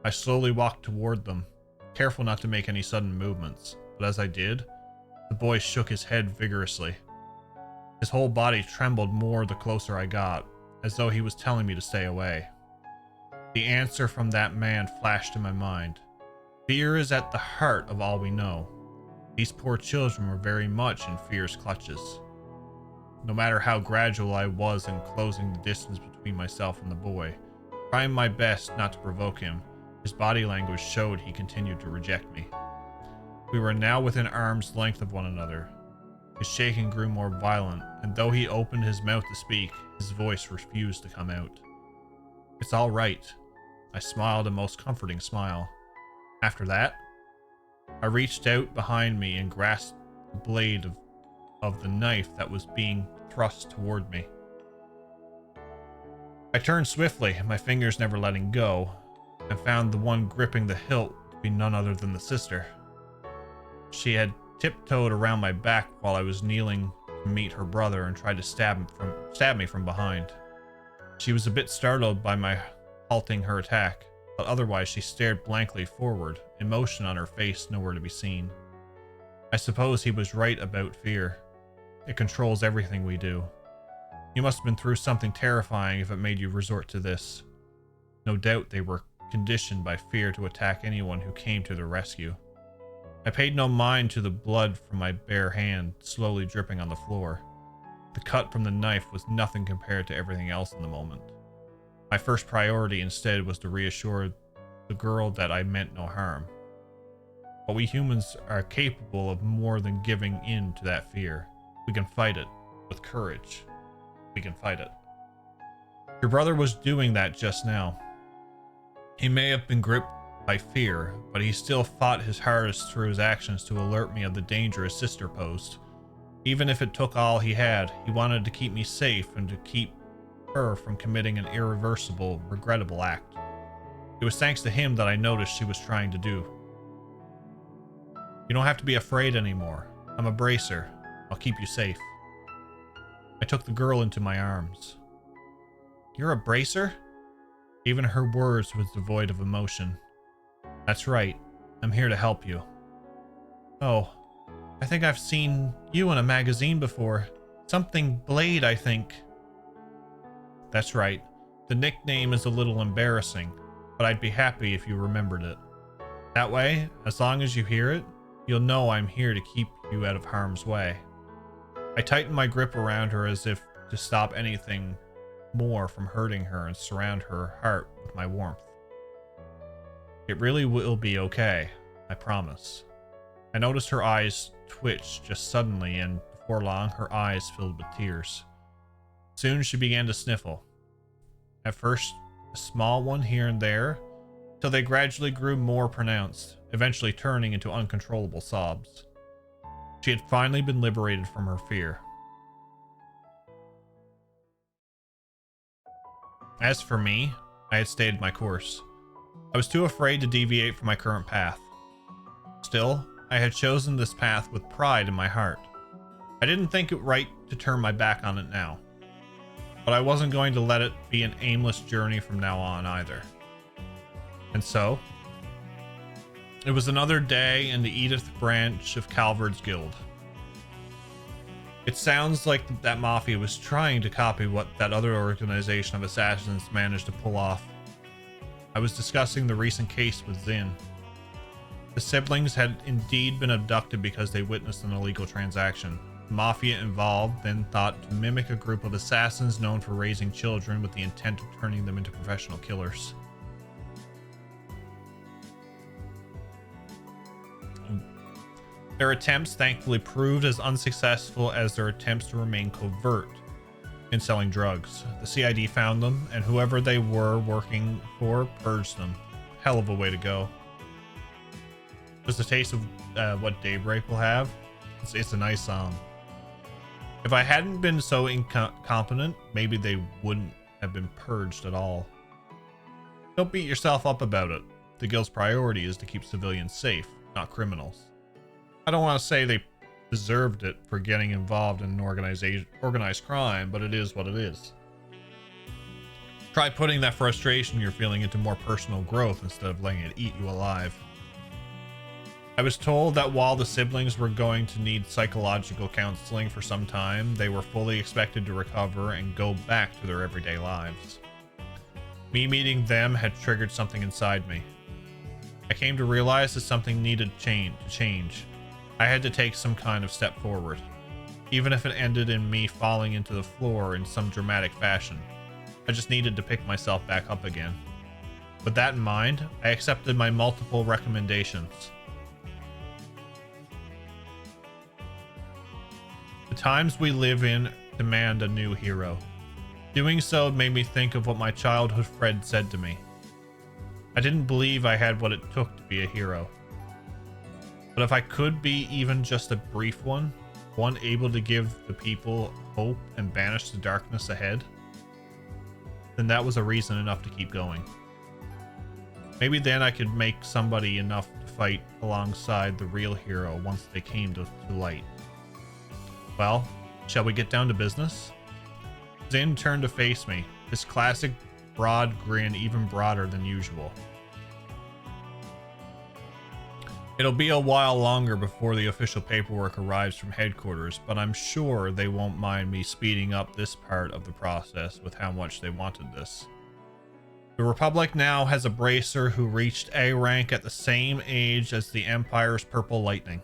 I slowly walked toward them, careful not to make any sudden movements, but as I did, the boy shook his head vigorously. His whole body trembled more the closer I got, as though he was telling me to stay away. The answer from that man flashed in my mind. Fear is at the heart of all we know. These poor children were very much in fear's clutches. No matter how gradual I was in closing the distance between myself and the boy, trying my best not to provoke him, his body language showed he continued to reject me. We were now within arm's length of one another. His shaking grew more violent, and though he opened his mouth to speak, his voice refused to come out. "It's all right." I smiled a most comforting smile. After that, I reached out behind me and grasped the blade of the knife that was being thrust toward me. I turned swiftly, my fingers never letting go, and found the one gripping the hilt to be none other than the sister. She had tiptoed around my back while I was kneeling to meet her brother and tried to stab me from behind. She was a bit startled by my halting her attack, but otherwise she stared blankly forward, emotion on her face nowhere to be seen. I suppose he was right about fear. It controls everything we do. You must have been through something terrifying if it made you resort to this. No doubt they were conditioned by fear to attack anyone who came to their rescue. I paid no mind to the blood from my bare hand slowly dripping on the floor. The cut from the knife was nothing compared to everything else in the moment. My first priority instead was to reassure the girl that I meant no harm. But we humans are capable of more than giving in to that fear. We can fight it with courage. We can fight it. Your brother was doing that just now. He may have been gripped by fear, but he still fought his hardest through his actions to alert me of the danger his sister posed. Even if it took all he had, he wanted to keep me safe and to keep her from committing an irreversible, regrettable act. It was thanks to him that I noticed she was trying to do. You don't have to be afraid anymore. I'm a bracer. I'll keep you safe. I took the girl into my arms. You're a bracer? Even her words was devoid of emotion. That's right. I'm here to help you. Oh, I think I've seen you in a magazine before. Something Blade, I think. That's right. The nickname is a little embarrassing, but I'd be happy if you remembered it. That way, as long as you hear it, you'll know I'm here to keep you out of harm's way. I tightened my grip around her as if to stop anything more from hurting her and surround her heart with my warmth. It really will be okay, I promise. I noticed her eyes twitch just suddenly, and before long, her eyes filled with tears. Soon she began to sniffle. At first, a small one here and there, till they gradually grew more pronounced, eventually turning into uncontrollable sobs. She had finally been liberated from her fear. As for me, I had stayed my course. I was too afraid to deviate from my current path. Still, I had chosen this path with pride in my heart. I didn't think it right to turn my back on it now. But I wasn't going to let it be an aimless journey from now on either. And so, it was another day in the Edith branch of Calvard's Guild. It sounds like that Mafia was trying to copy what that other organization of assassins managed to pull off. I was discussing the recent case with Zin. The siblings had indeed been abducted because they witnessed an illegal transaction. The Mafia involved then thought to mimic a group of assassins known for raising children with the intent of turning them into professional killers. Their attempts thankfully proved as unsuccessful as their attempts to remain covert in selling drugs. The CID found them, and whoever they were working for purged them. Hell of a way to go. Just a taste of what Daybreak will have. It's a nice if I hadn't been so incompetent, maybe they wouldn't have been purged at all. Don't beat yourself up about it. The guild's priority is to keep civilians safe, not criminals. I don't want to say they deserved it for getting involved in organized crime, but it is what it is. Try putting that frustration you're feeling into more personal growth instead of letting it eat you alive. I was told that while the siblings were going to need psychological counseling for some time, they were fully expected to recover and go back to their everyday lives. Me meeting them had triggered something inside me. I came to realize that something needed to change. I had to take some kind of step forward, even if it ended in me falling into the floor in some dramatic fashion. I just needed to pick myself back up again. With that in mind, I accepted my multiple recommendations. The times we live in demand a new hero. Doing so made me think of what my childhood friend said to me. I didn't believe I had what it took to be a hero. But if I could be even just a brief one able to give the people hope and banish the darkness ahead, then that was a reason enough to keep going. Maybe then I could make somebody enough to fight alongside the real hero once they came to light. Well, shall we get down to business? Zin turned to face me, his classic broad grin even broader than usual. It'll be a while longer before the official paperwork arrives from headquarters, but I'm sure they won't mind me speeding up this part of the process with how much they wanted this. The Republic now has a bracer who reached A rank at the same age as the Empire's Purple Lightning.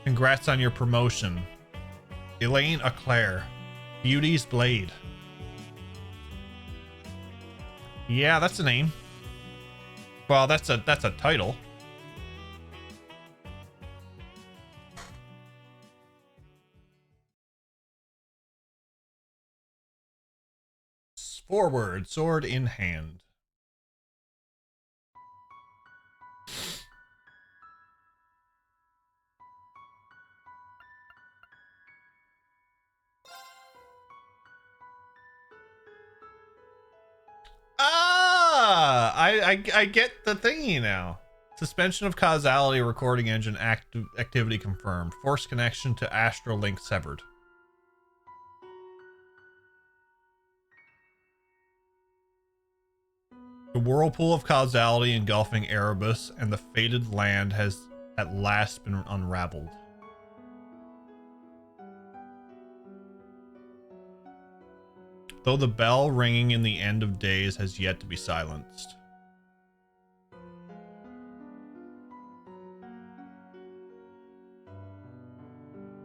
Congrats on your promotion. Elaine Eclair, Beauty's Blade. Yeah, that's a name. Well, that's a title. Forward, sword in hand. Ah, I get the thingy now. Suspension of causality recording engine activity confirmed. Force connection to astral link severed. The whirlpool of causality engulfing Erebus and the fated land has at last been unraveled. Though the bell ringing in the end of days has yet to be silenced.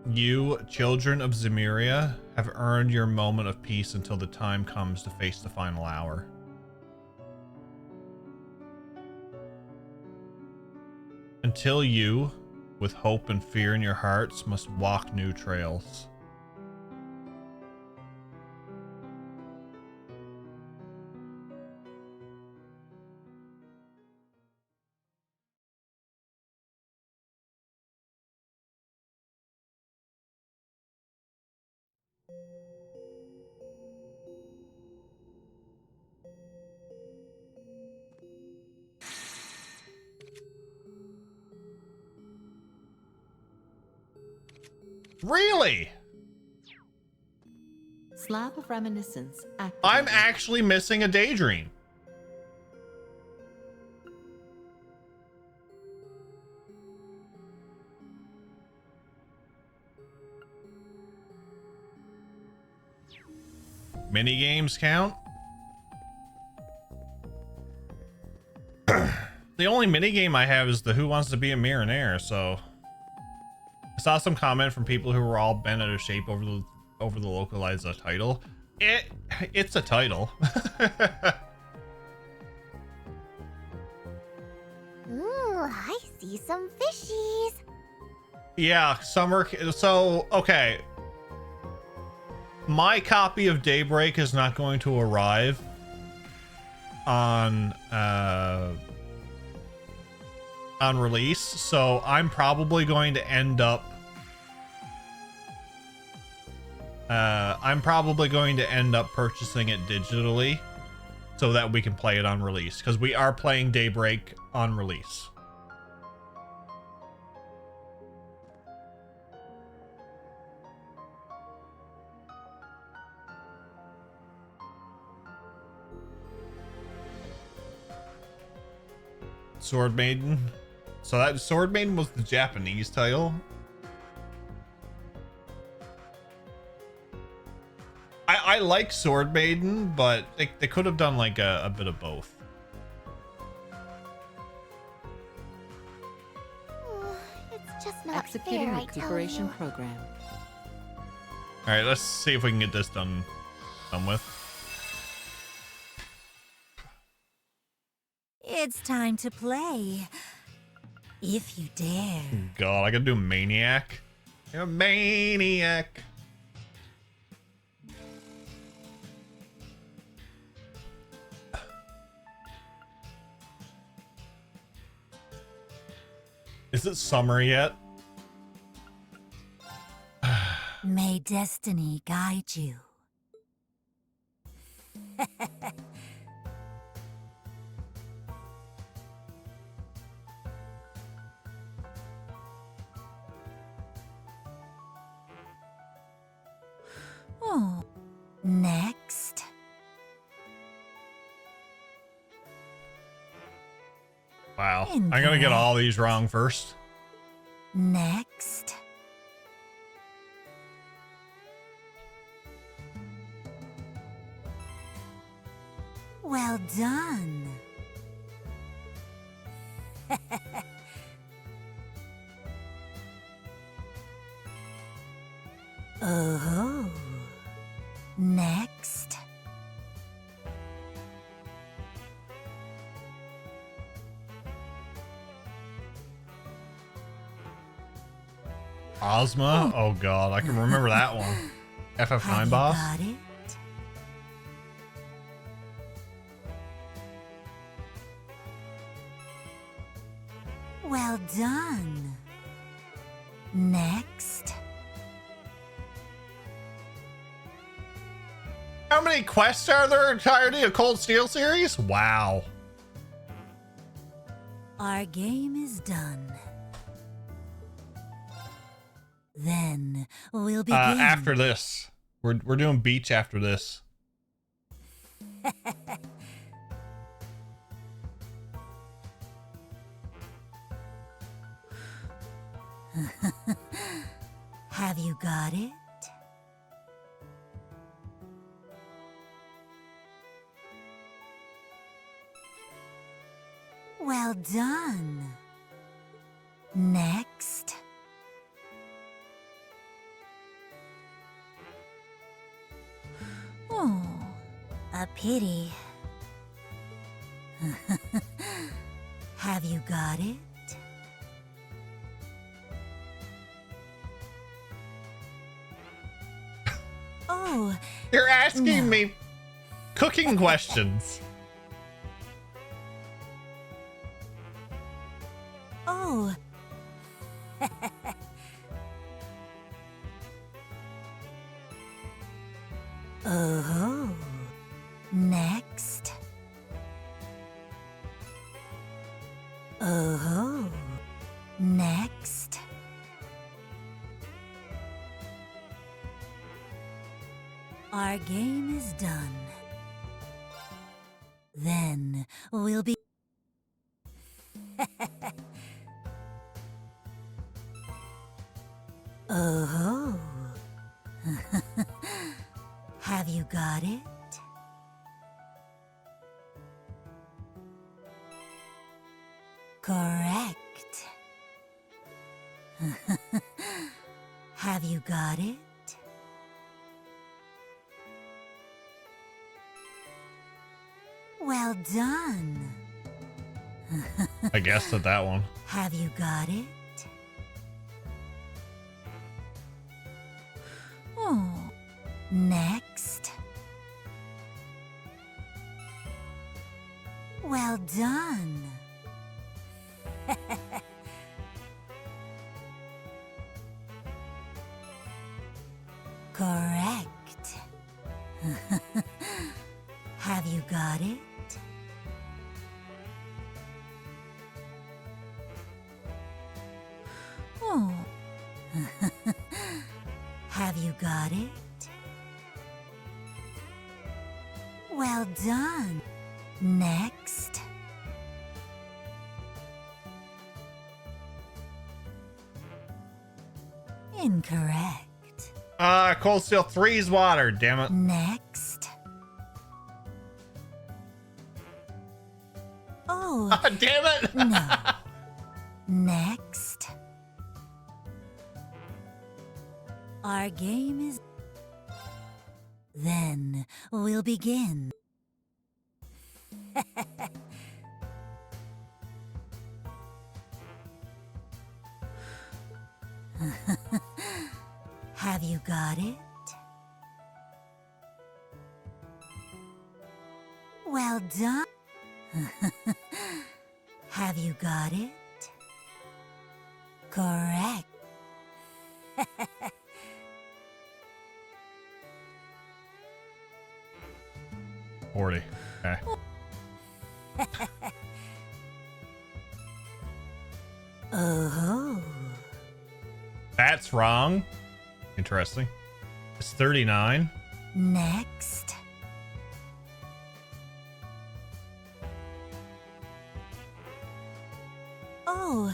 You, children of Zemuria, have earned your moment of peace until the time comes to face the final hour. Until you, with hope and fear in your hearts, must walk new trails. Really? Slab of reminiscence activated. I'm actually missing a daydream. Mini games count? The only mini game I have is the Who Wants to Be a Millionaire, so I saw some comment from people who were all bent out of shape over the localized title. It's a title. Ooh, I see some fishies. Yeah, summer. So okay, my copy of Daybreak is not going to arrive on release, so I'm probably going to end up purchasing it digitally so that we can play it on release, because we are playing Daybreak on release. Sword Maiden. So that Sword Maiden was the Japanese title. I like Sword Maiden, but they could have done like a bit of both. It's just not Executing fair, I tell recuperation you. program. All right, let's see if we can get this done with. It's time to play. If you dare. God, I gotta do Maniac. You're a maniac. Is it summer yet? May destiny guide you. Oh, next. Wow, I'm gonna get all these wrong first. Next. Well done. Oh. Next. Ozma? Oh god, I can remember that one. Have FF9 you boss? got it? Well done. Next. How many quests are there entirety of Cold Steel series? Wow. Our game is done. Then we'll begin. After this. We're doing beach after this. Have you got it? Well done. Next. Oh, a pity. Have you got it? Oh, You're asking No. me cooking questions. oh. Oh, next. Oh, next. Our game is done. Then we'll be. Oh. Have you got it? Correct. Have you got it? Well done. I guessed at that one. Have you got it? Oh, next. Well done. Correct. Have you got it? Oh. Have you got it? Well done. Next. Incorrect. Cold Steel 3's water, damn it. Next. Oh, Damn it! no. Next. Our game is... Then we'll begin. Have you got it? Well done. Have you got it? Correct. 40. Okay. Oh. That's wrong. Interesting. It's 39. Next. Oh.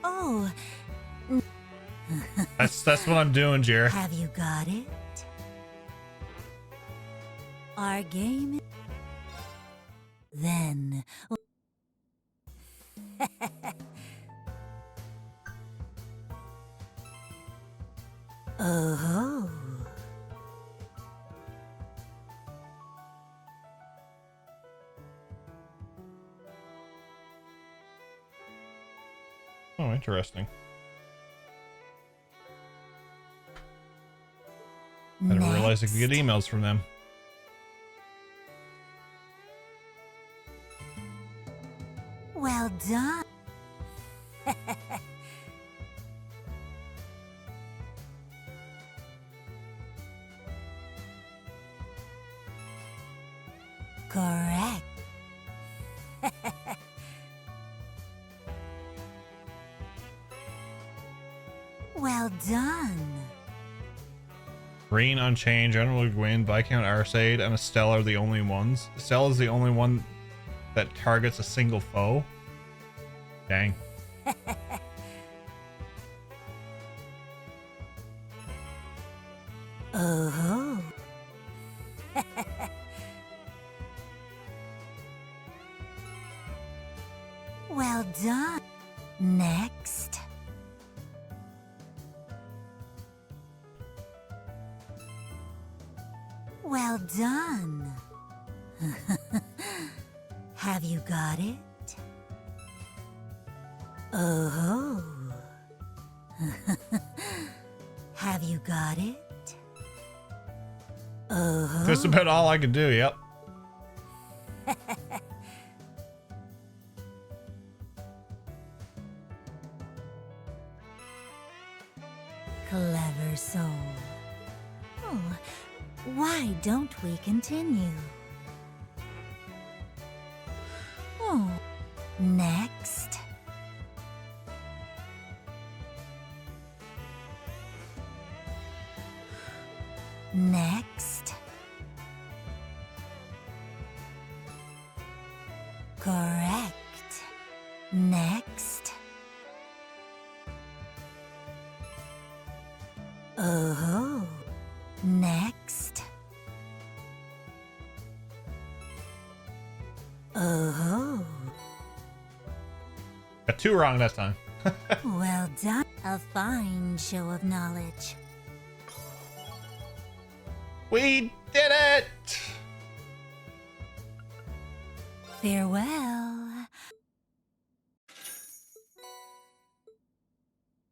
Oh. That's what I'm doing, Jer. Have you got it? Our game is... Then... Oh. Oh, interesting. I didn't realize I could get emails from them. Well done. Correct. Well done. Green, Unchained, General Gwyn, Viscount Arcade, and Estelle are the only ones. Estelle is the only one that targets a single foe. Dang. Oh. Well done. Next. Well done. Have you got it? Oh. Have you got it? Oh. That's about all I could do, yep. Clever soul. Oh, why don't we continue? Oh, next. Next. Correct. Next. Oh. Next. Oh. Got 2 wrong that time. Well done. A fine show of knowledge. We did it! Farewell.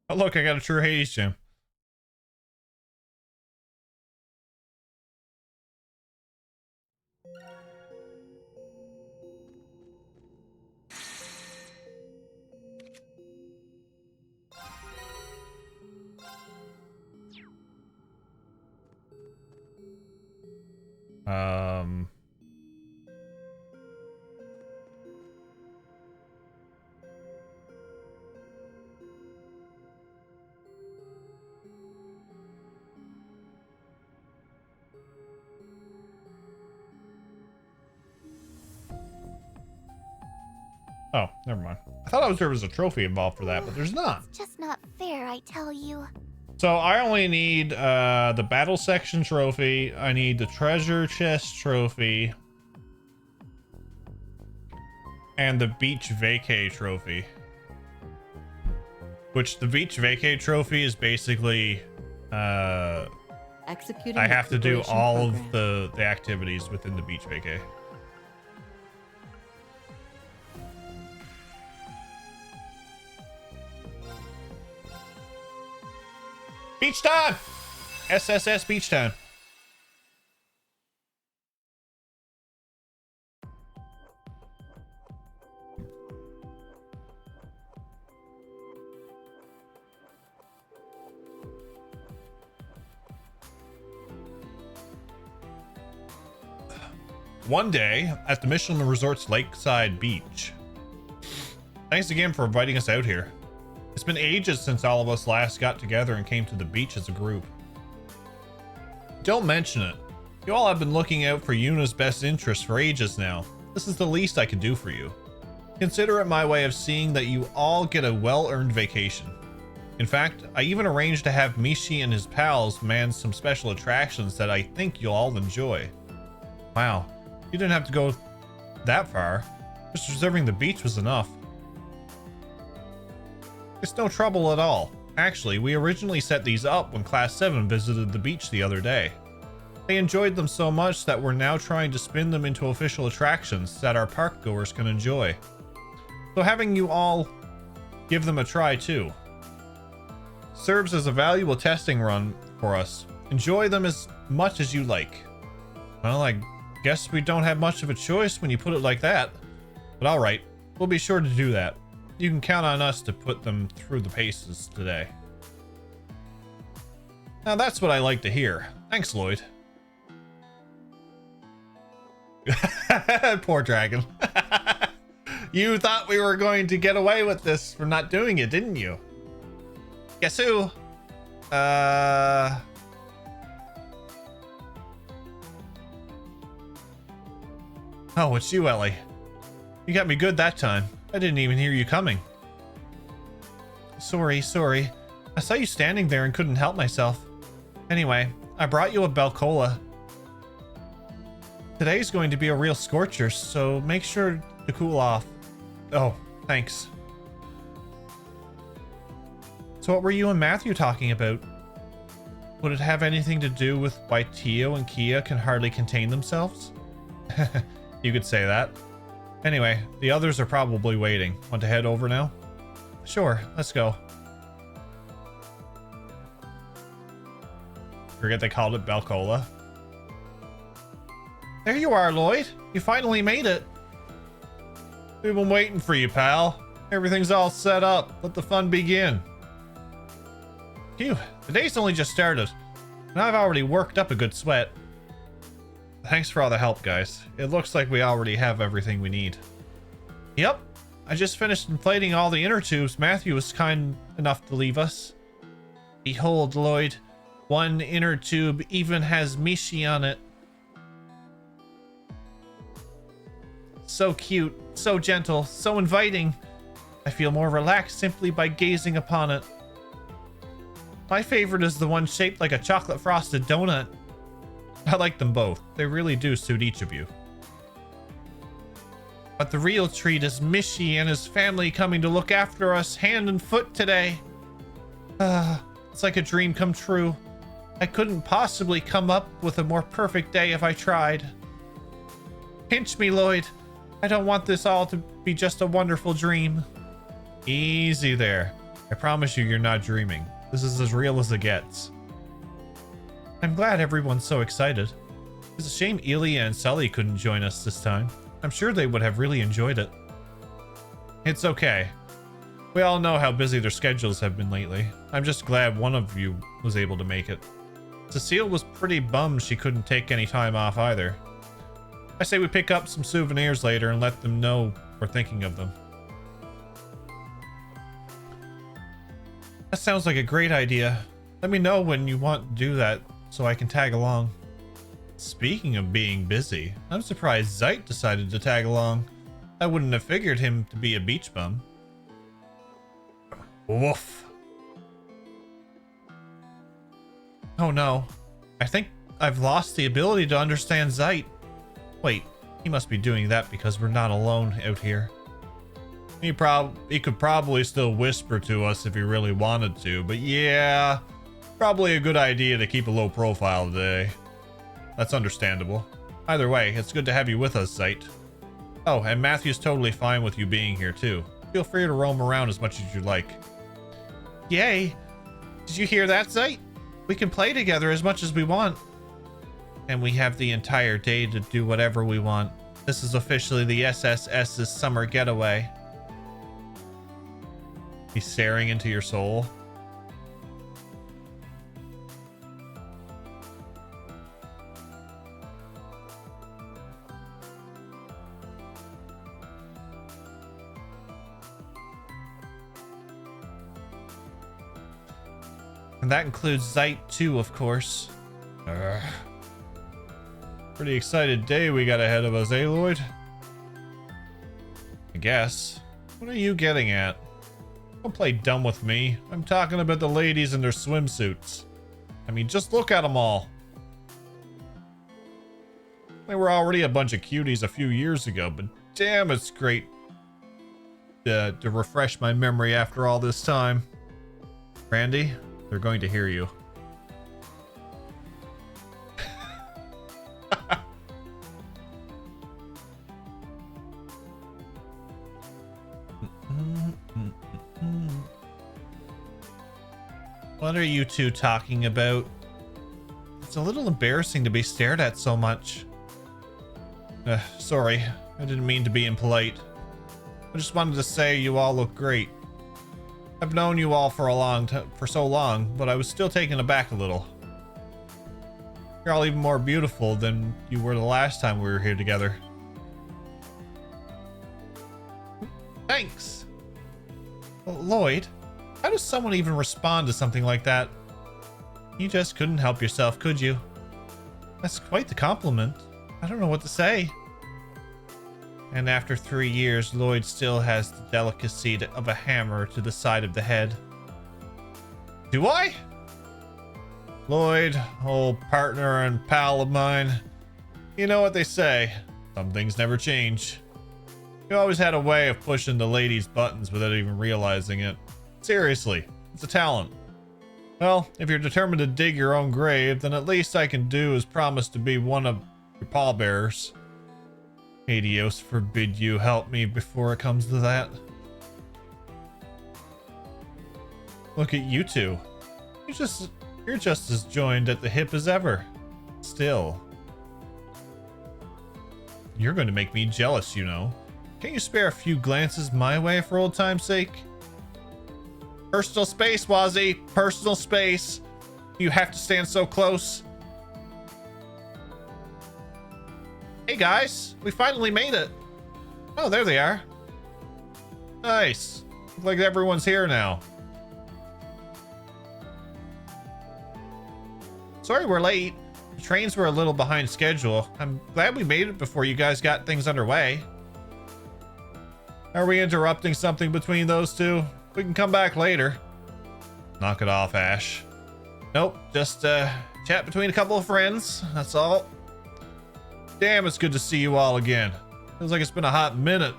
Oh, look, I got a true Hades gem. Um... Oh, never mind. I thought there was a trophy involved for that, but there's not. It's just not fair, I tell you. So I only need the battle section trophy. I need the treasure chest trophy. And the beach vacay trophy. Which the beach vacay trophy is basically Executing I the have to do preparation all program. of the activities within the beach vacay. Beach time! SSS beach time. One day at the Michelin Resort's Lakeside Beach. Thanks again for inviting us out here. It's been ages since all of us last got together and came to the beach as a group. Don't mention it. You all have been looking out for Yuna's best interests for ages now. This is the least I can do for you. Consider it my way of seeing that you all get a well-earned vacation. In fact, I even arranged to have Mishi and his pals man some special attractions that I think you'll all enjoy. Wow, you didn't have to go that far. Just reserving the beach was enough. It's no trouble at all. Actually, we originally set these up when Class 7 visited the beach the other day. They enjoyed them so much that we're now trying to spin them into official attractions that our park goers can enjoy. So having you all give them a try too. Serves as a valuable testing run for us. Enjoy them as much as you like. Well, I guess we don't have much of a choice when you put it like that. But alright, we'll be sure to do that. You can count on us to put them through the paces today. Now that's what I like to hear. Thanks, Lloyd. Poor dragon. You thought we were going to get away with this for not doing it, didn't you? Guess who? Oh, it's you, Ellie. You got me good that time. I didn't even hear you coming. Sorry. I saw you standing there and couldn't help myself. Anyway, I brought you a Belcola. Today's going to be a real scorcher, so make sure to cool off. Oh, thanks. So what were you and Matthew talking about? Would it have anything to do with why Tio and Kia can hardly contain themselves? You could say that. Anyway, the others are probably waiting. Want to head over now? Sure, let's go. Forget they called it Belcola. There you are, Lloyd. You finally made it. We've been waiting for you, pal. Everything's all set up. Let the fun begin. Phew, the day's only just started, and I've already worked up a good sweat. Thanks for all the help, guys. It looks like we already have everything we need. Yep, I just finished inflating all the inner tubes Matthew was kind enough to leave us. Behold, Lloyd, one inner tube even has Mishi on it. So cute, so gentle, so inviting. I feel more relaxed simply by gazing upon it. My favorite is the one shaped like a chocolate frosted donut. I like them both. They really do suit each of you. But the real treat is Mishi and his family coming to look after us hand and foot today. It's like a dream come true. I couldn't possibly come up with a more perfect day if I tried. Pinch me, Lloyd. I don't want this all to be just a wonderful dream. Easy there. I promise you're not dreaming. This is as real as it gets. I'm glad everyone's so excited. It's a shame Ilya and Sully couldn't join us this time. I'm sure they would have really enjoyed it. It's okay. We all know how busy their schedules have been lately. I'm just glad one of you was able to make it. Cecile was pretty bummed she couldn't take any time off either. I say we pick up some souvenirs later and let them know we're thinking of them. That sounds like a great idea. Let me know when you want to do that so I can tag along. Speaking of being busy, I'm surprised Zeit decided to tag along. I wouldn't have figured him to be a beach bum. Woof. Oh no. I think I've lost the ability to understand Zeit. Wait, he must be doing that because we're not alone out here. He could probably still whisper to us if he really wanted to, but yeah, probably a good idea to keep a low profile today. That's understandable. Either way, it's good to have you with us, Zeit. Oh, and Matthew's totally fine with you being here too. Feel free to roam around as much as you like. Yay! Did you hear that, Zeit? We can play together as much as we want. And we have the entire day to do whatever we want. This is officially the SSS's summer getaway. He's staring into your soul. And that includes Zeit too, of course. Pretty excited day we got ahead of us, eh, Lloyd? I guess. What are you getting at? Don't play dumb with me. I'm talking about the ladies in their swimsuits. I mean, just look at them all. They were already a bunch of cuties a few years ago, but damn, it's great to refresh my memory after all this time. Randy, they're going to hear you. What are you two talking about? It's a little embarrassing to be stared at so much. Sorry, I didn't mean to be impolite. I just wanted to say you all look great. I've known you all for so long, but I was still taken aback a little. You're all even more beautiful than you were the last time we were here together. Thanks. Well, Lloyd, how does someone even respond to something like that? You just couldn't help yourself, could you? That's quite the compliment. I don't know what to say. And after 3 years, Lloyd still has the delicacy of a hammer to the side of the head. Do I? Lloyd, old partner and pal of mine, you know what they say, some things never change. You always had a way of pushing the ladies' buttons without even realizing it. Seriously, it's a talent. Well, if you're determined to dig your own grave, then at least I can do is promise to be one of your pallbearers. Adios forbid you help me before it comes to that. Look at you two. You're just as joined at the hip as ever. Still. You're going to make me jealous, you know. Can't you spare a few glances my way for old time's sake? Personal space, Wazzy. Personal space. You have to stand so close. Hey guys, we finally made it. Oh, there they are. Nice. Looks like everyone's here now. Sorry we're late. The trains were a little behind schedule. I'm glad we made it before you guys got things underway. Are we interrupting something between those two? We can come back later. Knock it off, Ash. Nope, just chat between a couple of friends. That's all. Damn, it's good to see you all again. Feels like it's been a hot minute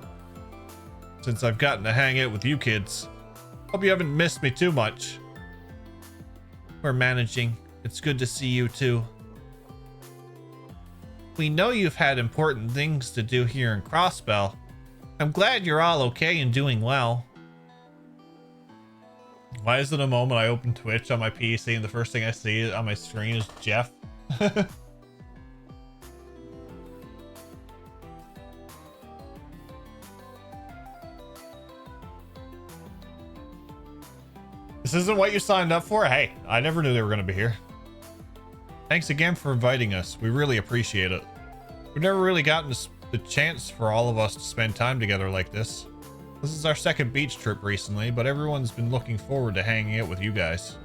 since I've gotten to hang out with you kids. Hope you haven't missed me too much. We're managing. It's good to see you too. We know you've had important things to do here in Crossbell. I'm glad you're all okay and doing well. Why is it a moment I open Twitch on my PC and the first thing I see on my screen is Jeff? This isn't what you signed up for? Hey, I never knew they were going to be here. Thanks again for inviting us. We really appreciate it. We've never really gotten the chance for all of us to spend time together like this. This is our second beach trip recently, but everyone's been looking forward to hanging out with you guys.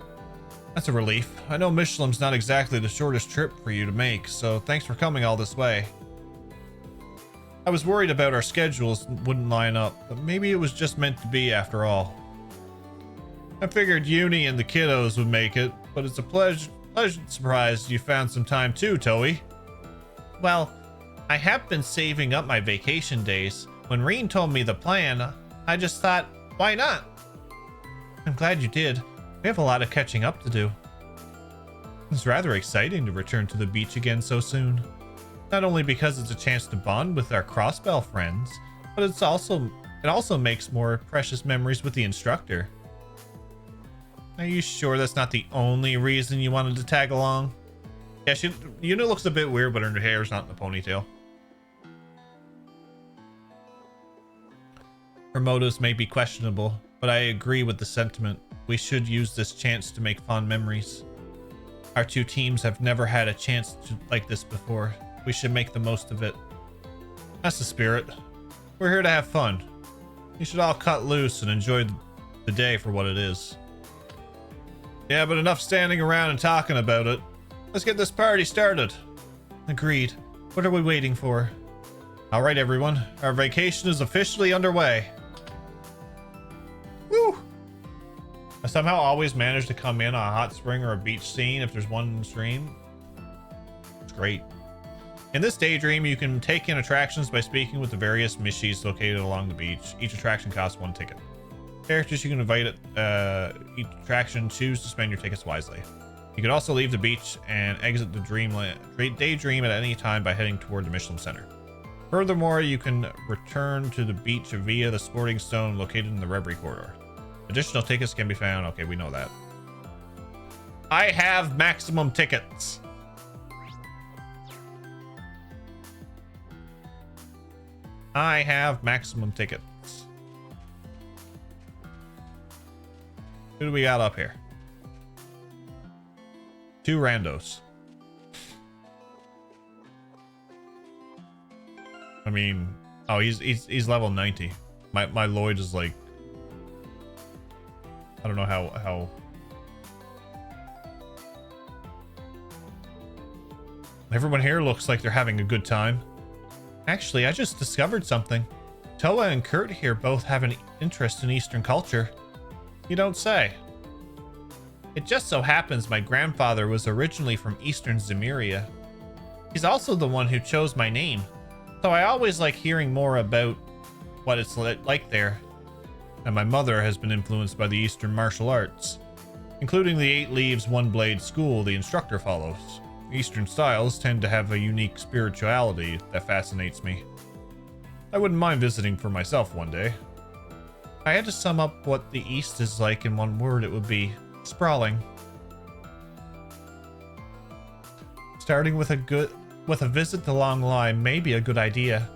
That's a relief. I know Michelin's not exactly the shortest trip for you to make, so thanks for coming all this way. I was worried about our schedules wouldn't line up, but maybe it was just meant to be after all. I figured Uni and the kiddos would make it, but it's a pleasant surprise you found some time too, Toei. Well, I have been saving up my vacation days. When Reen told me the plan, I just thought, why not? I'm glad you did. We have a lot of catching up to do. It's rather exciting to return to the beach again so soon. Not only because it's a chance to bond with our Crossbell friends, but it also makes more precious memories with the instructor. Are you sure that's not the only reason you wanted to tag along? Yeah, Yuna looks a bit weird, but her hair's not in a ponytail. Her motives may be questionable, but I agree with the sentiment. We should use this chance to make fond memories. Our two teams have never had a chance like this before. We should make the most of it. That's the spirit. We're here to have fun. You should all cut loose and enjoy the day for what it is. Yeah, but enough standing around and talking about it. Let's get this party started. Agreed. What are we waiting for? All right, everyone. Our vacation is officially underway. Woo! I somehow always manage to come in on a hot spring or a beach scene if there's one in the stream. It's great. In this daydream, you can take in attractions by speaking with the various Mishis located along the beach. Each attraction costs 1 ticket. Characters you can invite at each attraction, choose to spend your tickets wisely. You can also leave the beach and exit the daydream at any time by heading toward the Michelin Center. Furthermore, you can return to the beach via the Sporting Stone located in the Reverie corridor. Additional tickets can be found. Okay, we know that. I have maximum tickets. I have maximum tickets. Who do we got up here? 2 randos. I mean, oh, he's level 90. My Lloyd is like, I don't know how. Everyone here looks like they're having a good time. Actually, I just discovered something. Toa and Kurt here both have an interest in Eastern culture. You don't say. It just so happens my grandfather was originally from Eastern Zemuria. He's also the one who chose my name, so I always like hearing more about what it's like there. And my mother has been influenced by the Eastern martial arts, including the 8 Leaves, 1 Blade school the instructor follows. Eastern styles tend to have a unique spirituality that fascinates me. I wouldn't mind visiting for myself one day. If I had to sum up what the East is like in one word, it would be sprawling. Starting with a visit to Long Lai may be a good idea.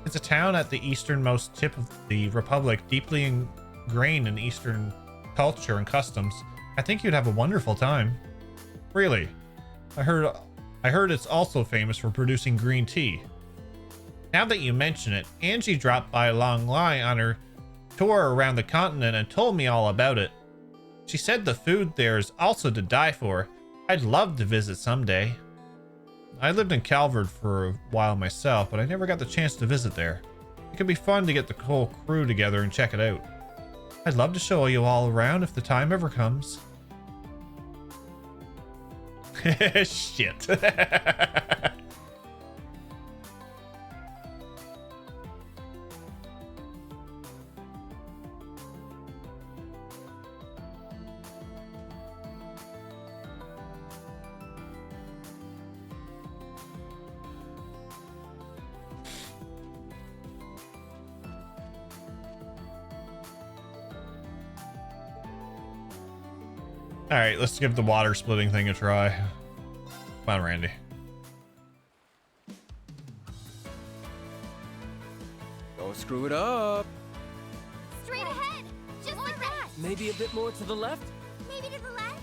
It's a town at the easternmost tip of the Republic, deeply ingrained in Eastern culture and customs. I think you'd have a wonderful time. Really? I heard it's also famous for producing green tea. Now that you mention it, Angie dropped by Long Lai on her tour around the continent and told me all about it. She said the food there is also to die for. I'd love to visit someday. I lived in Calvert for a while myself, but I never got the chance to visit there. It could be fun to get the whole crew together and check it out. I'd love to show you all around if the time ever comes. Shit. All right, let's give the water splitting thing a try. Come on, Randy. Don't screw it up. Straight ahead! Just like that! Maybe a bit more to the left? Maybe to the left?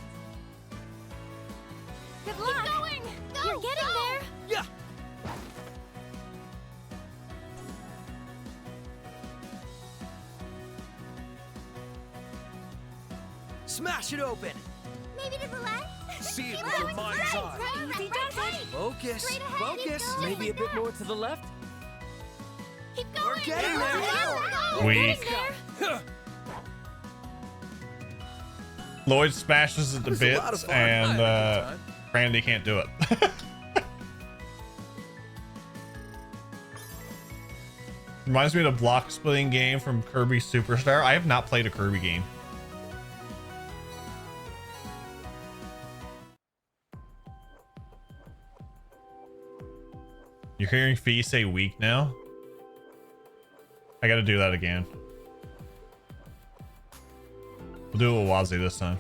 Good Keep luck. going! Go, You're getting go. there. Yeah. Smash it open. Maybe to the left? See it Keep with your going mind's straight. eye. Right, Easy right, does it. right. Focus. Straight ahead, keep Focus. going. Maybe a bit more to the left. Keep We're going. getting there. Weak. Lloyd smashes it to This is a lot of bits, fun. I had a and good time. Randy can't do it. Reminds me of the block splitting game from Kirby Superstar. I have not played a Kirby game. You're hearing Fee say weak now? I gotta do that again. We'll do it with Wazzy this time.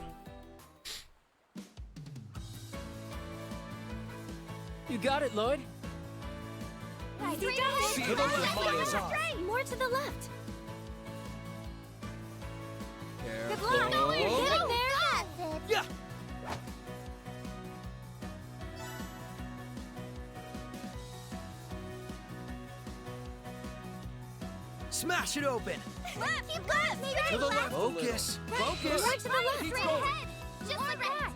You got it, Lloyd. Straight See ahead. the left, miles off. More to the left. Careful. Good luck. You're getting there. Yeah. Smash it open. Left. Keep left. To the left. Focus. Focus. Right to the left. Keep Straight going. ahead. Just like that.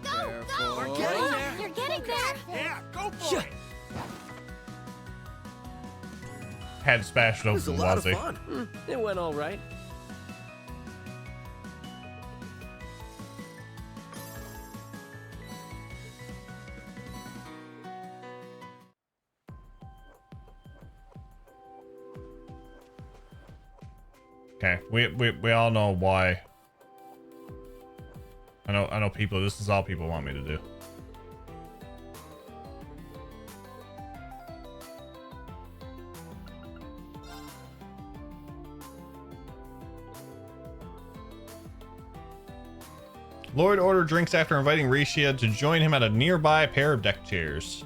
Go. Careful. We're Go. getting Look, there. You're getting there. Yeah, go for it. Had to smash it It was a open lot of with fun. Wazzy. It went all right. Okay, we all know why. I know people, this is all people want me to do. Lloyd ordered drinks after inviting Risha to join him at a nearby pair of deck chairs.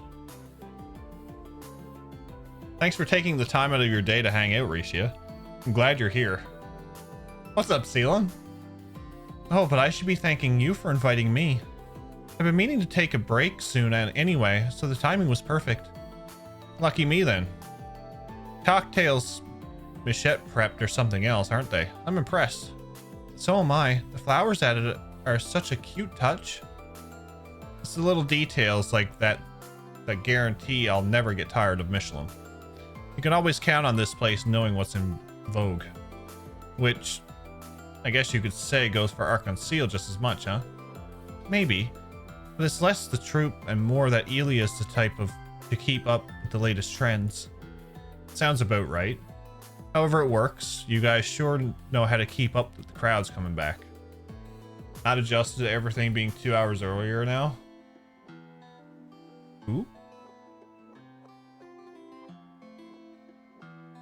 Thanks for taking the time out of your day to hang out, Risha. I'm glad you're here. What's up, Ceylon? Oh, but I should be thanking you for inviting me. I've been meaning to take a break soon anyway, so the timing was perfect. Lucky me then. Cocktails Michette prepped or something else, aren't they? I'm impressed. So am I. The flowers added are such a cute touch. It's the little details like that that guarantee I'll never get tired of Michelin. You can always count on this place knowing what's in vogue. Which, I guess you could say goes for Archon Seal just as much, huh? Maybe. But it's less the troop and more that Elia's the type of to keep up with the latest trends. Sounds about right. However it works, you guys sure know how to keep up with the crowds coming back. Not adjusted to everything being 2 hours earlier now. Ooh.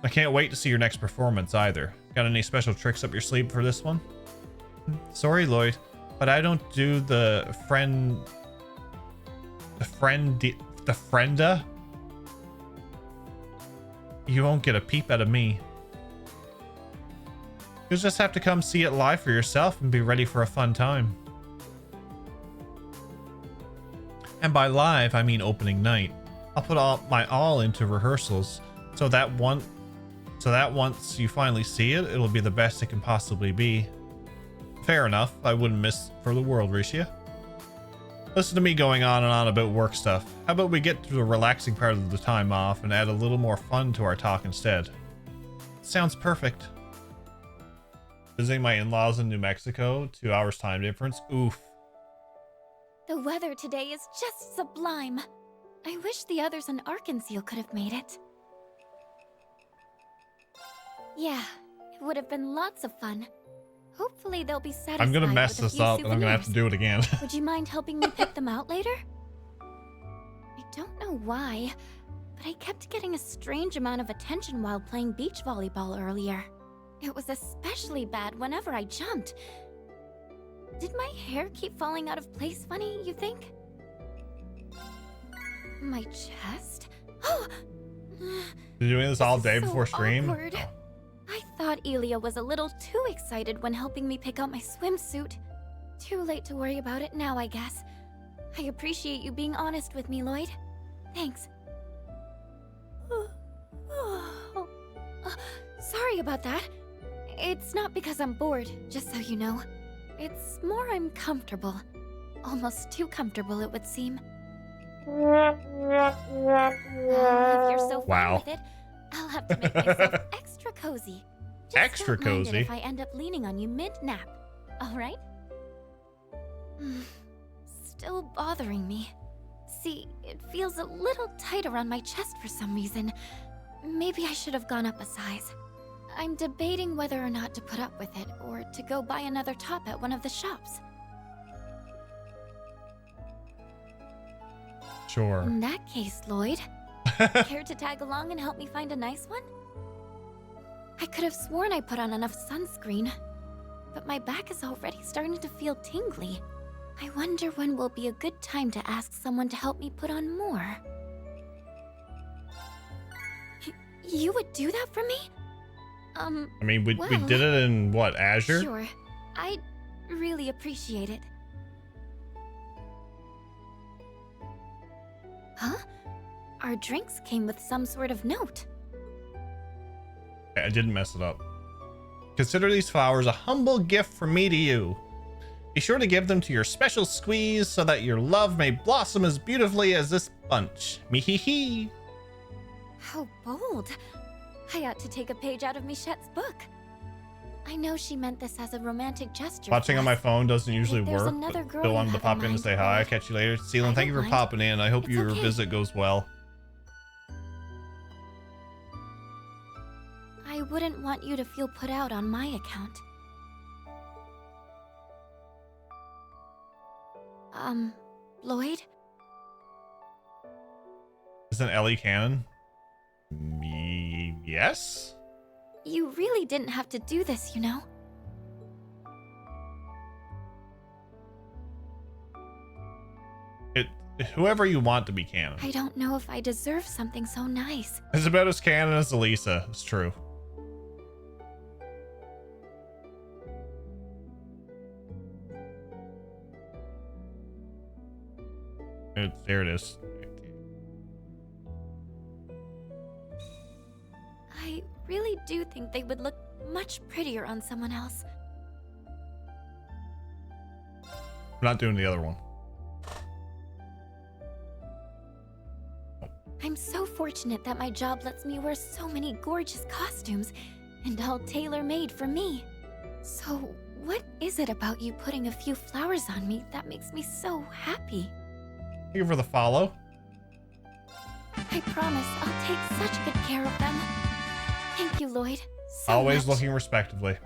I can't wait to see your next performance either. Got any special tricks up your sleeve for this one? Sorry, Lloyd, but I don't do the frienda. You won't get a peep out of me. You'll just have to come see it live for yourself and be ready for a fun time. And by live, I mean opening night. I'll put my all into rehearsals, so that once you finally see it, it'll be the best it can possibly be. Fair enough. I wouldn't miss for the world, Risha. Listen to me going on and on about work stuff. How about we get to the relaxing part of the time off and add a little more fun to our talk instead? Sounds perfect. Visiting my in-laws in New Mexico, 2 hours time difference. Oof. The weather today is just sublime. I wish the others in Arkansas could have made it. Yeah, it would have been lots of fun. Hopefully they'll be satisfied. I'm gonna mess with a this few up and I'm gonna have to do it again. Would you mind helping me pick them out later? I don't know why, but I kept getting a strange amount of attention while playing beach volleyball earlier. It was especially bad whenever I jumped. Did my hair keep falling out of place funny, you think? My chest? Oh! You're doing this all This day is so before stream? awkward. I thought Elia was a little too excited when helping me pick out my swimsuit. Too late to worry about it now, I guess. I appreciate you being honest with me, Lloyd. Thanks. Sorry about that. It's not because I'm bored, just so you know. It's more I'm comfortable. Almost too comfortable, it would seem. If you're so fine Wow. with it, I'll have to make myself extra cozy. Just Extra don't mind it cozy? if I end up leaning on you mid-nap. All right? Still bothering me. See, it feels a little tight around my chest for some reason. Maybe I should have gone up a size. I'm debating whether or not to put up with it or to go buy another top at one of the shops. Sure. In that case, Lloyd, care to tag along and help me find a nice one? I could have sworn I put on enough sunscreen, but my back is already starting to feel tingly. I wonder when will be a good time to ask someone to help me put on more. You would do that for me? I mean, we well, did it in what, Azure? Sure. I'd really appreciate it. Huh? Our drinks came with some sort of note. I didn't mess it up. Consider these flowers a humble gift from me to you. Be sure to give them to your special squeeze so that your love may blossom as beautifully as this bunch. Me-hee-hee. How bold. I ought to take a page out of Michette's book. I know she meant this as a romantic gesture. Watching on my phone doesn't usually There's work, another but girl still you wanted to have pop in in to mind, say hi. Lloyd. Catch you later. Celine, I thank you don't for mind. popping in. I hope It's your okay. visit goes well. I wouldn't want you to feel put out on my account. Lloyd? Isn't Ellie canon? Me, yes? You really didn't have to do this, you know? Whoever you want to be canon. I don't know if I deserve something so nice. It's about as canon as Elisa. It's true. There it is. I really do think they would look much prettier on someone else. I'm not doing the other one. I'm so fortunate that my job lets me wear so many gorgeous costumes, and all tailor-made for me. So, what is it about you putting a few flowers on me that makes me so happy? Thank you for the follow. I promise I'll take such good care of them. Thank you, Lloyd. So Always much. looking respectively.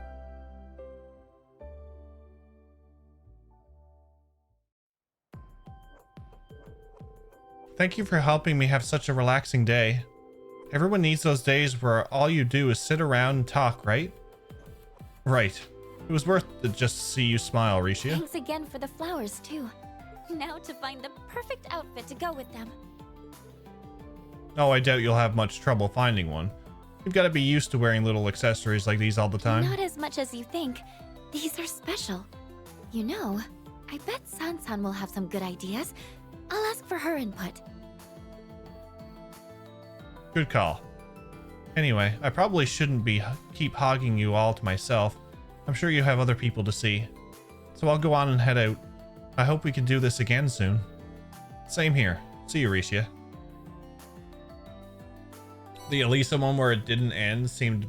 Thank you for helping me have such a relaxing day. Everyone needs those days where all you do is sit around and talk, right? Right. It was worth it just to see you smile, Risha. Thanks again for the flowers, too. Now to find the perfect outfit to go with them. Oh, I doubt you'll have much trouble finding one. You've got to be used to wearing little accessories like these all the time. Not as much as you think. These are special. You know, I bet Sansan will have some good ideas. I'll ask for her input. Good call. Anyway, I probably shouldn't keep hogging you all to myself. I'm sure you have other people to see. So I'll go on and head out. I hope we can do this again soon. Same here. See you, Risha. The Elisa one where it didn't end seemed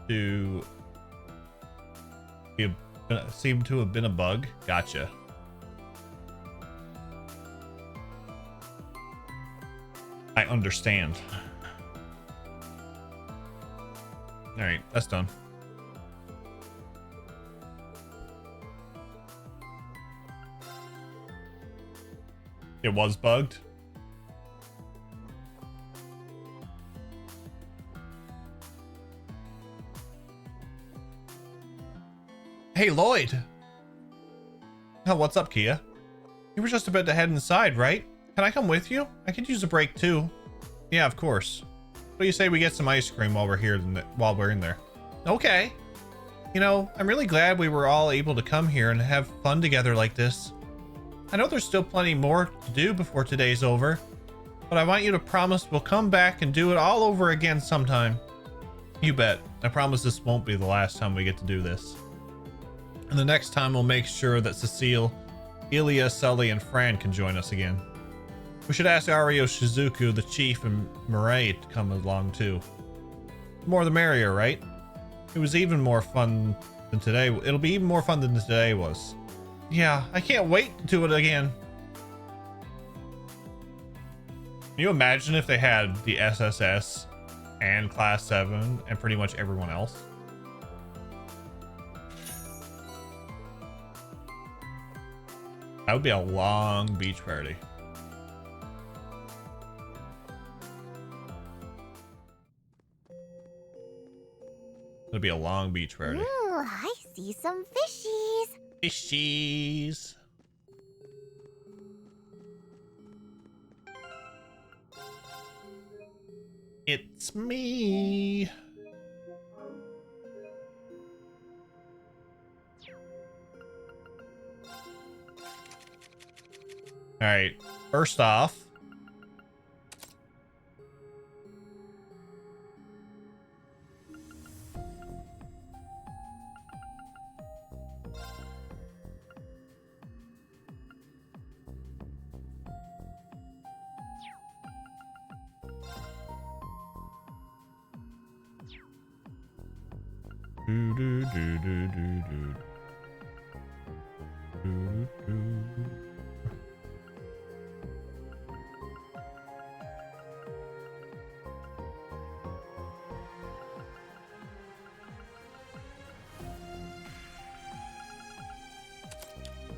to have been a bug. Gotcha. I understand. All right, that's done. It was bugged. Hey, Lloyd. Oh, what's up, Kia? You were just about to head inside, right? Can I come with you? I could use a break too. Yeah, of course. What do you say we get some ice cream while we're here, while we're in there? Okay. You know, I'm really glad we were all able to come here and have fun together like this. I know there's still plenty more to do before today's over, but I want you to promise we'll come back and do it all over again sometime. You bet. I promise this won't be the last time we get to do this. And the next time we'll make sure that Cecile, Ilya, Sully, and Fran can join us again. We should ask Ario, Shizuku, the Chief, and Mirai to come along too. more the merrier, right? It was even more fun than today. It'll be even more fun than today was. Yeah, I can't wait to do it again. Can you imagine if they had the SSS and Class 7 and pretty much everyone else? That would be a long beach party. It'd be a long beach party. Ooh, I see some fishies. Fishies. It's me. All right, first off, do do do do do do do do.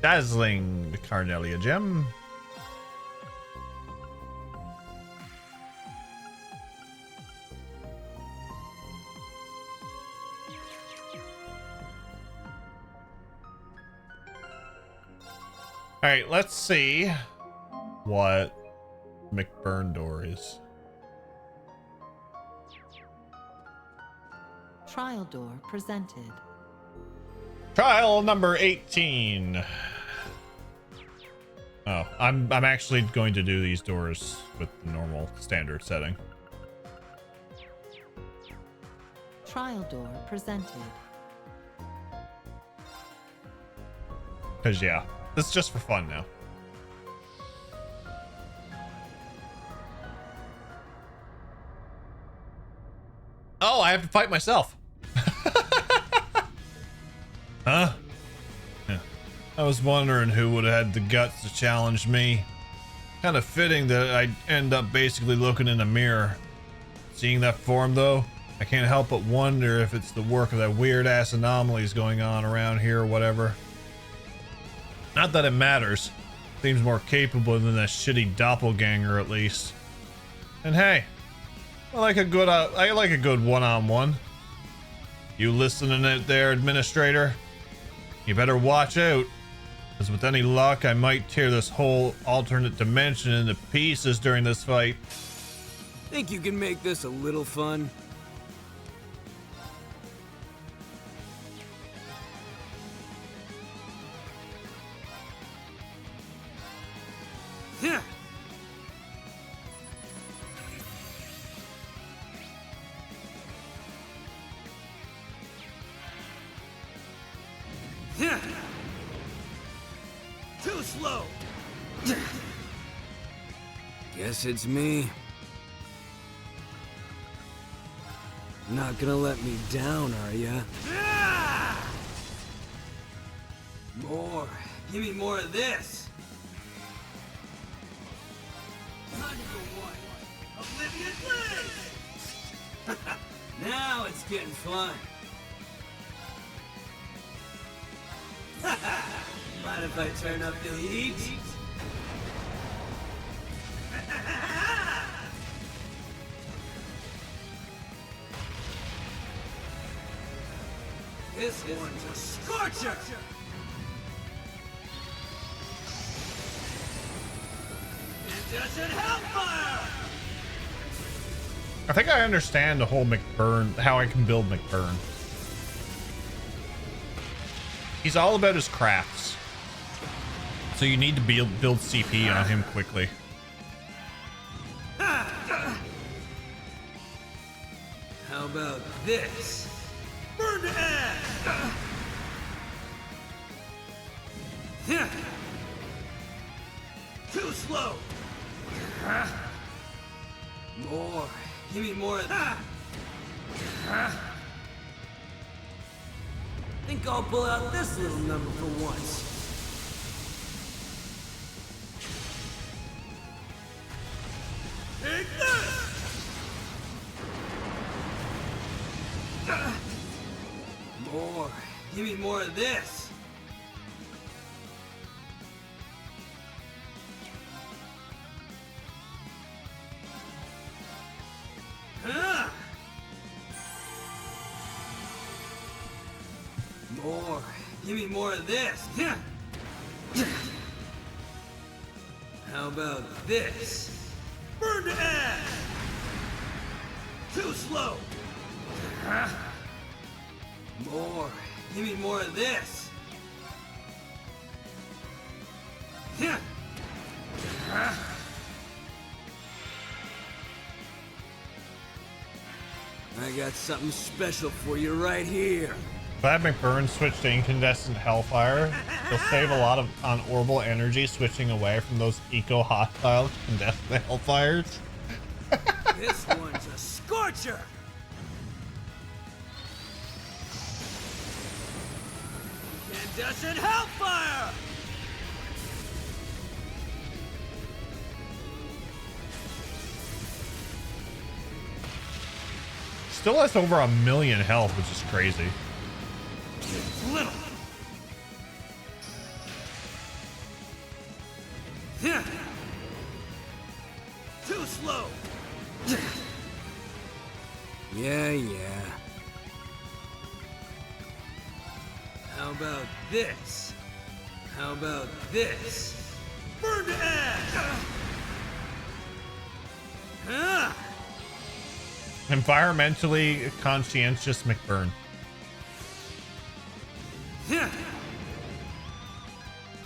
Dazzling the Carnelia gem. All right, let's see what McBurn door is. Trial door presented. Trial number 18. Oh, I'm actually going to do these doors with the normal standard setting. Trial door presented. Cause yeah, this is just for fun now. Oh, I have to fight myself. Huh? Yeah. I was wondering who would have had the guts to challenge me. Kind of fitting that I'd end up basically looking in a mirror. Seeing that form though, I can't help but wonder if it's the work of that weird ass anomalies going on around here or whatever. Not that it matters. Seems more capable than that shitty doppelganger at least. And hey, I like a good one-on-one. You listening out there, administrator? You better watch out, because with any luck, I might tear this whole alternate dimension into pieces during this fight. Think you can make this a little fun? Yeah. Too slow. Guess it's me. Not gonna let me down, are ya? More. Give me more of this. Now it's getting fun. Mind if I turn up the heat? This one's a scorcher! It doesn't help fire! I think I understand the whole McBurn, how I can build McBurn. He's all about his crafts. So you need to build CP on him quickly. How about this? Burn to ash! Too slow! More. Give me more of that. Think I'll pull out this little number for once. Take this! More. Give me more of this. More. Give me more of this. How about this? Burn to ash! Too slow! More. Give me more of this. I got something special for you right here. Glad McBurn switched to incandescent Hellfire. He'll save a lot on orbital energy switching away from those eco-hostile incandescent Hellfires. This one's a scorcher! Incandescent Hellfire! Still has over 1,000,000 health, which is crazy. Little. Too slow. Yeah. How about this? How about this? Burn to ash! Environmentally conscientious McBurn.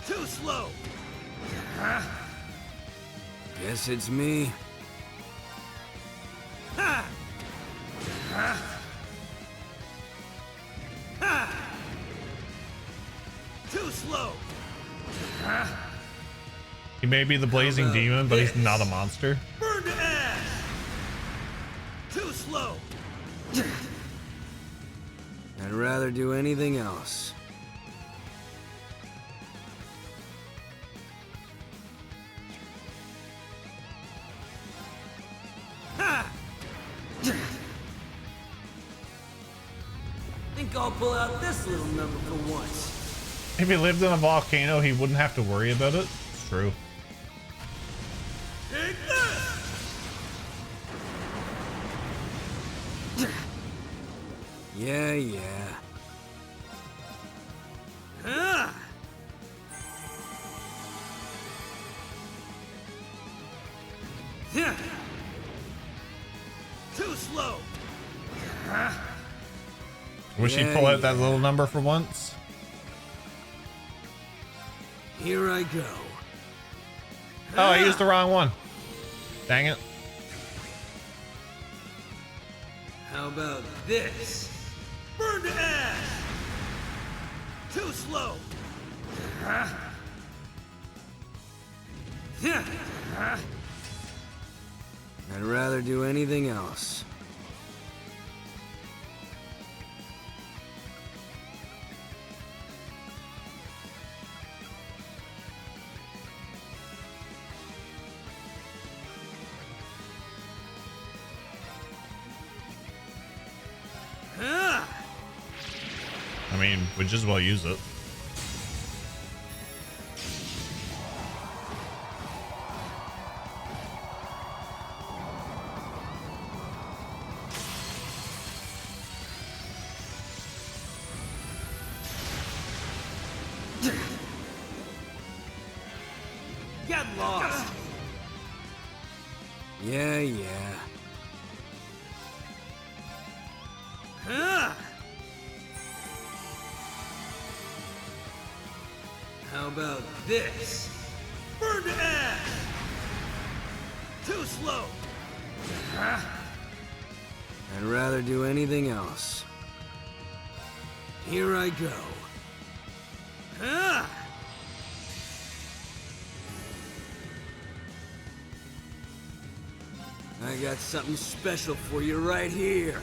Too slow. Guess it's me. Too slow. He may be the blazing demon, but he's not a monster. Burn to ash. Too slow. I'd rather do anything else. Think I'll pull out this little number for once. If he lived in a volcano, he wouldn't have to worry about it. It's true. Take this! Yeah. Too slow. Wish he'd pull out that little number for once. Here I go. Oh, I used the wrong one. Dang it. How about this? Burn to ash! Too slow. I'd rather do anything else. I mean, we just as well use it. Get lost. Yeah. How about this? Burn to ash! Too slow. I'd rather do anything else. Here I go. I got something special for you right here.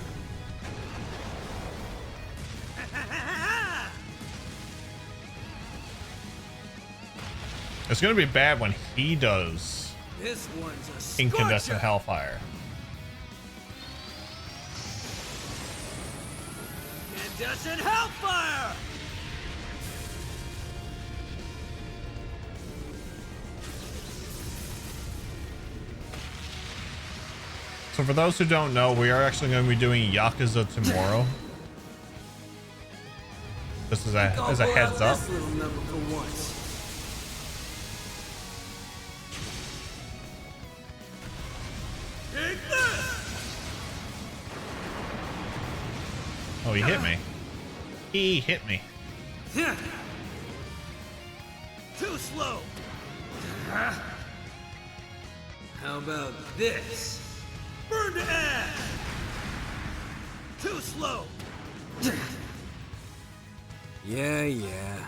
It's gonna be bad when he does This one's a scorcher. incandescent hellfire. Incandescent hellfire. So for those who don't know, we are actually going to be doing Yakuza tomorrow. Just as a heads up. This little number for once. Take this. Oh, he hit me. He hit me. Too slow. How about this? Burn to ash. Too slow. Yeah.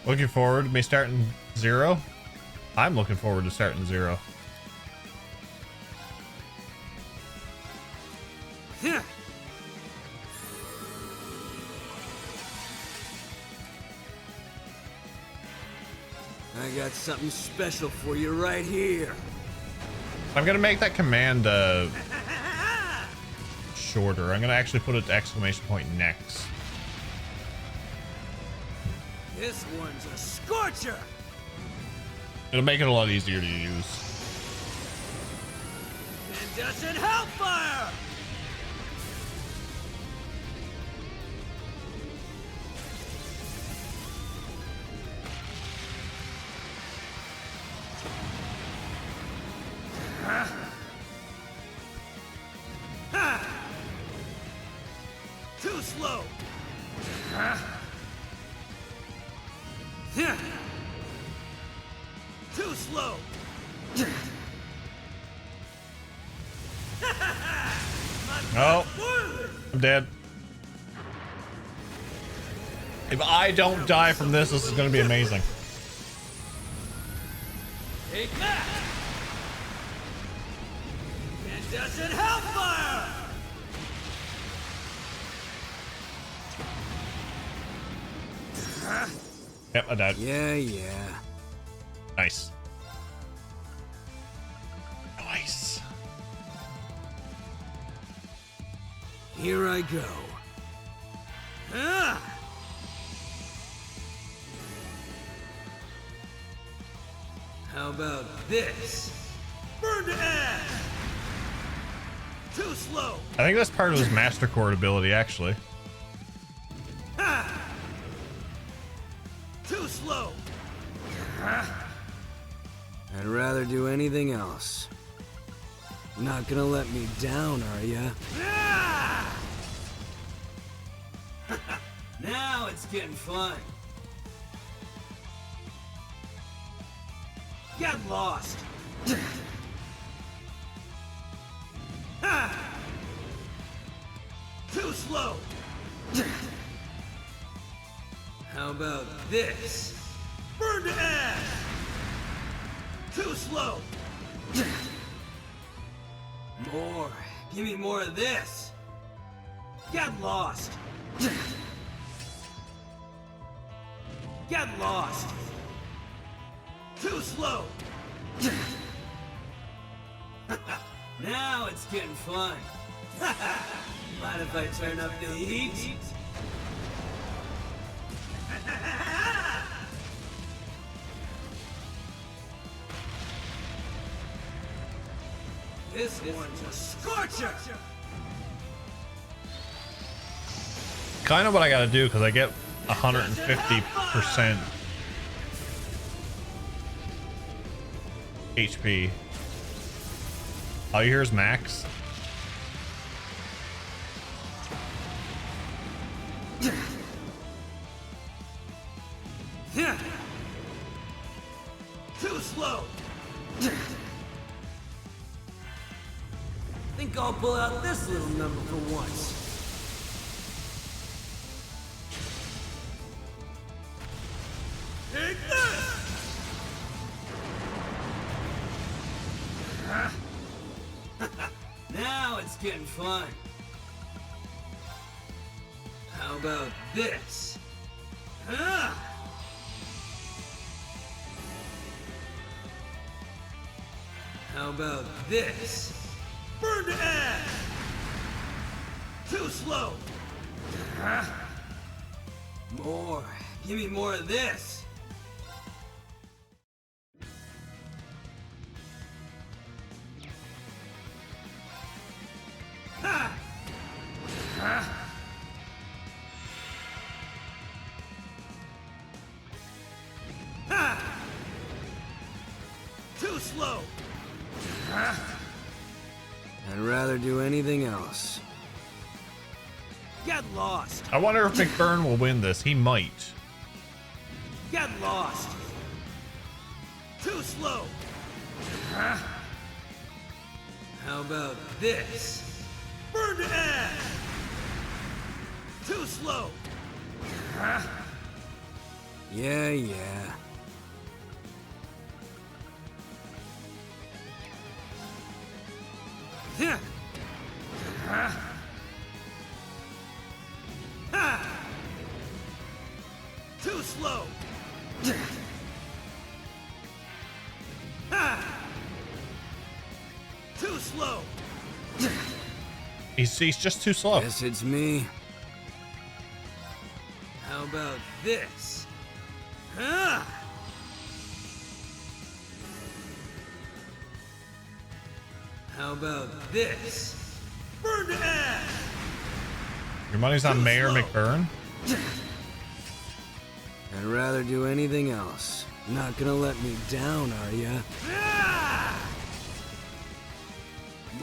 Looking forward to me starting 0. I'm looking forward to starting 0. I got something special for you right here. I'm going to make that command shorter. I'm going to actually put it to exclamation point next. This one's a scorcher. It'll make it a lot easier to use. Incandescent hellfire. Too slow. Too slow. Oh, I'm dead. If I don't die from this, this is going to be amazing. Take that. Incandescent hellfire. Yep, I died. Yeah. Nice. Nice. Here I go. How about this? Burn to ash! Too slow! I think that's part of his Master Chord ability, actually. Too slow! I'd rather do anything else. Not gonna let me down, are ya? Now it's getting fun. Get lost. Too slow. How about this? Burn to ash. Too slow. More. Give me more of this. Get lost. Get lost. Too slow. Now it's getting fun. Mind if I turn up the heat? This one's a scorcher. Kind of what I got to do because I get 150% HP. All you hear is max. Too slow. Think I'll pull out this little number for once. Take this! Now it's getting fun. How How about this? Huh? How about this? Burn to ash! Too slow! More. Give me more of this. Ha! Ha! Ha! Too slow. I'd rather do anything else. Get lost. I wonder if McBurn will win this. He might. Get lost. Too slow. How about this? Burn to ash. Too slow. Yeah, yeah. Yeah. Too slow. Too slow. He's just too slow. Guess it's me. How about this? How about this? Burn to ash! Your money's on Too Mayor slow. McBurn? I'd rather do anything else. Not gonna let me down, are ya?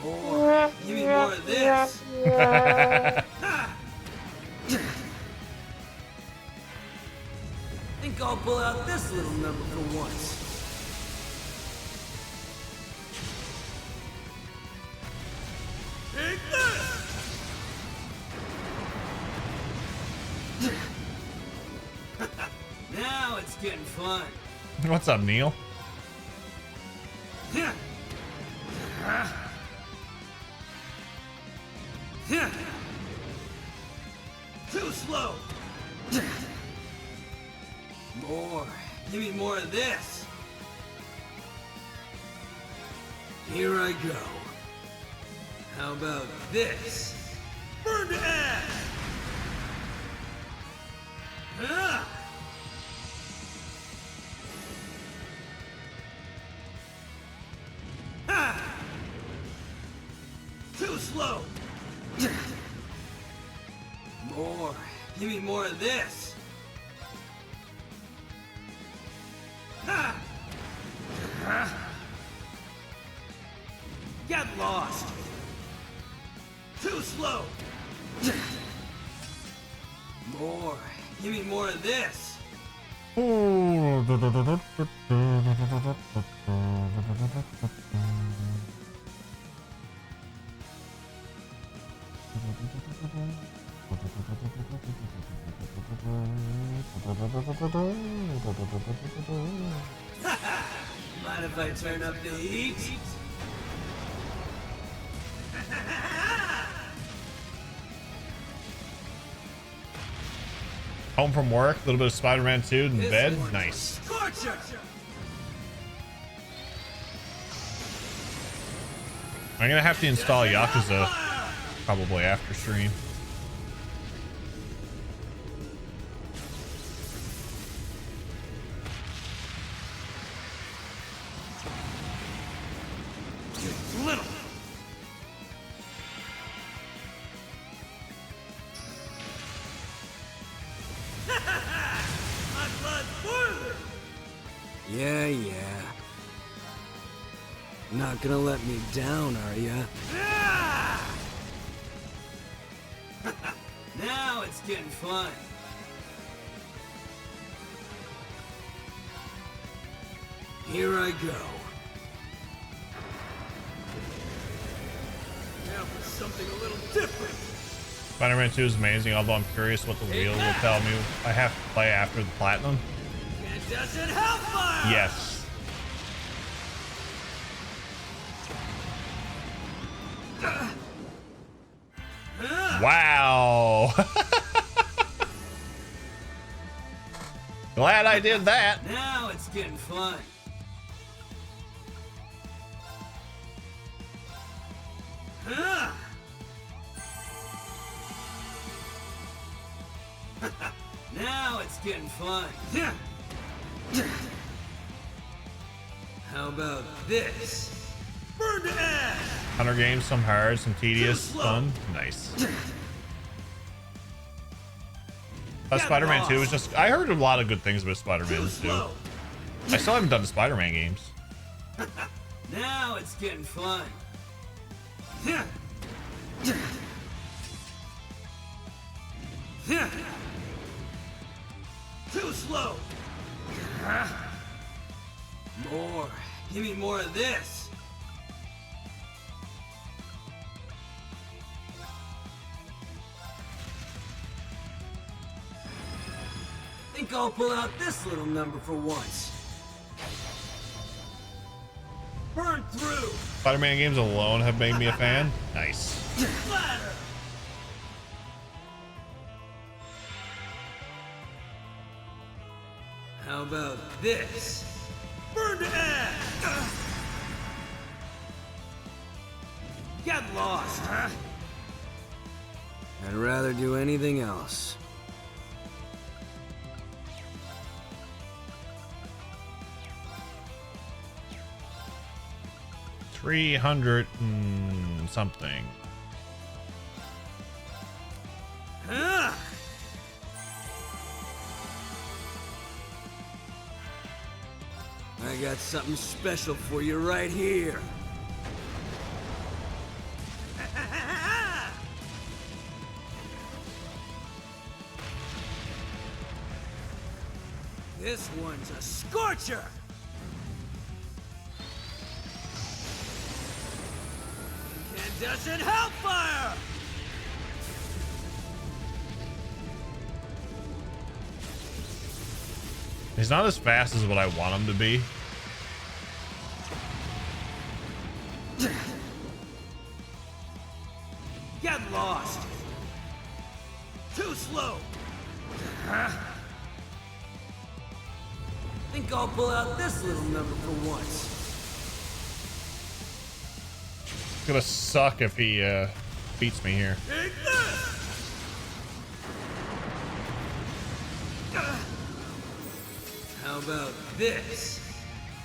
More. Give me more of this. Think I'll pull out this little number for once. Take this! Now it's getting fun. What's up, Neil? Too slow. More. Give me more of this. Here I go. How about this? Burn to ash! Ah! Ah! Too slow. More. Give me more of this. Ah! Ah! Get lost. Too slow. More. Give me more of this. Mind if I turn up the heat? Home from work, a little bit of Spider-Man 2 in This bed. one's Nice. Torture! I'm gonna have to install Yakuza probably after stream. Little. My blood's boiling. Yeah, yeah. Not gonna let me down, are ya? Now it's getting fun. Here I go. Now for something a little different. Spider-Man 2 is amazing, although I'm curious what the wheel will tell me I have to play after the platinum. Incandescent Hellfire! Yes. Wow. Glad I did that. Now it's getting fun. Ah! Now it's getting fun. How about this? Burn to ash! 100 games, some hard, some tedious, fun. Nice. Spider-Man 2 was just... I heard a lot of good things about Spider-Man 2. I still haven't done the Spider-Man games. Now it's getting fun. Too slow. More. Give me more of this. Think I'll pull out this little number for once. Burn through. Spider-Man games alone have made me a fan. Nice. Splatter. How about this? Burn to ash! Get lost, huh? I'd rather do anything else. $300 and something. Huh? I got something special for you right here. This one's a scorcher! Incandescent hellfire! He's not as fast as what I want him to be. Get lost! Too slow! Think I'll pull out this little number for once. It's gonna suck if he beats me here. Take this! How about this?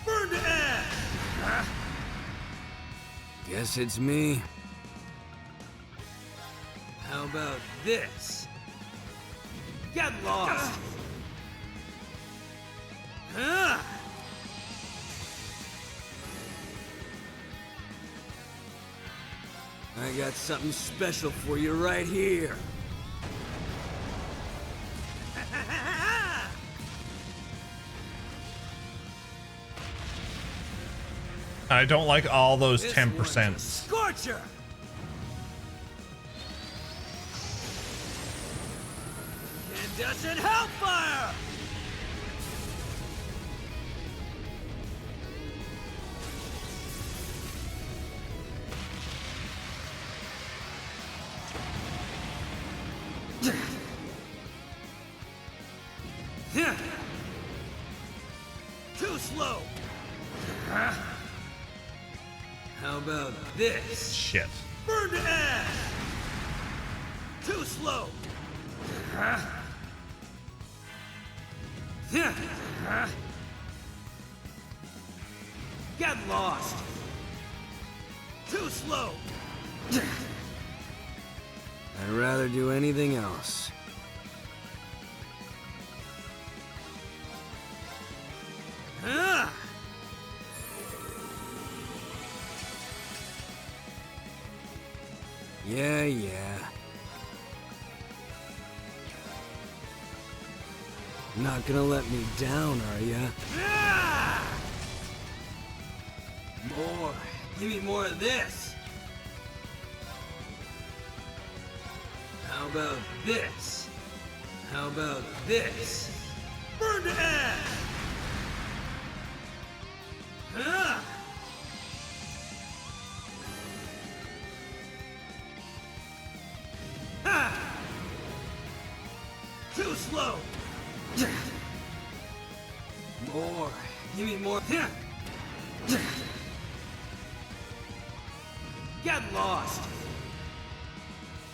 Burn to ash! Guess it's me. How about this? Get lost! Huh? I got something special for you right here. I don't like all those This 10%. one's a scorcher! Incandescent hellfire! Too slow! How about this? Shit. Burn to ash! Too slow! Get lost! Too slow! I'd rather do anything else. Huh? Yeah. Not gonna let me down, are ya? More. Give me more of this. How about this? How about this? Burn to ash! Huh? Ha! Too slow! More. Give me more. Get lost.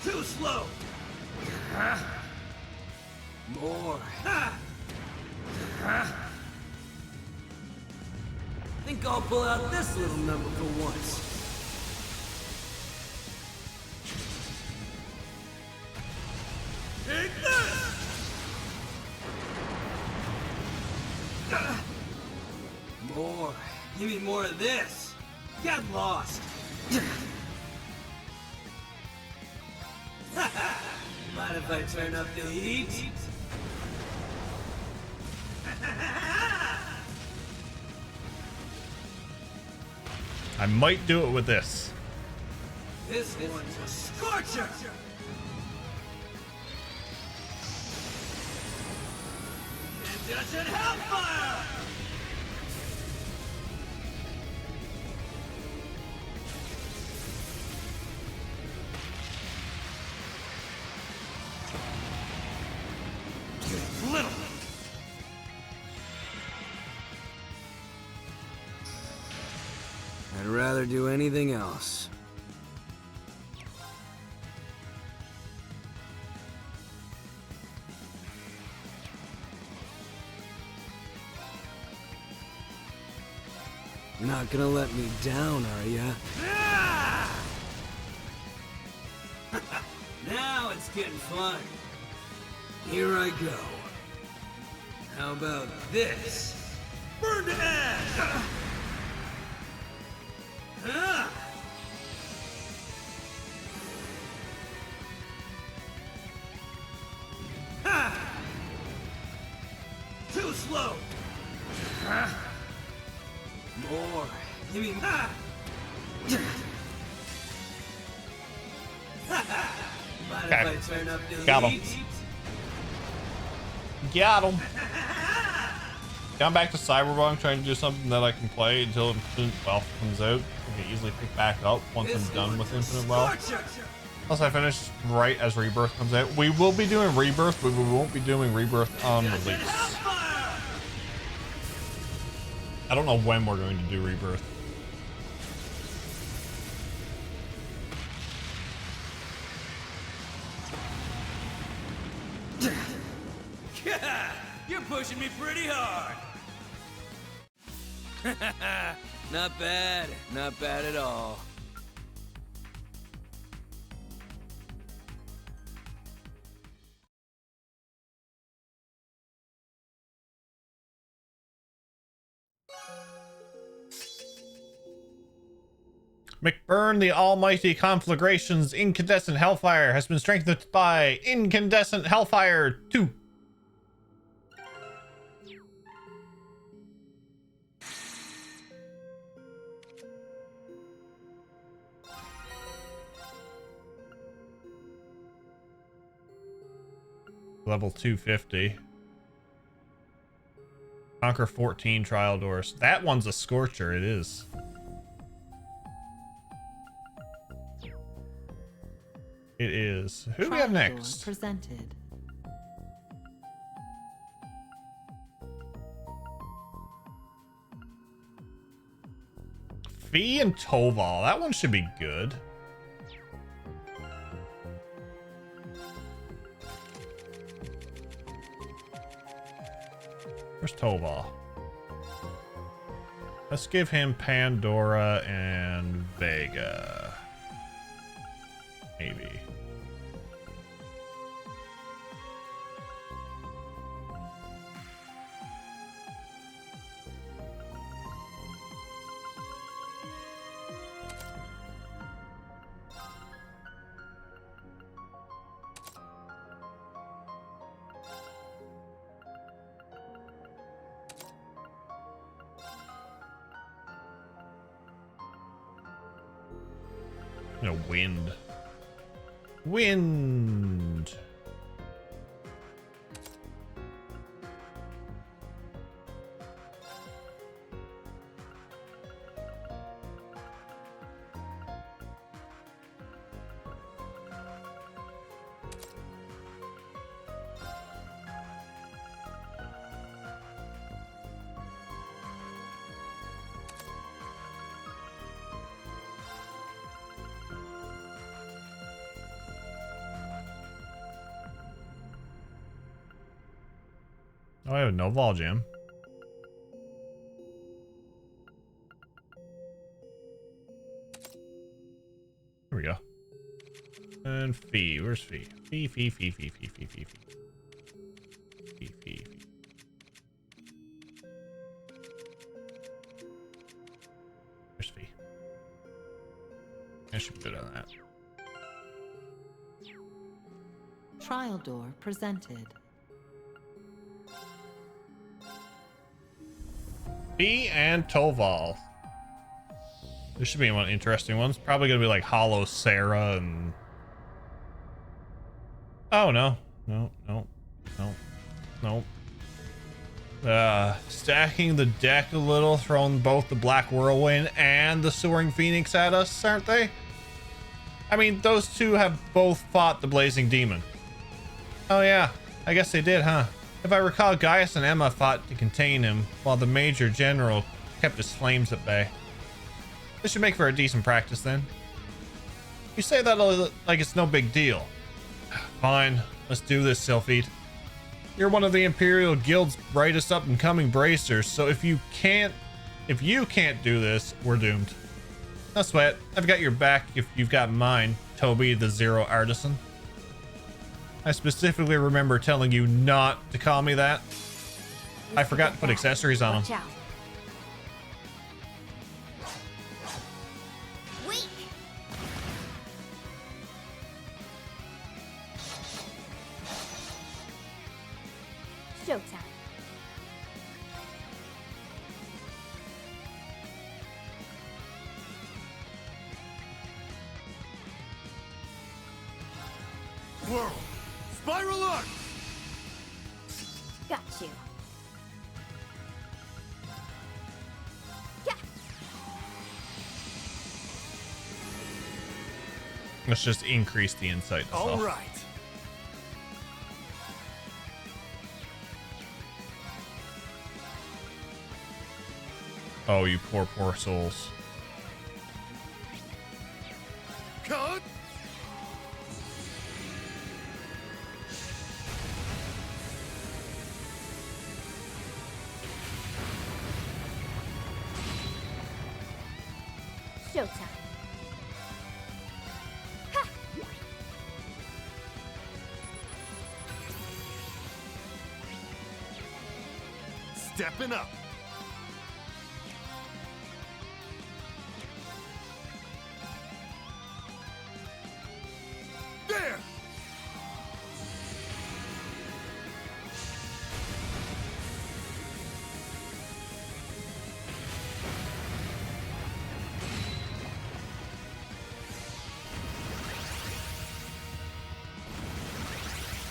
Too slow. More. Think I'll pull out this little number for once. Take this! More. Give me more of this. Get lost. Mind if I turn up the heat? I might do it with this. This one's a scorcher! Incandescent Hellfire! Little. I'd rather do anything else. Not gonna let me down, are ya? Now it's getting fun. Here I go. How about this? Burn to ash! Too slow! More. Give me Mind if I turn up the Got him. heat? Got him. Gone back to Cyberpunk trying to do something that I can play until Infinite Wealth comes out. I can easily pick back up once I'm done with Infinite Wealth. Plus I finished right as Rebirth comes out. We will be doing Rebirth, but we won't be doing Rebirth on release. I don't know when we're going to do Rebirth. You're pushing me pretty hard. Not bad. Not bad at all. McBurn, the almighty conflagration's incandescent hellfire has been strengthened by incandescent hellfire 2. Level 250. Conquer 14 trial doors. That one's a scorcher, it is. It is. Who do we have Trial door next? Presented. Fee and Toval. That one should be good. Where's Toval? Let's give him Pandora and Vega. Maybe. No, wind. Wind. Oh, I have no Vol Jam. Here we go. And Fee. Where's Fee? Fee. Where's Fee? I should be good on that. Trial door presented. Fee and Toval. There should be one interesting ones. Probably gonna be like Hollow Sarah and. Oh no. No. Stacking the deck a little, throwing both the Black Whirlwind and the Soaring Phoenix at us, aren't they? I mean, those two have both fought the Blazing Demon. Oh yeah, I guess they did, huh? If I recall, Gaius and Emma fought to contain him, while the Major General kept his flames at bay. This should make for a decent practice then. You say that like it's no big deal. Fine, let's do this, Sylphid. You're one of the Imperial Guild's brightest up and coming bracers, so if you can't do this, we're doomed. No sweat, I've got your back if you've got mine, Toby the Zero Artisan. I specifically remember telling you not to call me that. I forgot to put accessories on them. Weak. Showtime. Whirl! Spiral Arc! Got you. Yeah. Let's just increase the insight. That's all. Right. Oh, you poor souls. Cut! Showtime. Ha! Stepping up. There!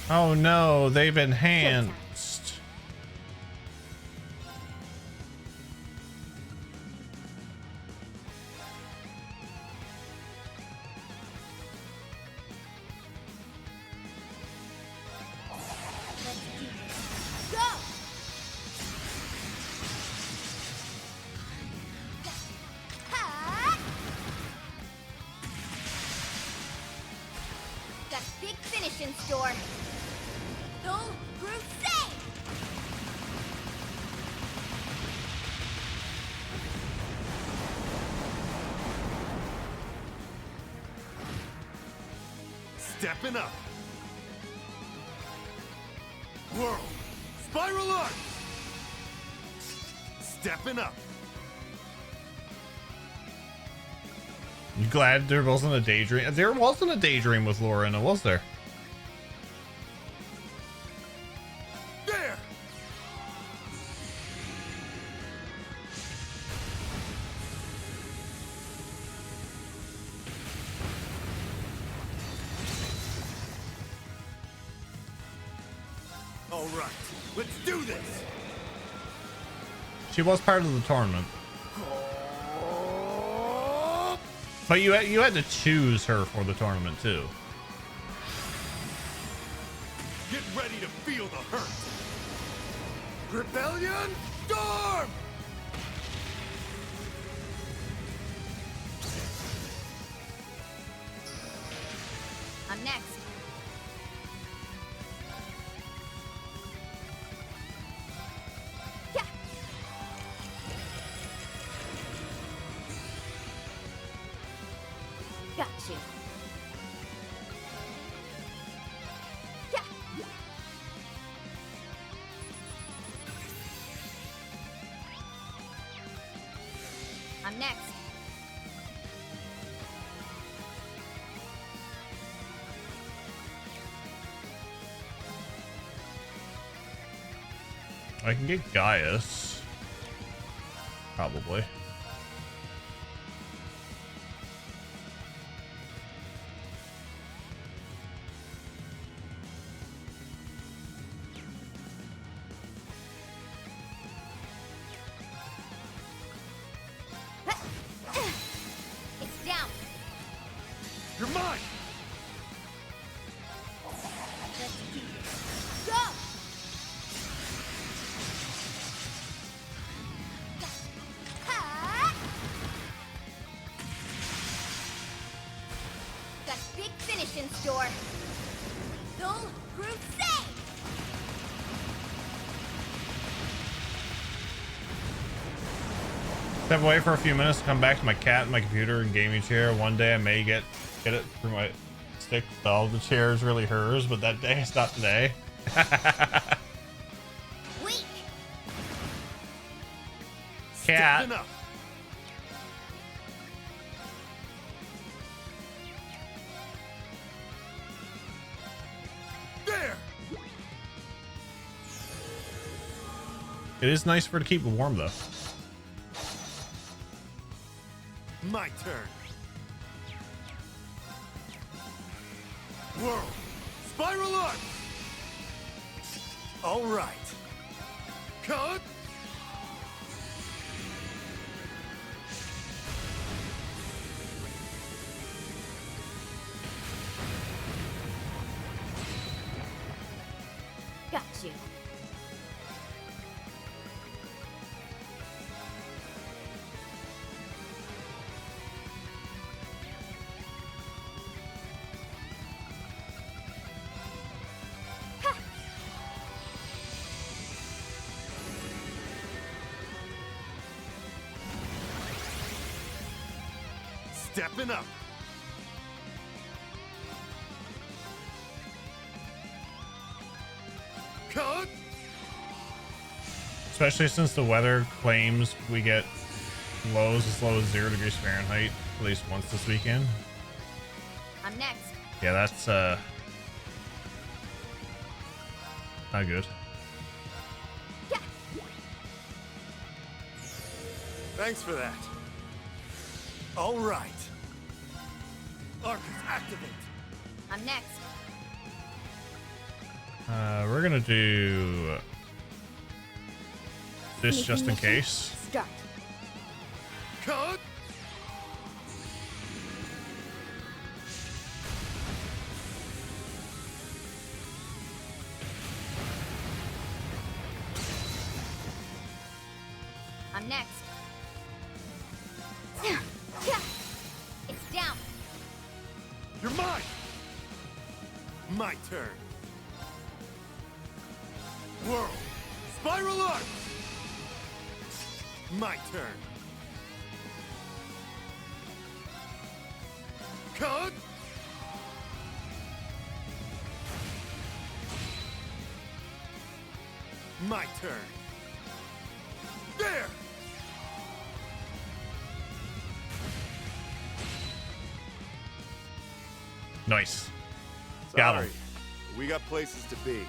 Oh no, they've enhanced. Go! Ha! Got a big finish in store. Go Crusade! Stepping up. Whirl! Spiral Arc! Stepping up. You glad there wasn't a daydream? There wasn't a daydream with Lorena, was there? There! All right, let's do this. She was part of the tournament. But you had to choose her for the tournament too. Get ready to feel the hurt. Rebellion Storm! I'm next. you. Yeah. I'm next. I can get Gaius. Probably. It's down. You're mine! Let's do this. Go! Ha! Got big finish in store. Soul Crusade! Step away for a few minutes, come back to my cat and my computer and gaming chair. One day I may get it through my stick. All the chair is really hers, but that day is not today. Weak! Cat. Stepping up. There! It is nice for her to keep warm though. My turn. Whirl. Spiral arc. All right. Cut. Got you. Stepping up. Cut. Especially since the weather claims we get lows as low as 0 degrees Fahrenheit at least once this weekend. I'm next. Yeah, that's not good. Yeah. Thanks for that. All right. Arcus, activate. I'm next. We're gonna do this just in case. Start. Cut. I'm next. It's down. You're mine. My turn. Whirl. Spiral arc. My turn. Cut. My turn. There. Nice. Got him. Sorry, we got places to be.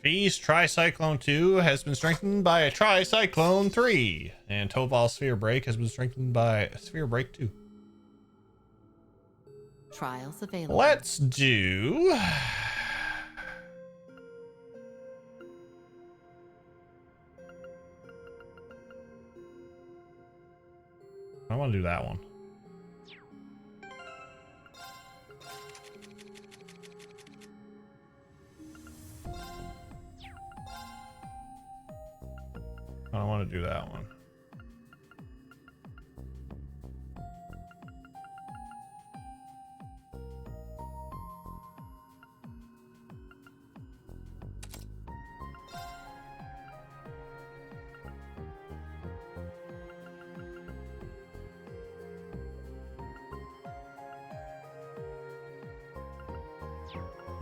Feast Tricyclone 2 has been strengthened by a Tricyclone 3, and Toval Sphere Break has been strengthened by Sphere Break 2. Trials available. Let's do I want to do that one. I want to do that one.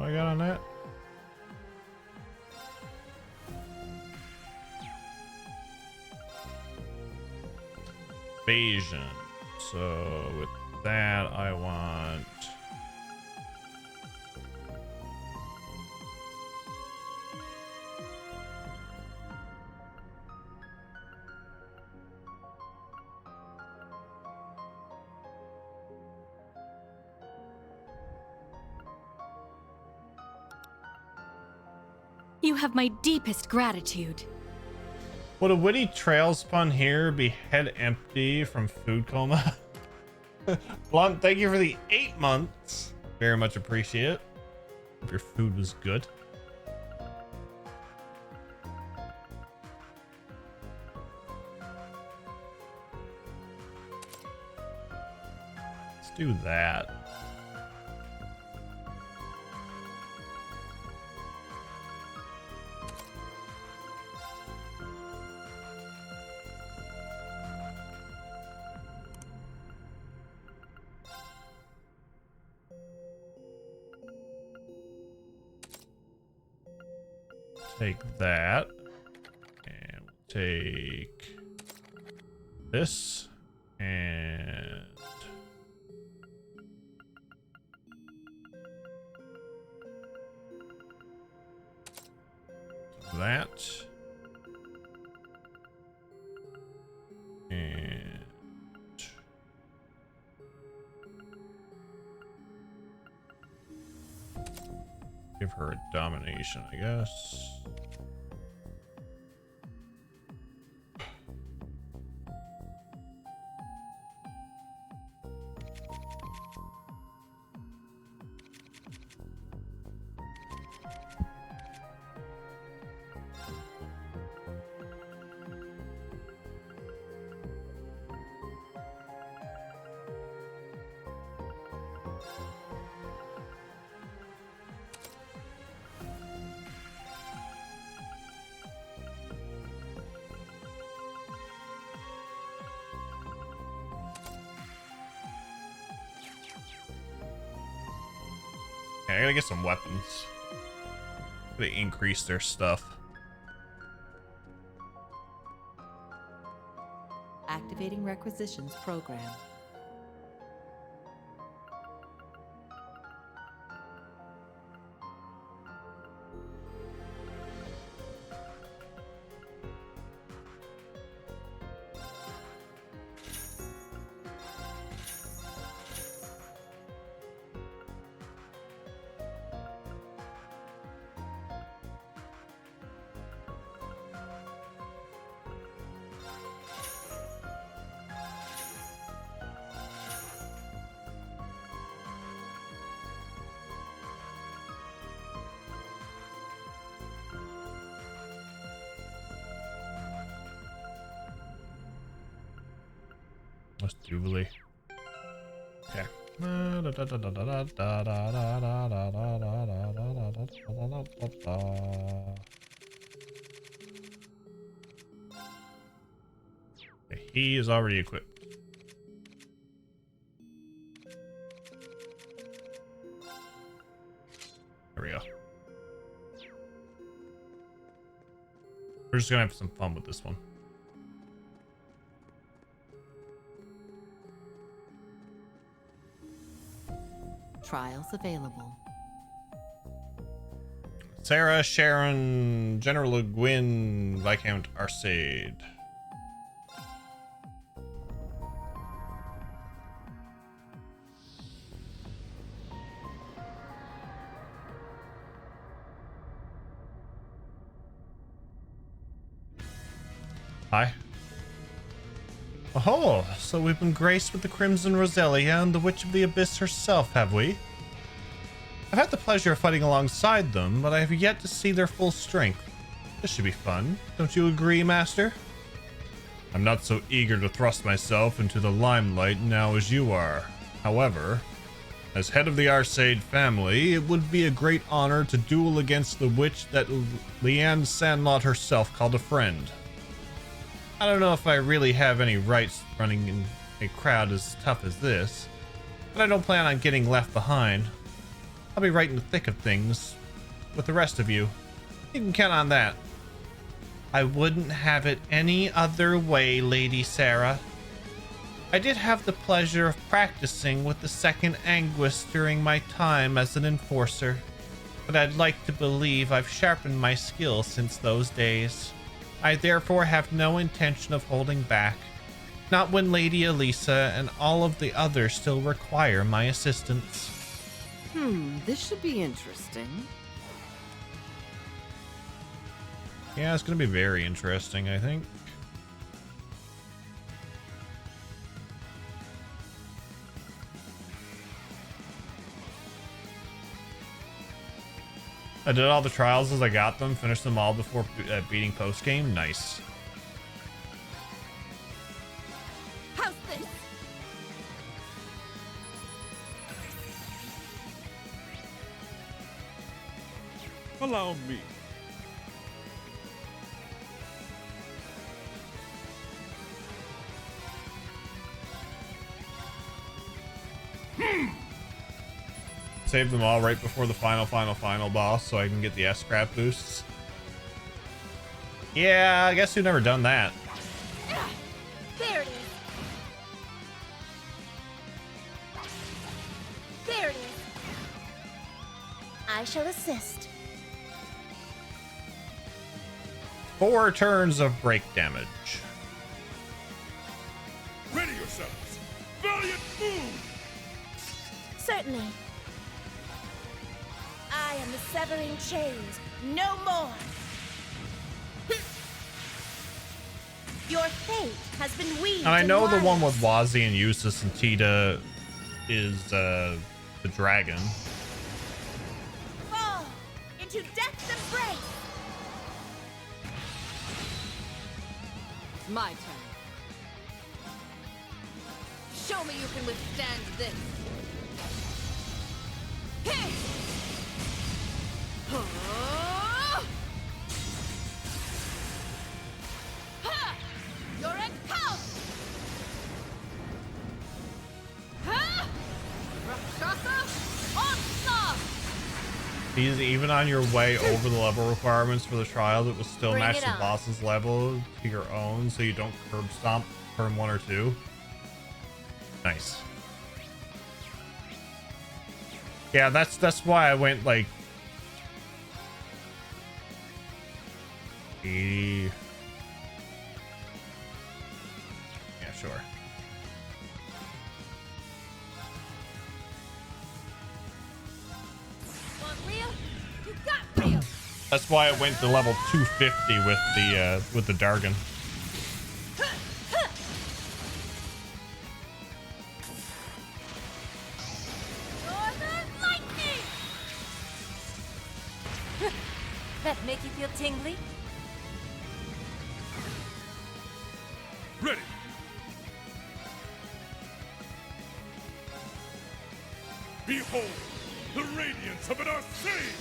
I got on that? Evasion. So with that, I want... You have my deepest gratitude. Would a witty trail spun here be head empty from food coma? Blunt, thank you for the 8 months. Very much appreciate it. Hope your food was good. Let's do that. Take that, and we'll take this, and that, and give her a domination, I guess. I gotta get some weapons. Gotta increase their stuff. Activating requisitions program. Let's Jubilee. Okay. He is already equipped. There we go. We're just gonna have some fun with this one. Trials available. Sarah, Sharon, General Gwyn, Viscount Arcade. Hi. Oh, so we've been graced with the Crimson Roselia and the Witch of the Abyss herself, have we? I've had the pleasure of fighting alongside them, but I have yet to see their full strength. This should be fun. Don't you agree, Master? I'm not so eager to thrust myself into the limelight now as you are. However, as head of the Arcade family, it would be a great honor to duel against the witch that Leanne Sandlot herself called a friend. I don't know if I really have any rights running in a crowd as tough as this, but I don't plan on getting left behind. I'll be right in the thick of things with the rest of you. You can count on that. I wouldn't have it any other way, Lady Sarah. I did have the pleasure of practicing with the second Anguis during my time as an enforcer, but I'd like to believe I've sharpened my skills since those days. I therefore have no intention of holding back, not when Lady Elisa and all of the others still require my assistance. This should be interesting. Yeah, it's gonna be very interesting, I think. I did all the trials as I got them, finished them all before beating post game. Nice. How's this? Allow me. Save them all right before the final boss so I can get the S-Scrap boosts. Yeah, I guess we've never done that. There it is. There it is. I shall assist. 4 turns of break damage. Ready yourselves. Valiant move. Certainly. I am the severing chains. No more. Your fate has been weaved. And I in know the one wires. with Wazi and Eustace and Tita is the dragon. Fall into death's embrace. It's my turn. Show me you can withstand this. Hey! Huh? Ha! You're encountered! Ha! Rakshasa onslaught! He's even on your way over the level requirements for the trial, it will still Bring match it the on. boss's level to your own, so you don't curb stomp turn 1 or 2. Nice. Yeah, that's why I went like 80. Yeah, sure. Want real? You got real. That's why I went to level 250 with the Dargon. Northern lightning. That make you feel tingly? Ready. Behold, the radiance of an Arcane!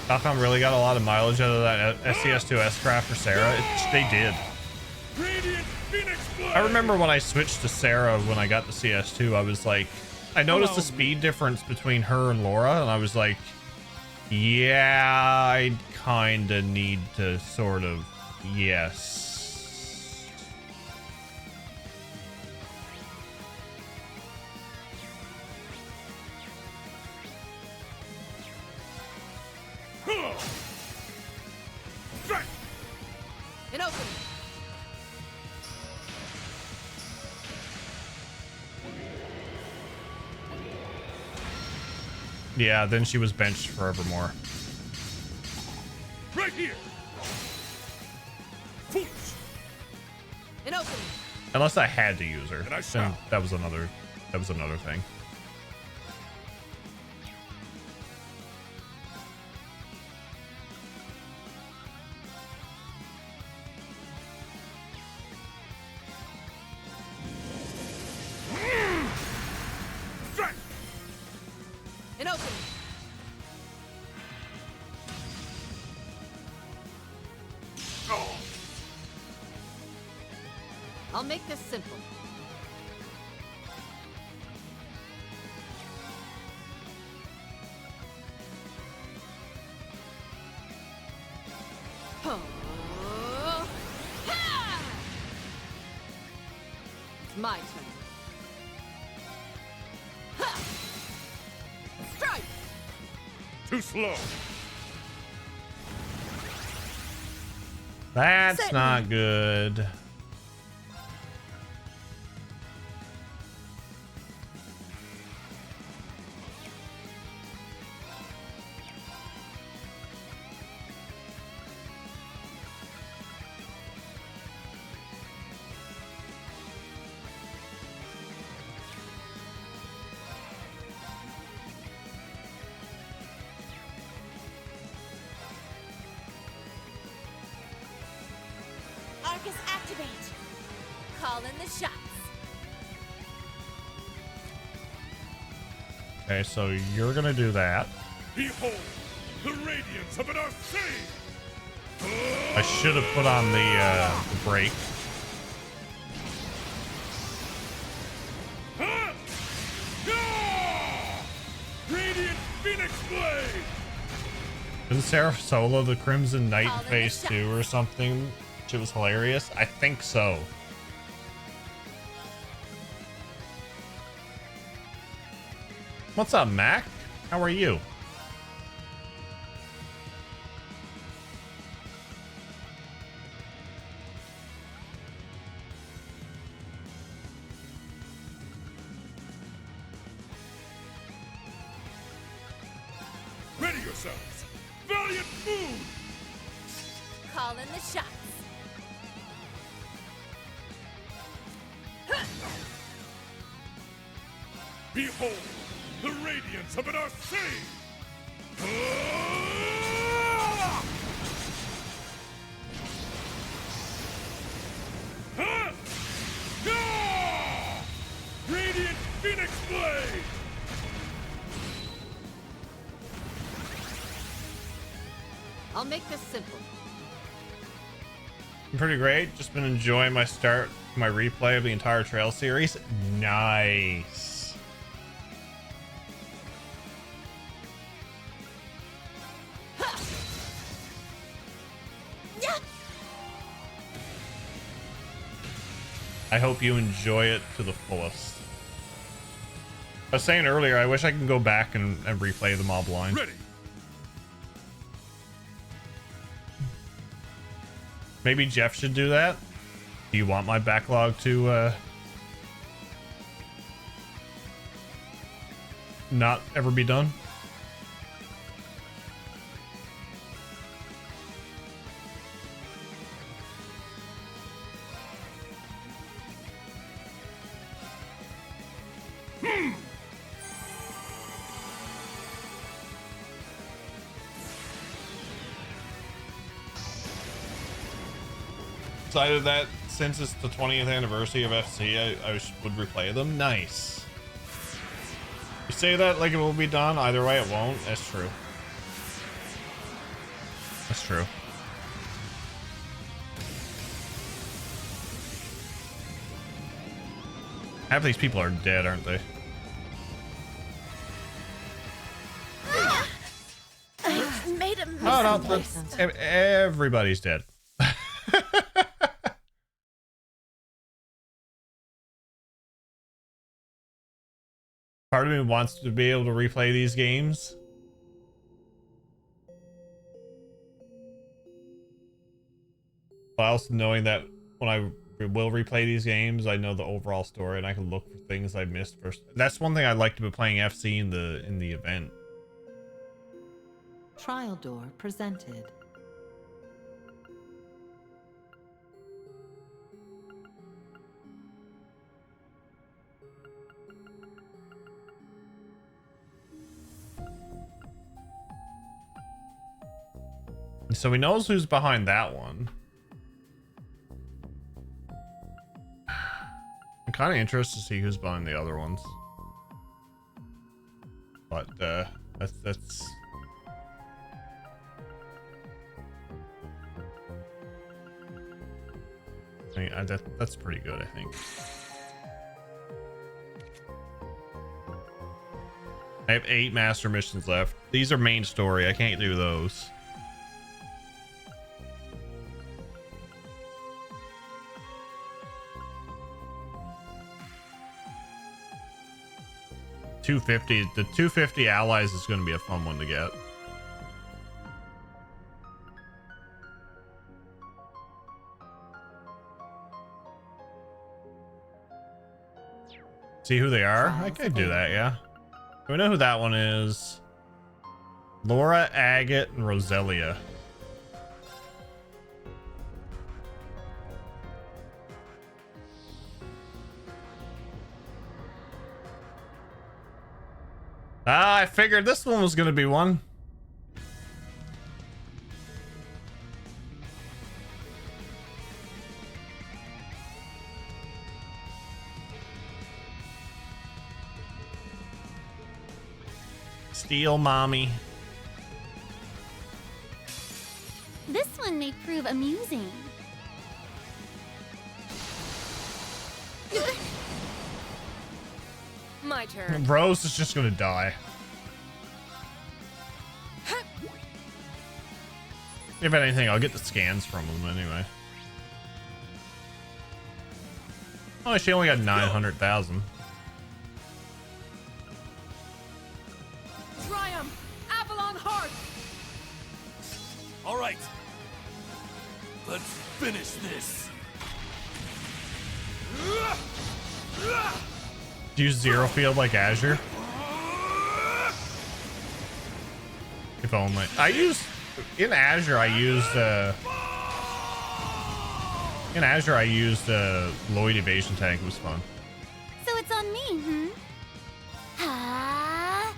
Falcom really got a lot of mileage out of that SCS2 S-Craft for Sarah. They did. Radiant Phoenix Blade! I remember when I switched to Sarah when I got the CS2, I was like, I noticed the speed difference between her and Laura, and I was like, yeah, I kind of need to sort of, yes. Huh! Strike! An opening. Yeah, then she was benched forevermore. Right here! Foolish! An opening. Unless I had to use her. And I Then shall. that was another thing. Strike! An opening. Oh! I'll make this simple. It's my turn. Ha! Strike! Too slow. That's not good. Arcus activate. Call in the shots. Okay, so you're gonna do that. Behold, the radiance of an Arcane! I should have put on the brake. Huh? Ah! Radiant Phoenix Blade! Didn't Sarah solo the Crimson Knight in phase 2 or something? It was hilarious. I think so. What's up, Mac? How are you? Ready yourselves! Valiant Moon! Call in the shots. Behold, the radiance of an Arcane! Ah! Huh? Ah! Radiant Phoenix Blade! I'll make this simple. Pretty great. Just been enjoying my replay of the entire Trail series. Nice. I hope you enjoy it to the fullest. I was saying earlier, I wish I could go back and replay them all blind. Ready! Maybe Jeff should do that. Do you want my backlog to not ever be done? Decided that since it's the 20th anniversary of FC, I would replay them. Nice. You say that like it will be done. Either way, it won't. That's true. That's true. Half these people are dead, aren't they? I made a mess. Oh, no, everybody's dead. Part of me wants to be able to replay these games. But also knowing that when I will replay these games, I know the overall story and I can look for things I missed first. That's one thing I liked about playing FC in the event. Trial door presented. So he knows who's behind that one. I'm kind of interested to see who's behind the other ones. But that's I mean, that's pretty good, I think. I have 8 master missions left. These are main story. I can't do those. 250. The 250 allies is going to be a fun one to get. See who they are? I could do that, yeah. We know who that one is. Laura, Agate, and Roselia. Ah, I figured this one was going to be one. Steel mommy. This one may prove amusing. My turn. Rose is just gonna die. If anything, I'll get the scans from them anyway. Oh, she only got 900,000. Triumph! Avalon Heart! All right. Let's finish this. Use Zero Field like Azure. If only. In Azure I used Lloyd Evasion Tank. It was fun. So it's on me, Ah.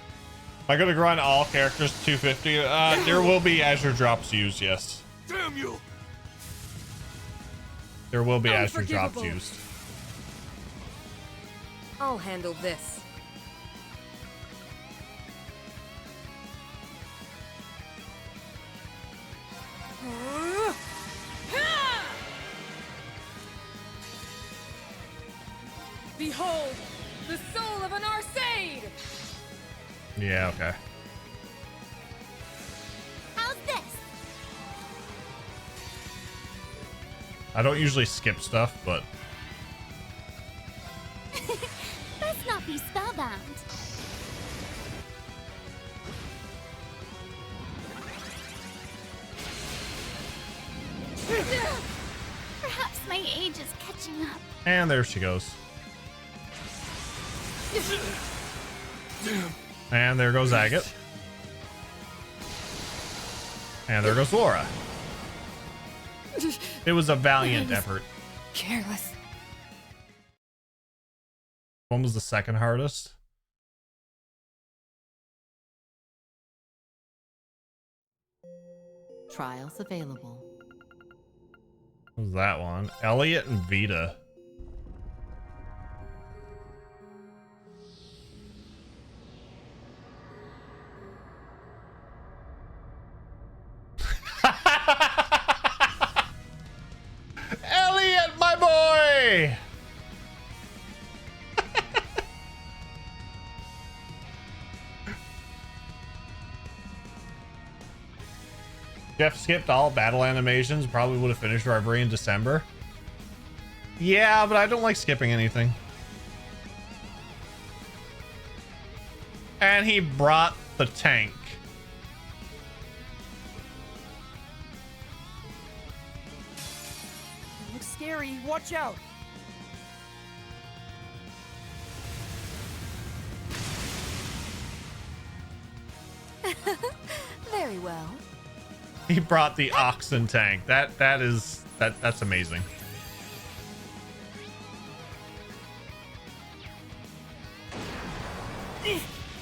I gotta grind all characters 250. There will be Azure drops used, yes. Damn you! There will be Azure drops used. I'll handle this. Behold, the soul of an Arcade! Yeah, okay. How's this? I don't usually skip stuff, but Let's not be spellbound. Perhaps my age is catching up. and there she goes. And there goes Agate. And there goes Laura. It was a valiant effort. Careless. One was the second hardest. Trials available. What was that one? Elliot and Vita. Elliot, my boy! Jeff skipped all battle animations. Probably would have finished Reverie in December. Yeah, but I don't like skipping anything. And he brought the tank. It looks scary. Watch out. Very well. He brought the oxen tank. That's amazing.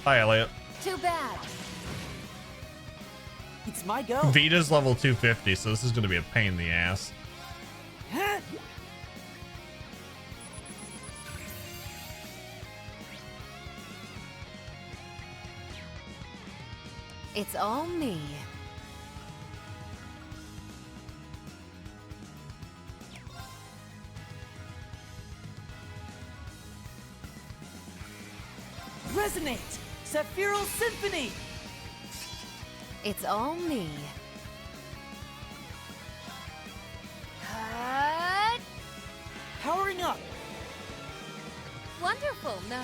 Hi, Elliot. Too bad. It's my go. Vita's level 250, so this is going to be a pain in the ass. It's all me. Resonate! Sephiral Symphony! It's all me. Cut. Powering up! Wonderful, no?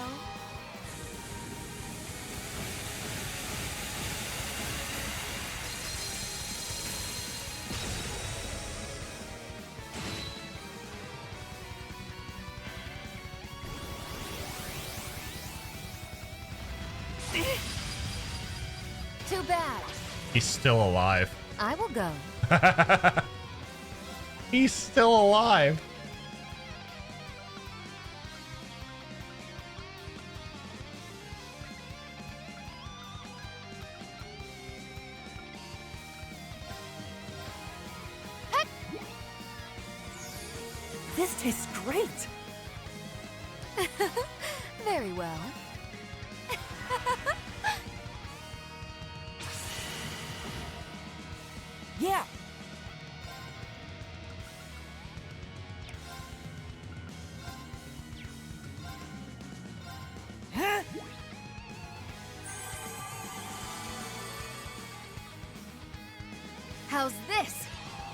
Too bad. He's still alive. I will go. He's still alive. This tastes great. Very well. Yeah. Huh? How's this?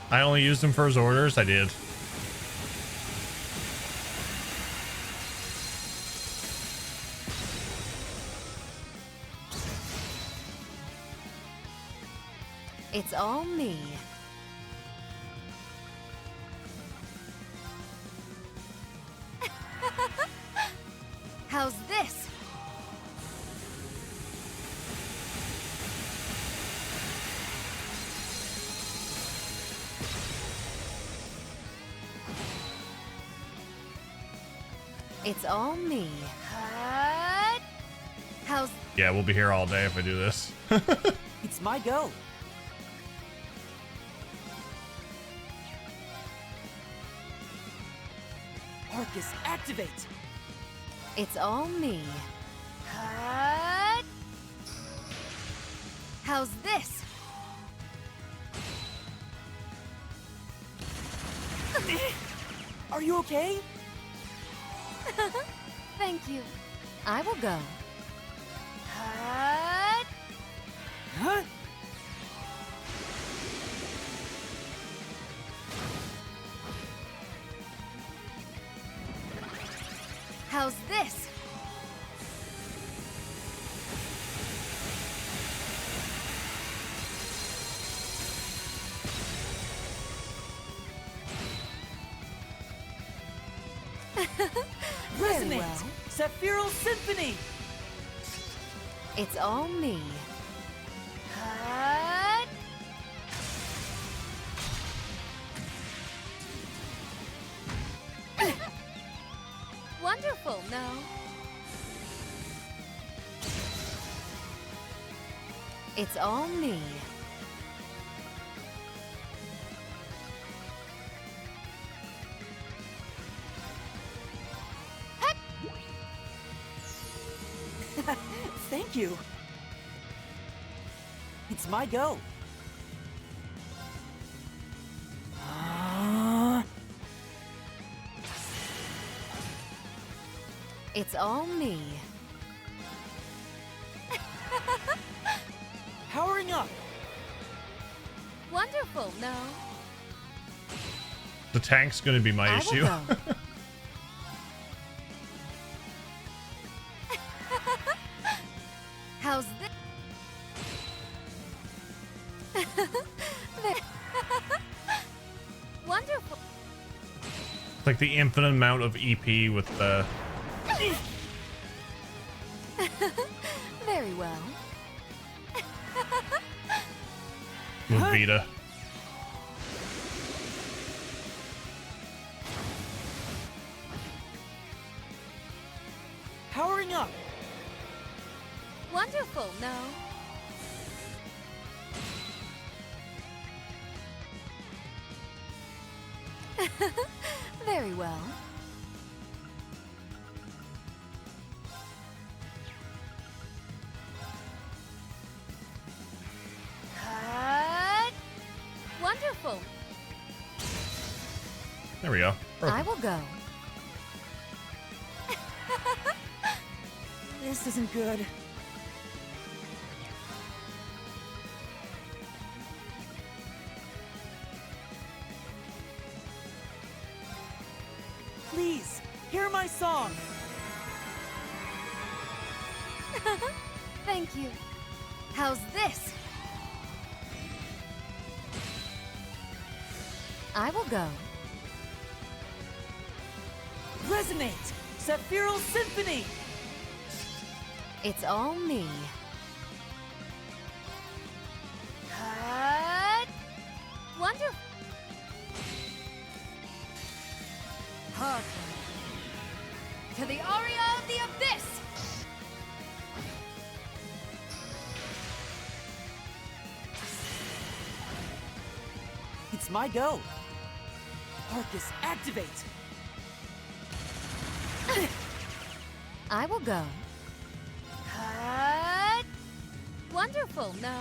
I only used him for his orders. I did. It's all me. How's this? It's all me. How's Yeah, we'll be here all day if I do this. It's my go. Arcus, activate. It's all me. How's this? Are you okay? Thank you. I will go. Huh? How's this? Very Resonate. well. Sephiral Symphony. It's all me. Wonderful, no? It's all me. Thank you. It's my go. It's all me. Powering up. Wonderful, no? The tank's gonna be my I will issue. go. How's this? Wonderful. It's like the infinite amount of EP with the Very well. with Vita. Powering up. Wonderful, no? Very well. Wonderful. There we go. I will go. This isn't good. Please, hear my song. Thank you. How's this? I will go. Resonate. Sephiral Symphony. It's all me. Hearken to the aria of the abyss! It's my go. Arcus, activate. I will go. Cut! Wonderful, no?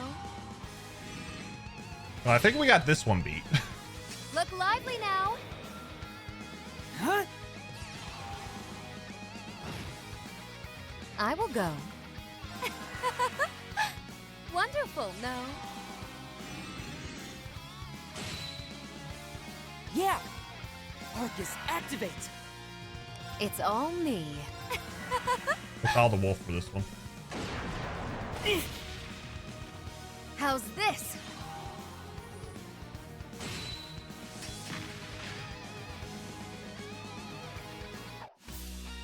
Well, I think we got this one beat. Look lively now! Huh? I will go. Wonderful, no? Yeah. Arcus, activate. It's all me. We'll call the wolf for this one. How's this?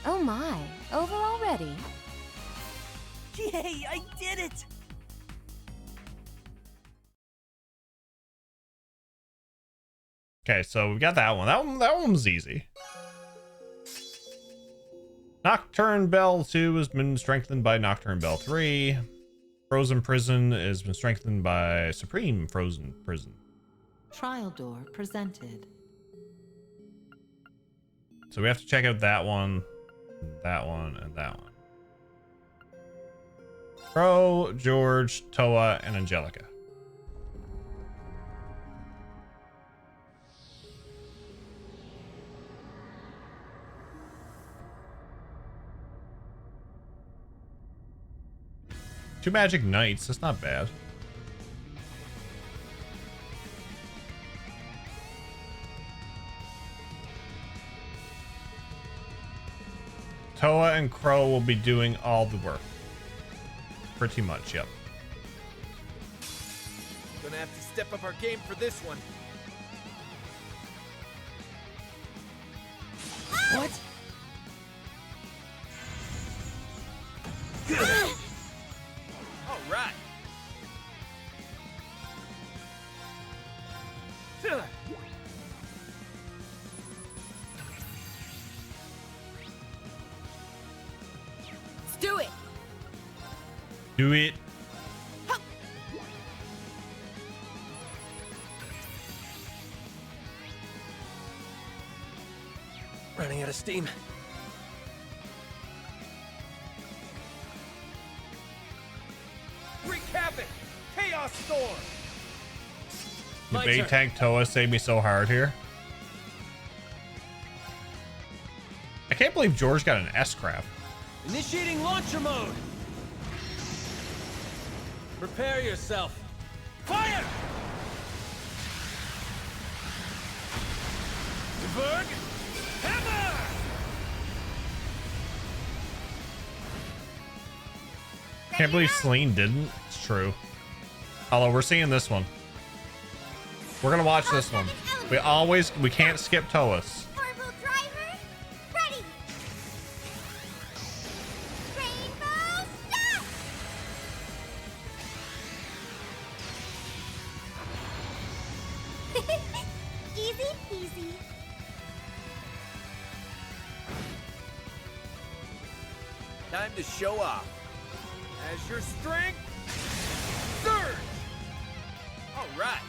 Oh my, over already? Yay, I did it! Okay, so we got that one. That one was easy. Nocturne Bell 2 has been strengthened by Nocturne Bell 3. Frozen Prison has been strengthened by Supreme Frozen Prison. Trial door presented. So we have to check out that one, and that one. Crow, George, Toa, and Angelica. Two magic knights, that's not bad. Toa and Crow will be doing all the work. Pretty much, yep. Gonna have to step up our game for this one. What? All right. Let's do it! Do it. Running out of steam. Wreak havoc! Chaos storm! The My bait turn. tank Toa saved me so hard here. I can't believe George got an S-craft. Initiating launcher mode! Prepare yourself. Fire! Berg! Hammer! Can't believe Celine didn't. It's true. Although we're seeing this one. We're gonna watch this one. We can't skip Toa's. Orbital driver, ready! Rainbow shot! Easy peasy. Time to show off. As your strength, surge! All right.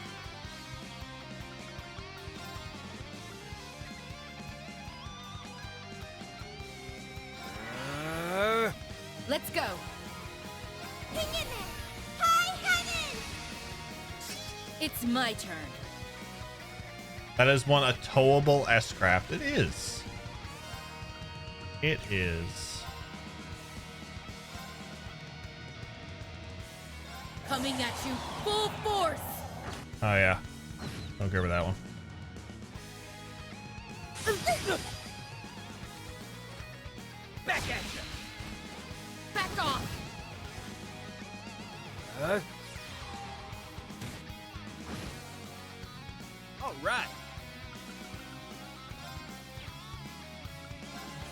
Let's go! Hang in there! High heaven! It's my turn. That is one a towable S-craft. It is. It is. Coming at you full force! Oh yeah. Don't care about that one. Back at you. Back off! All right.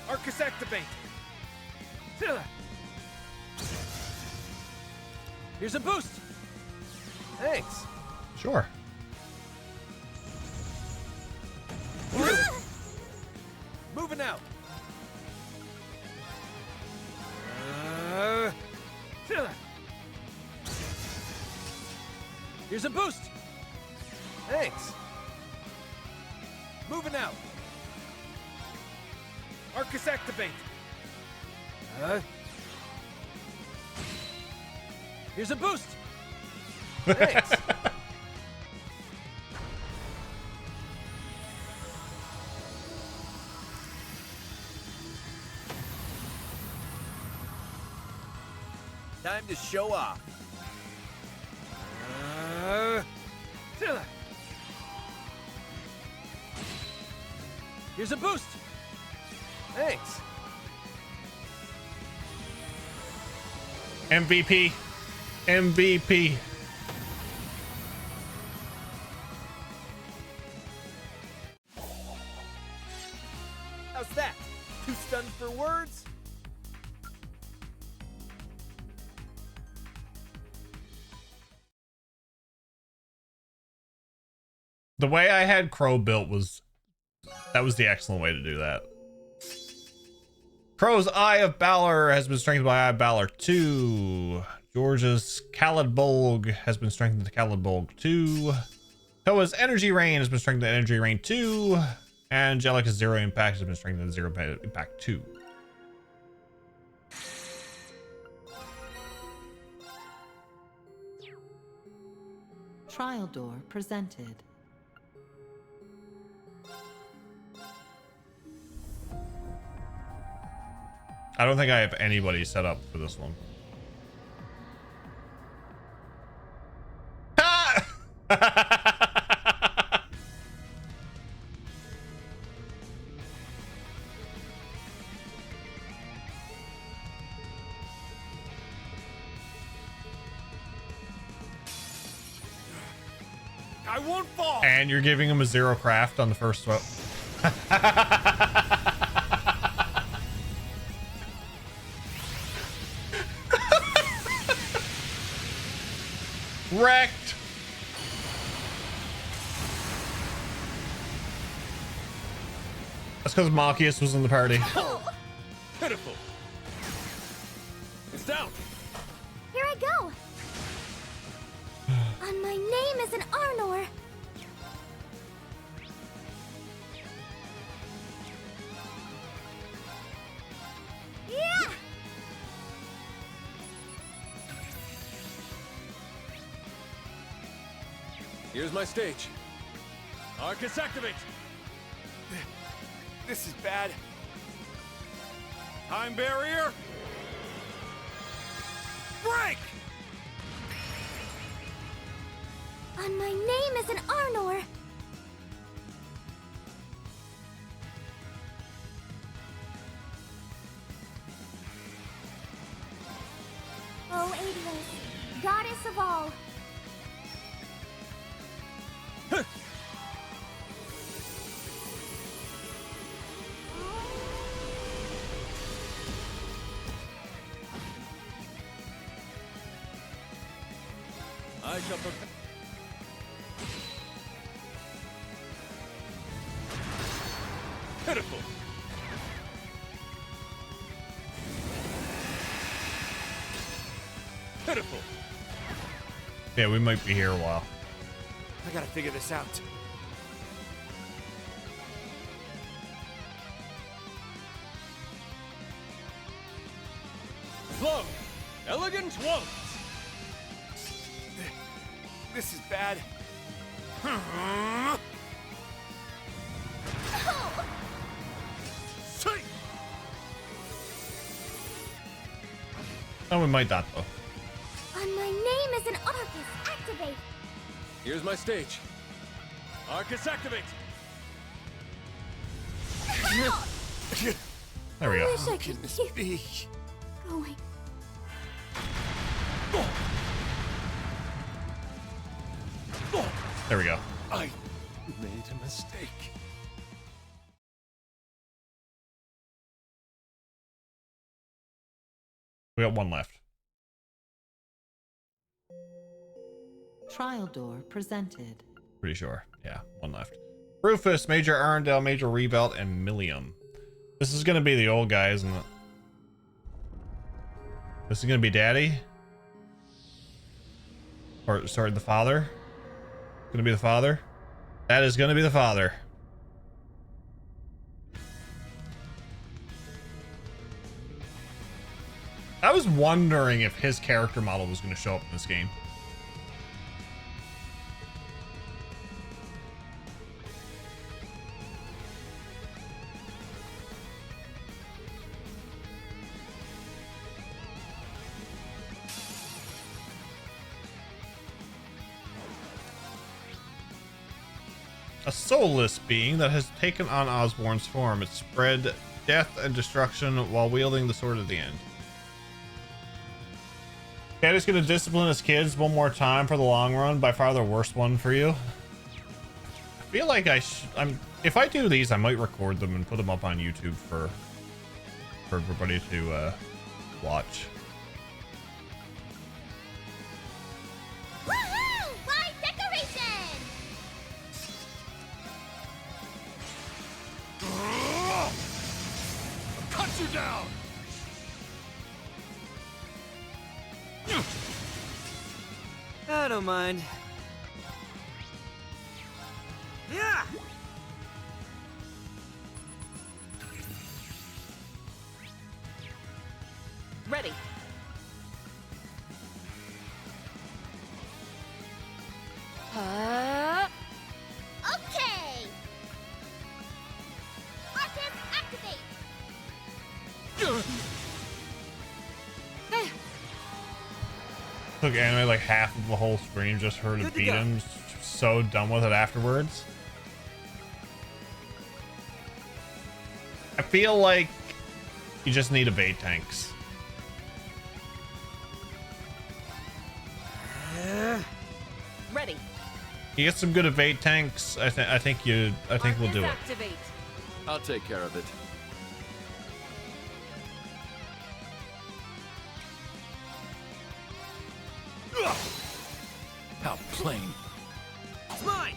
Arcus activate. Here's a boost. Thanks. Sure. Moving out. Here's a boost. Thanks. Moving out. Arcus activate. Here's a boost. Thanks. Time to show off. Here's a boost. Thanks. MVP. MVP. How's that? Too stunned for words? The way I had Crow built was the excellent way to do that. Crow's Eye of Valor has been strengthened by Eye of Valor 2. George's Khalid Bolg has been strengthened to Khalid Bolg 2. Toa's Energy Rain has been strengthened to Energy Rain 2. And Angelica's Zero Impact has been strengthened to Zero Impact 2. Trial door presented. I don't think I have anybody set up for this one. I won't fall. And you're giving him a 0 craft on the first one. Wrecked. That's because Malchius was in the party. Pitiful. It's down. Here I go. And my name is an Arnor. Yeah. Here's my stage. Arcus activate. This is bad. Time barrier. Break! And my name is an Arnor. Oh, Adeus, goddess of all. I shall prepare. Pitiful. Pitiful. Yeah, we might be here a while. I gotta figure this out. Flow. Elegant ones. This is bad. Oh, we might not though. And my name is an Arcus. Activate. Here's my stage. Arcus activate. There we go. Wish I could keep going. There we go. I made a mistake. We got one left. Trial door presented. Pretty sure. Yeah, one left. Rufus, Major Arundel, Major Rebelt, and Millium. This is gonna be the old guy, isn't it? This is gonna be Daddy? Or, sorry, the father? Gonna be the father? That is gonna be the father. I was wondering if his character model was gonna show up in this game. A soulless being that has taken on Osborne's form. It spread death and destruction while wielding the sword at the end. Daddy's gonna discipline his kids one more time for the long run. By far the worst one for you. I feel like if I do these, I might record them and put them up on YouTube for everybody to watch. Woohoo! Why decoration? Cut you down! I don't mind. Yeah! Ready. Okay. Arcus, activate. Took anime like half of the whole stream just for her to Good to beat go. him. So done with it afterwards. I feel like you just need evade tanks. Ready. You get some good evade tanks. I think we'll do it. Activate. I'll take care of it. How plain. It's mine!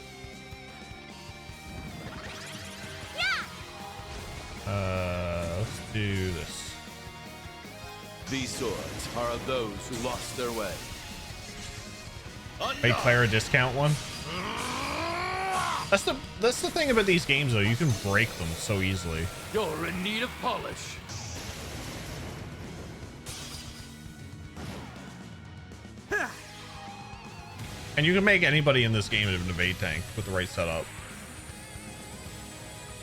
Let's do this. These swords are of those who lost their way. Make Claire a discount one. That's the thing about these games though. You can break them so easily. You're in need of polish. And you can make anybody in this game an evade tank with the right setup.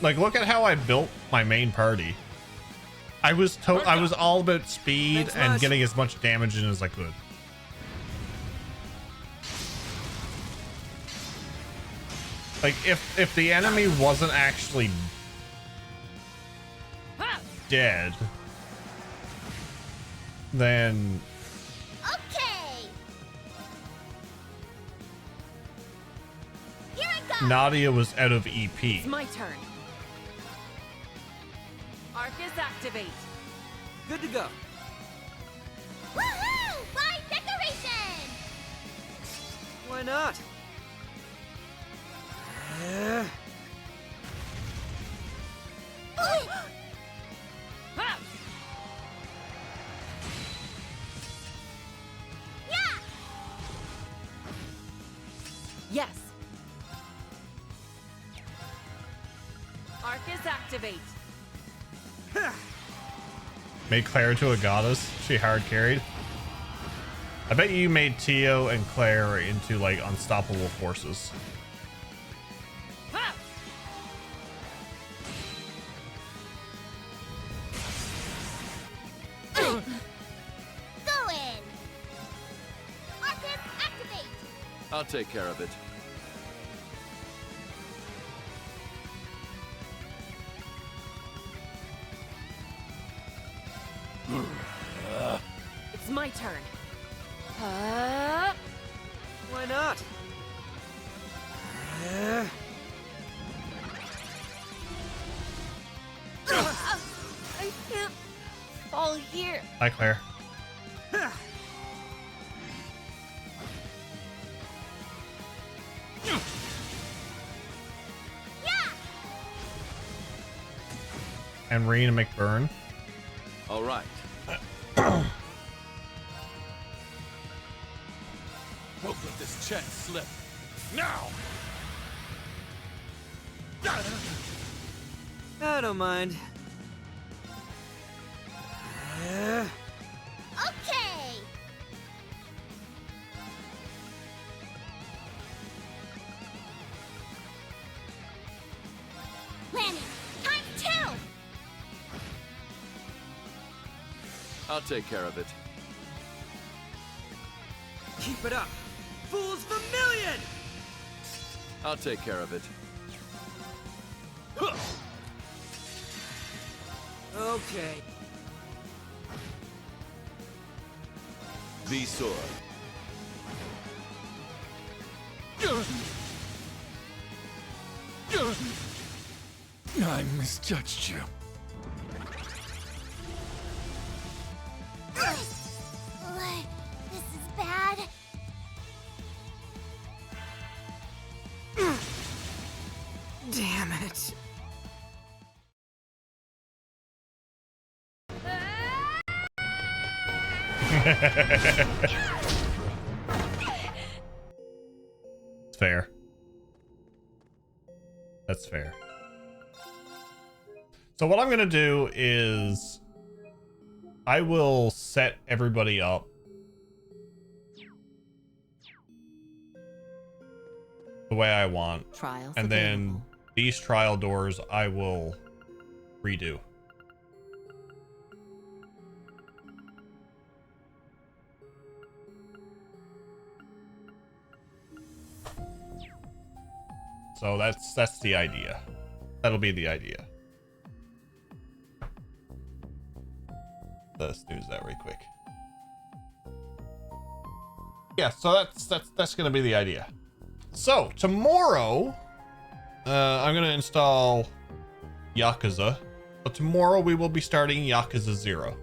Like, look at how I built my main party. I was all about speed Thanks and much. getting as much damage in as I could. Like, if the enemy wasn't actually dead, then Okay. Here I go. Nadia was out of EP. It's my turn. Arcus, activate. Good to go. Woohoo! Why decoration? Why not? Ha! Yeah. Yes. Arcus, activate. Made Claire to a goddess. She hard carried. I bet you made Tio and Claire into like unstoppable forces. Ha! Go in. Arcus, activate. I'll take care of it. It's my turn. Why not? I can't fall here. Hi, Claire. Yeah. and Rena McBurn. All right. Won't let this chance slip. Now! I don't mind. Okay! Landing! Times 2! I'll take care of it. Keep it up! Fools Vermilion! I'll take care of it. Okay. V-Sword. I misjudged you. This is bad. Damn it. It's fair. That's fair. So what I'm going to do is I will set everybody up the way I want. Trials and then available. these trial doors I will redo. So that's the idea. That'll be the idea. Let's snooze that right quick. Yeah, so that's gonna be the idea. So tomorrow, I'm gonna install Yakuza. But tomorrow we will be starting Yakuza 0.